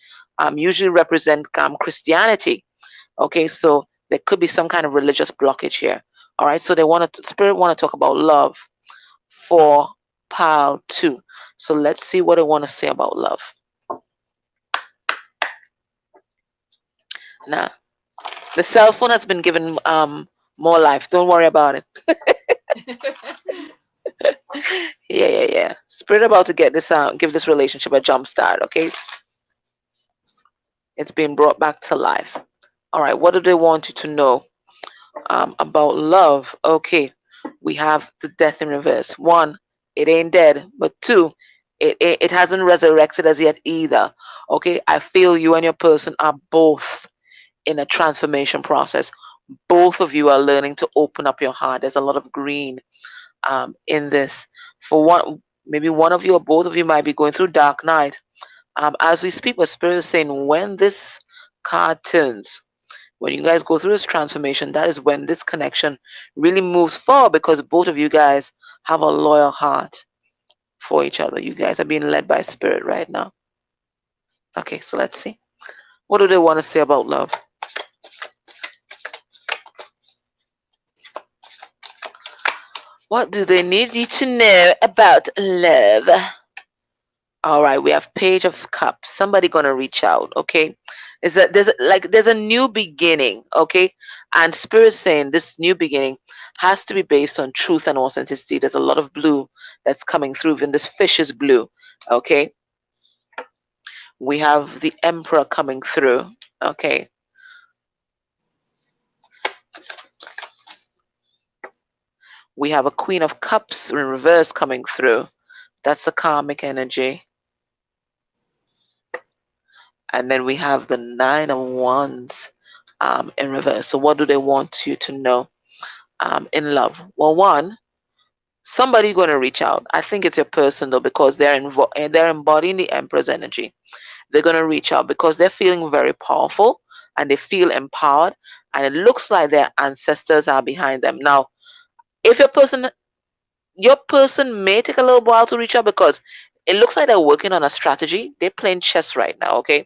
usually represent Christianity. Okay, so there could be some kind of religious blockage here. All right, so Spirit want to talk about love for pile two. So let's see what they want to say about love. Now, the cell phone has been given more life. Don't worry about it. Yeah. Spirit about to get this give this relationship a jump start. Okay, it's being brought back to life. All right, what do they want you to know about love? Okay, we have the death in reverse. One, it ain't dead, but two, it hasn't resurrected as yet either. Okay, I feel you and your person are both in a transformation process. Both of you are learning to open up your heart. There's a lot of green in this. For one, maybe one of you or both of you might be going through dark night. As we speak, the Spirit is saying when this card turns, when you guys go through this transformation, that is when this connection really moves forward because both of you guys have a loyal heart for each other. You guys are being led by Spirit right now. Okay, so let's see. What do they want to say about love? What do they need you to know about love? All right, we have Page of Cups. Somebody gonna reach out, okay? Is that there's a new beginning, okay? And Spirit saying this new beginning has to be based on truth and authenticity. There's a lot of blue that's coming through, and this fish is blue, okay? We have the Emperor coming through, okay? We have a Queen of Cups in reverse coming through. That's a karmic energy. And then we have the Nine of Wands in reverse. So what do they want you to know in love? Well, one, somebody going to reach out. I think it's your person though, because they're embodying the Emperor's energy. They're going to reach out because they're feeling very powerful and they feel empowered. And it looks like their ancestors are behind them. Now, if your person may take a little while to reach out because it looks like they're working on a strategy. They're playing chess right now, okay?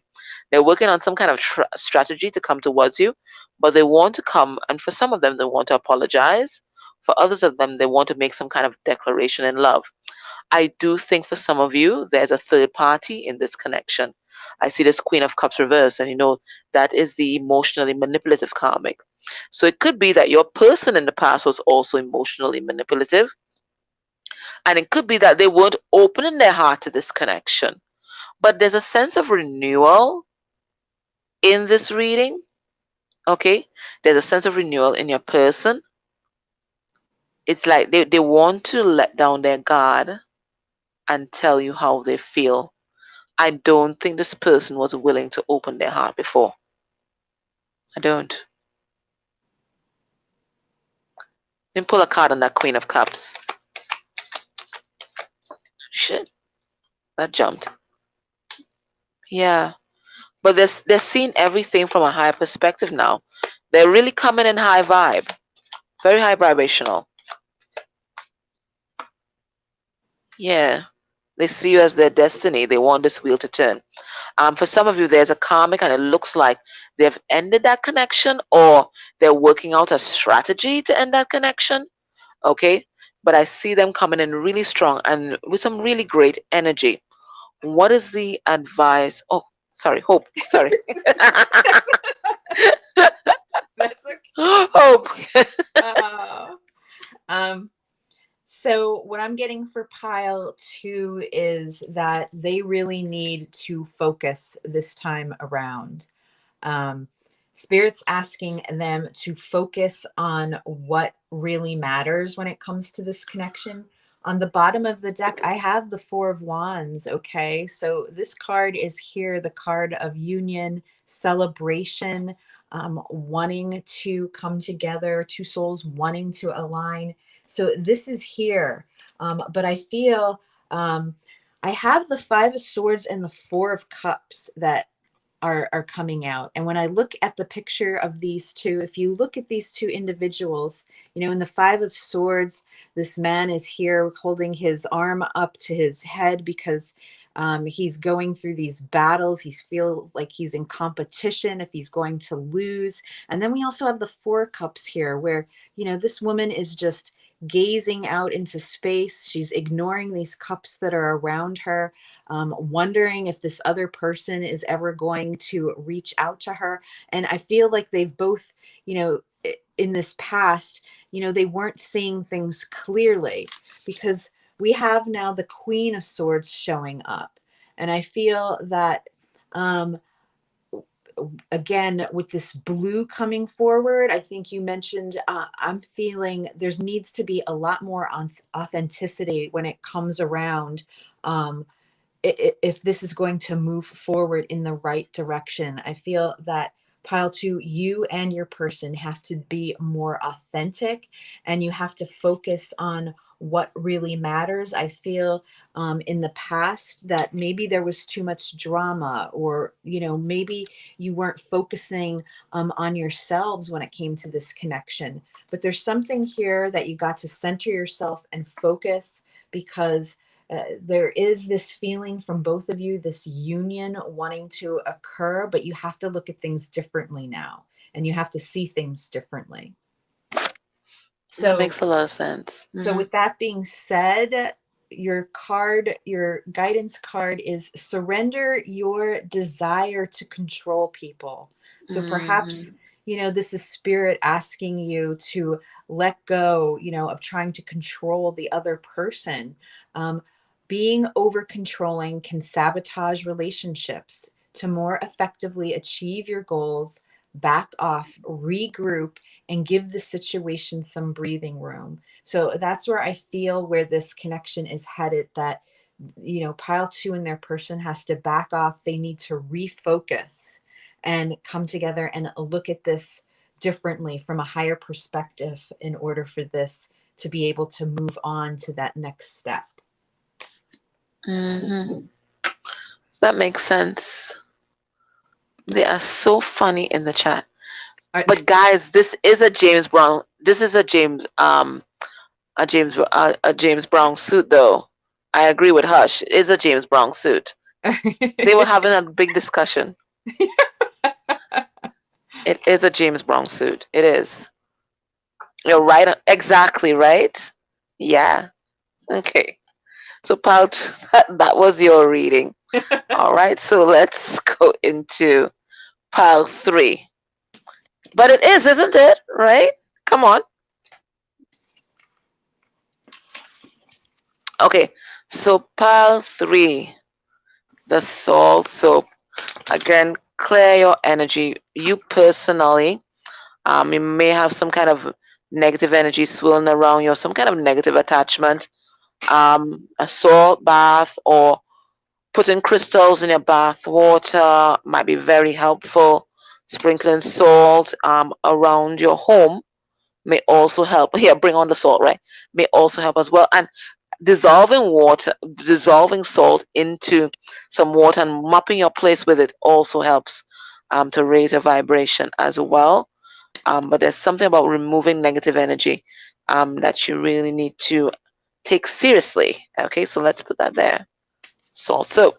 They're working on some kind of strategy to come towards you, but they want to come, and for some of them, they want to apologize. For others of them, they want to make some kind of declaration in love. I do think for some of you, there's a third party in this connection. I see this Queen of Cups reverse, and that is the emotionally manipulative karmic. So it could be that your person in the past was also emotionally manipulative, and it could be that they weren't opening their heart to this connection. But there's a sense of renewal in this reading. Okay? There's a sense of renewal in your person. It's like they want to let down their guard and tell you how they feel. I don't think this person was willing to open their heart before. I don't. Let me pull a card on that Queen of Cups. Shit. That jumped. Yeah. But they're seeing everything from a higher perspective now. They're really coming in high vibe. Very high vibrational. Yeah. They see you as their destiny. They want this wheel to turn. For some of you, there's a karmic, and it looks like they've ended that connection, or they're working out a strategy to end that connection. Okay? But I see them coming in really strong and with some really great energy. What is the advice? Oh, sorry, Hope. Sorry. That's okay. Hope. So what I'm getting for pile 2 is that they really need to focus this time around. Spirit's asking them to focus on what really matters when it comes to this connection. On the bottom of the deck, I have the Four of Wands, okay? So this card is here, the card of union, celebration, wanting to come together, two souls wanting to align. So this is here. But I feel I have the Five of Swords and the Four of Cups that are coming out. And when I look at the picture of these two, if you look at these two individuals, in the Five of Swords, this man is here holding his arm up to his head because he's going through these battles. He feels like he's in competition if he's going to lose. And then we also have the Four Cups here where, this woman is just gazing out into space. She's ignoring these cups that are around her, wondering if this other person is ever going to reach out to her. And I feel like they've both, in this past, they weren't seeing things clearly because we have now the Queen of Swords showing up. And I feel that, again, with this blue coming forward, I think you mentioned, I'm feeling there needs to be a lot more authenticity when it comes around. If this is going to move forward in the right direction, I feel that pile 2, you and your person have to be more authentic and you have to focus on what really matters. I feel in the past that maybe there was too much drama, or maybe you weren't focusing on yourselves when it came to this connection. But there's something here that you got to center yourself and focus, because there is this feeling from both of you, this union wanting to occur, but you have to look at things differently now, and you have to see things differently. That makes a lot of sense. So with that being said, your guidance card is surrender your desire to control people. So perhaps, this is spirit asking you to let go, of trying to control the other person. Being over controlling can sabotage relationships. To more effectively achieve your goals, back off, regroup, and give the situation some breathing room. So that's where I feel where this connection is headed, that, pile 2 in their person has to back off. They need to refocus and come together and look at this differently from a higher perspective in order for this to be able to move on to that next step. That makes sense. They are so funny in the chat. But guys, this is a James Brown. This is a James Brown suit, though. I agree with Hush. It is a James Brown suit. They were having a big discussion. It is a James Brown suit. It is. You're right. Exactly right. Yeah. Okay. So pile 2, that was your reading. All right. So let's go into pile 3. But it is, isn't it? Right? Come on. Okay. So pile 3, the salt soap. Again, clear your energy. You personally, you may have some kind of negative energy swirling around you, or some kind of negative attachment. A salt bath or putting crystals in your bath water might be very helpful. Sprinkling salt around your home may also help. Here, bring on the salt, right? May also help as well. And dissolving salt into some water and mopping your place with it also helps to raise your vibration as well. But there's something about removing negative energy that you really need to take seriously. Okay, so let's put that there. Salt soap.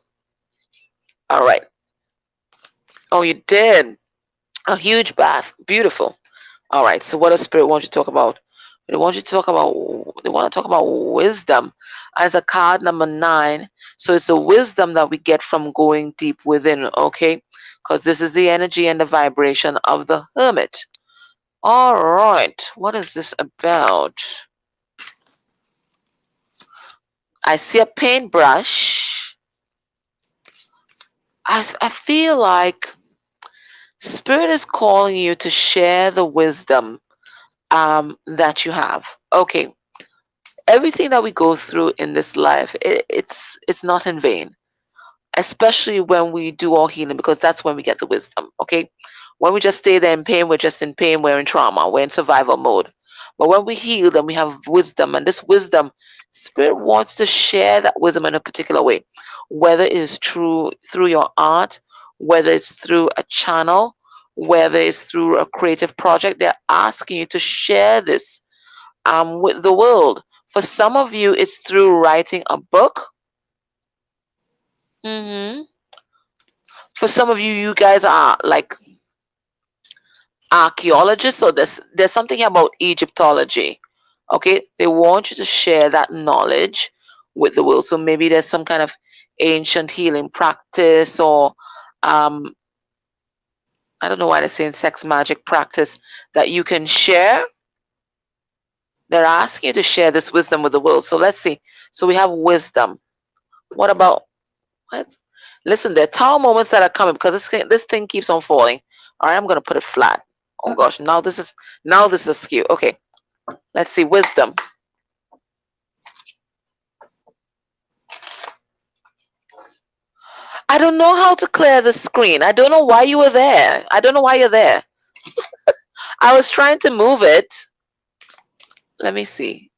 All right. Oh, you did. A huge bath. Beautiful. All right. So what does Spirit want you to talk about? They want to talk about wisdom as a card number 9. So it's the wisdom that we get from going deep within, okay? Because this is the energy and the vibration of the Hermit. All right. What is this about? I see a paintbrush. I feel like Spirit is calling you to share the wisdom that you have. Okay. Everything that we go through in this life, it's not in vain, especially when we do our healing, because that's when we get the wisdom. Okay, when we just stay there in pain, we're just in pain, we're in trauma, we're in survival mode. But when we heal, then we have wisdom, and this wisdom, Spirit wants to share that wisdom in a particular way, whether it is through your art, whether it's through a channel, whether it's through a creative project. They're asking you to share this with the world. For some of you, it's through writing a book. For some of you, you guys are like archaeologists, so there's something about Egyptology. Okay, they want you to share that knowledge with the world. So maybe there's some kind of ancient healing practice, or I don't know why they're saying sex magic practice that you can share. They're asking you to share this wisdom with the world. So let's see. So we have wisdom. What about what? Listen, there are tower moments that are coming because this thing keeps on falling. All right, I'm gonna put it flat. Oh gosh, now this is askew. Okay, let's see. Wisdom. I don't know how to clear the screen. I don't know why you were there. I don't know why you're there. I was trying to move it. Let me see.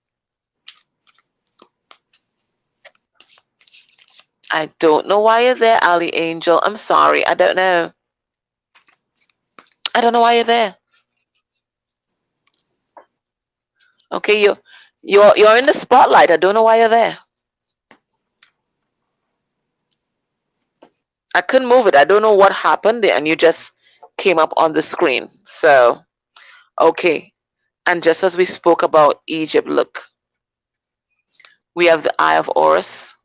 I don't know why you're there, Ali Angel. I'm sorry. I don't know. I don't know why you're there. Okay, you're in the spotlight. I don't know why you're there. I couldn't move it. I don't know what happened, and you just came up on the screen. So, okay. And just as we spoke about Egypt, look, we have the Eye of Horus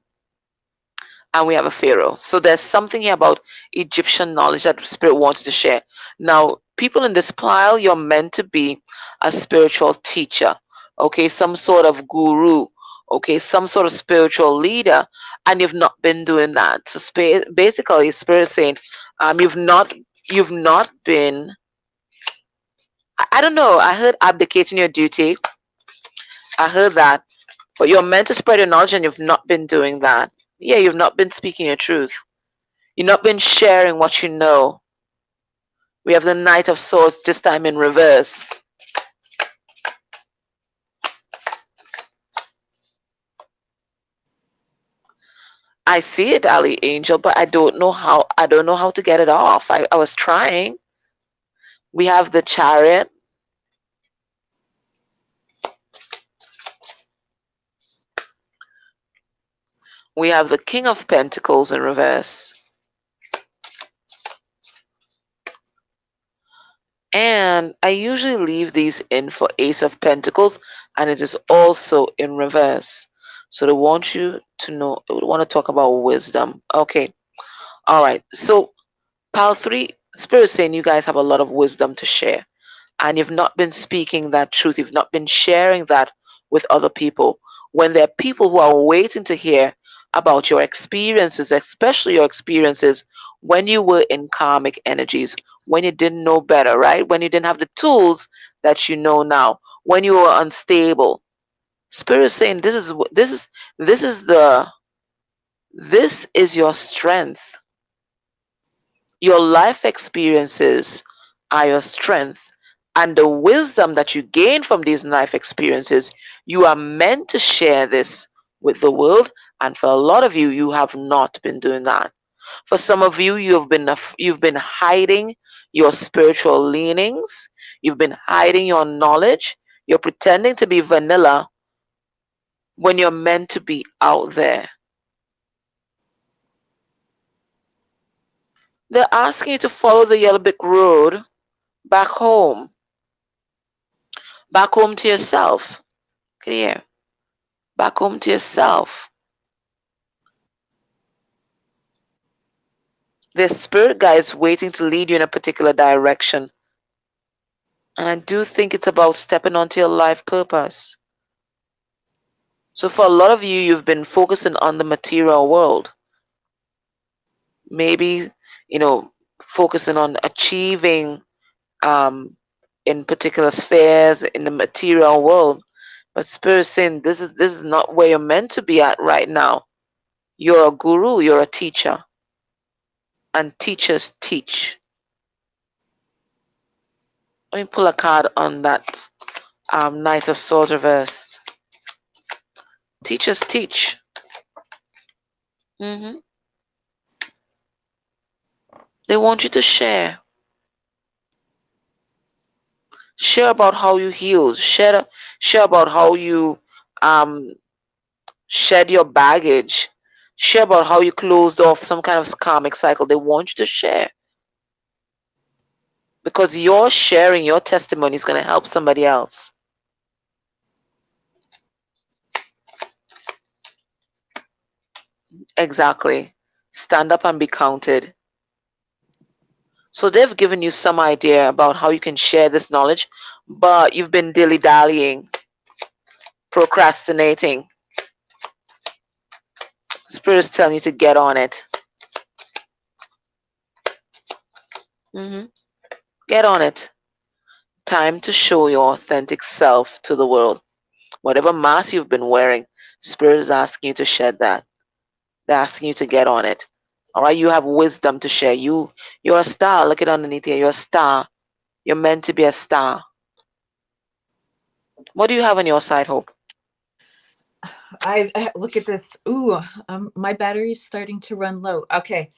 and we have a Pharaoh. So there's something here about Egyptian knowledge that Spirit wants to share. Now, people in this pile, you're meant to be a spiritual teacher, okay, some sort of guru, okay, some sort of spiritual leader, and you've not been doing that. So basically, Spirit is saying, you've not been. I don't know. I heard abdicating your duty. I heard that, but you're meant to spread your knowledge, and you've not been doing that. Yeah, you've not been speaking your truth. You've not been sharing what you know. We have the Knight of Swords, this time in reverse. I see it, Ali Angel, but I don't know how. I don't know how to get it off. I was trying. We have the Chariot. We have the King of Pentacles in reverse. And I usually leave these in for Ace of Pentacles, and it is also in reverse. So they want you to know, they want to talk about wisdom. Okay. All right. So pile 3, Spirit is saying you guys have a lot of wisdom to share. And you've not been speaking that truth. You've not been sharing that with other people. When there are people who are waiting to hear about your experiences, especially your experiences when you were in karmic energies, when you didn't know better, right? When you didn't have the tools that you know now, when you were unstable. Spirit is saying this is your strength. Your life experiences are your strength, and the wisdom that you gain from these life experiences, you are meant to share this with the world. And for a lot of you, you have not been doing that. For some of you, you've been hiding your spiritual leanings. You've been hiding your knowledge. You're pretending to be vanilla when you're meant to be out there. They're asking you to follow the yellow brick road back home. Back home to yourself. Look at here. Back home to yourself. The spirit guide is waiting to lead you in a particular direction. And I do think it's about stepping onto your life purpose. So for a lot of you, you've been focusing on the material world. Maybe, focusing on achieving in particular spheres in the material world. But Spirit is saying this is not where you're meant to be at right now. You're a guru, you're a teacher. And teachers teach. Let me pull a card on that Knight of Swords reversed. Teachers teach. They want you to share. Share about how you healed. Share about how you shed your baggage. Share about how you closed off some kind of karmic cycle. They want you to share. Because your sharing, your testimony is going to help somebody else. Exactly. Stand up and be counted. So they've given you some idea about how you can share this knowledge, but you've been dilly-dallying, procrastinating. Spirit is telling you to get on it. Get on it. Time to show your authentic self to the world. Whatever mask you've been wearing, Spirit is asking you to shed that. They're asking you to get on it. All right, you have wisdom to share. You're a star. Look at underneath here. You're a star. You're meant to be a star. What do you have on your side, Hope? I look at this. Ooh, my battery's starting to run low. Okay.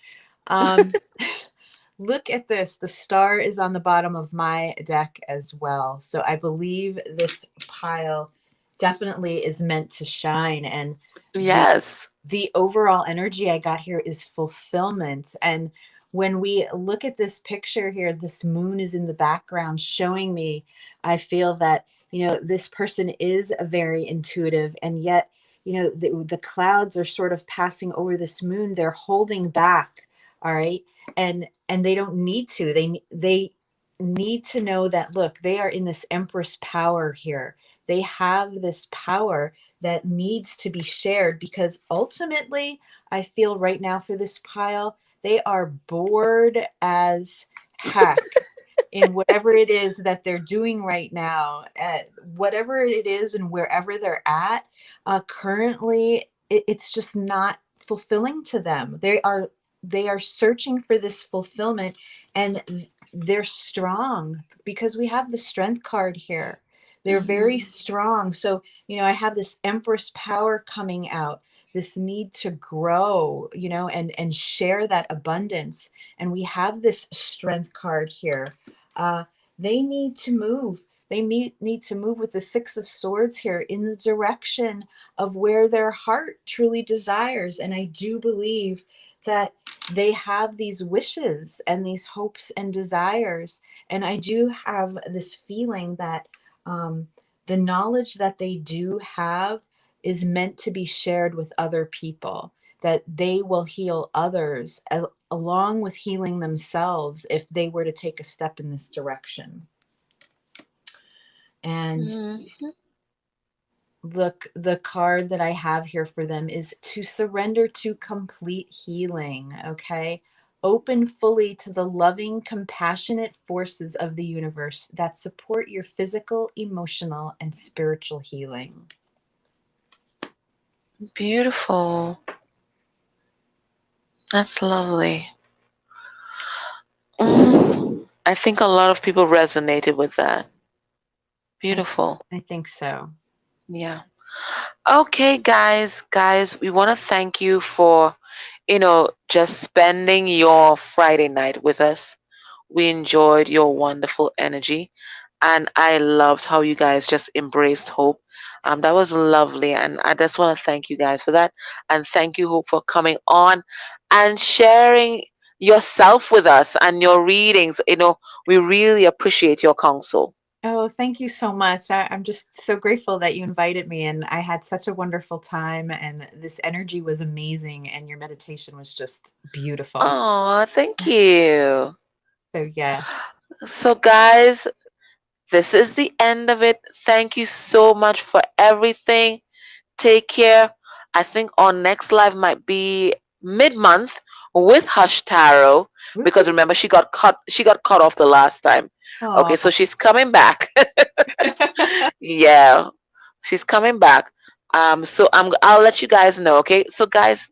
Look at this. The star is on the bottom of my deck as well. So I believe this pile definitely is meant to shine. And yes, the overall energy I got here is fulfillment. And when we look at this picture here, this moon is in the background showing me, I feel that this person is a very intuitive, and yet, the clouds are sort of passing over this moon. They're holding back. All right. And they don't need to. They need to know that, look, they are in this empress power here. They have this power that needs to be shared, because ultimately, I feel right now for this pile, they are bored as heck in whatever it is that they're doing right now, whatever it is and wherever they're at. Currently, it's just not fulfilling to them. They are searching for this fulfillment, and they're strong because we have the strength card here. They're very strong. So, I have this empress power coming out, this need to grow, and share that abundance. And we have this strength card here. uh, they need to move. They need to move with the Six of Swords here in the direction of where their heart truly desires. And I do believe that they have these wishes and these hopes and desires. And I do have this feeling that the knowledge that they do have is meant to be shared with other people, that they will heal others as along with healing themselves if they were to take a step in this direction. And look, the card that I have here for them is to surrender to complete healing. Okay. Open fully to the loving, compassionate forces of the universe that support your physical, emotional, and spiritual healing. Beautiful. That's lovely. I think a lot of people resonated with that. Beautiful. I think so. Yeah. Okay, guys, we want to thank you for, just spending your Friday night with us. We enjoyed your wonderful energy, and I loved how you guys just embraced hope. That was lovely, and I just want to thank you guys for that. And thank you, Hope, for coming on and sharing yourself with us and your readings. We really appreciate your counsel. Oh, thank you so much. I'm just so grateful that you invited me, and I had such a wonderful time, and this energy was amazing, and your meditation was just beautiful. Oh, thank you. So, yes. So, guys, this is the end of it. Thank you so much for everything. Take care. I think our next live might be mid-month with Hush Tarot, because Woo. remember she got cut off the last time. Okay, so Oh. she's coming back. Yeah, she's coming back. So I'll let you guys know. Okay, so guys,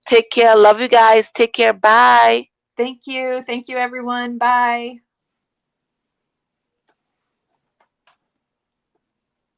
take care. Love you guys. Take care. Bye. Thank you. Thank you, everyone. Bye.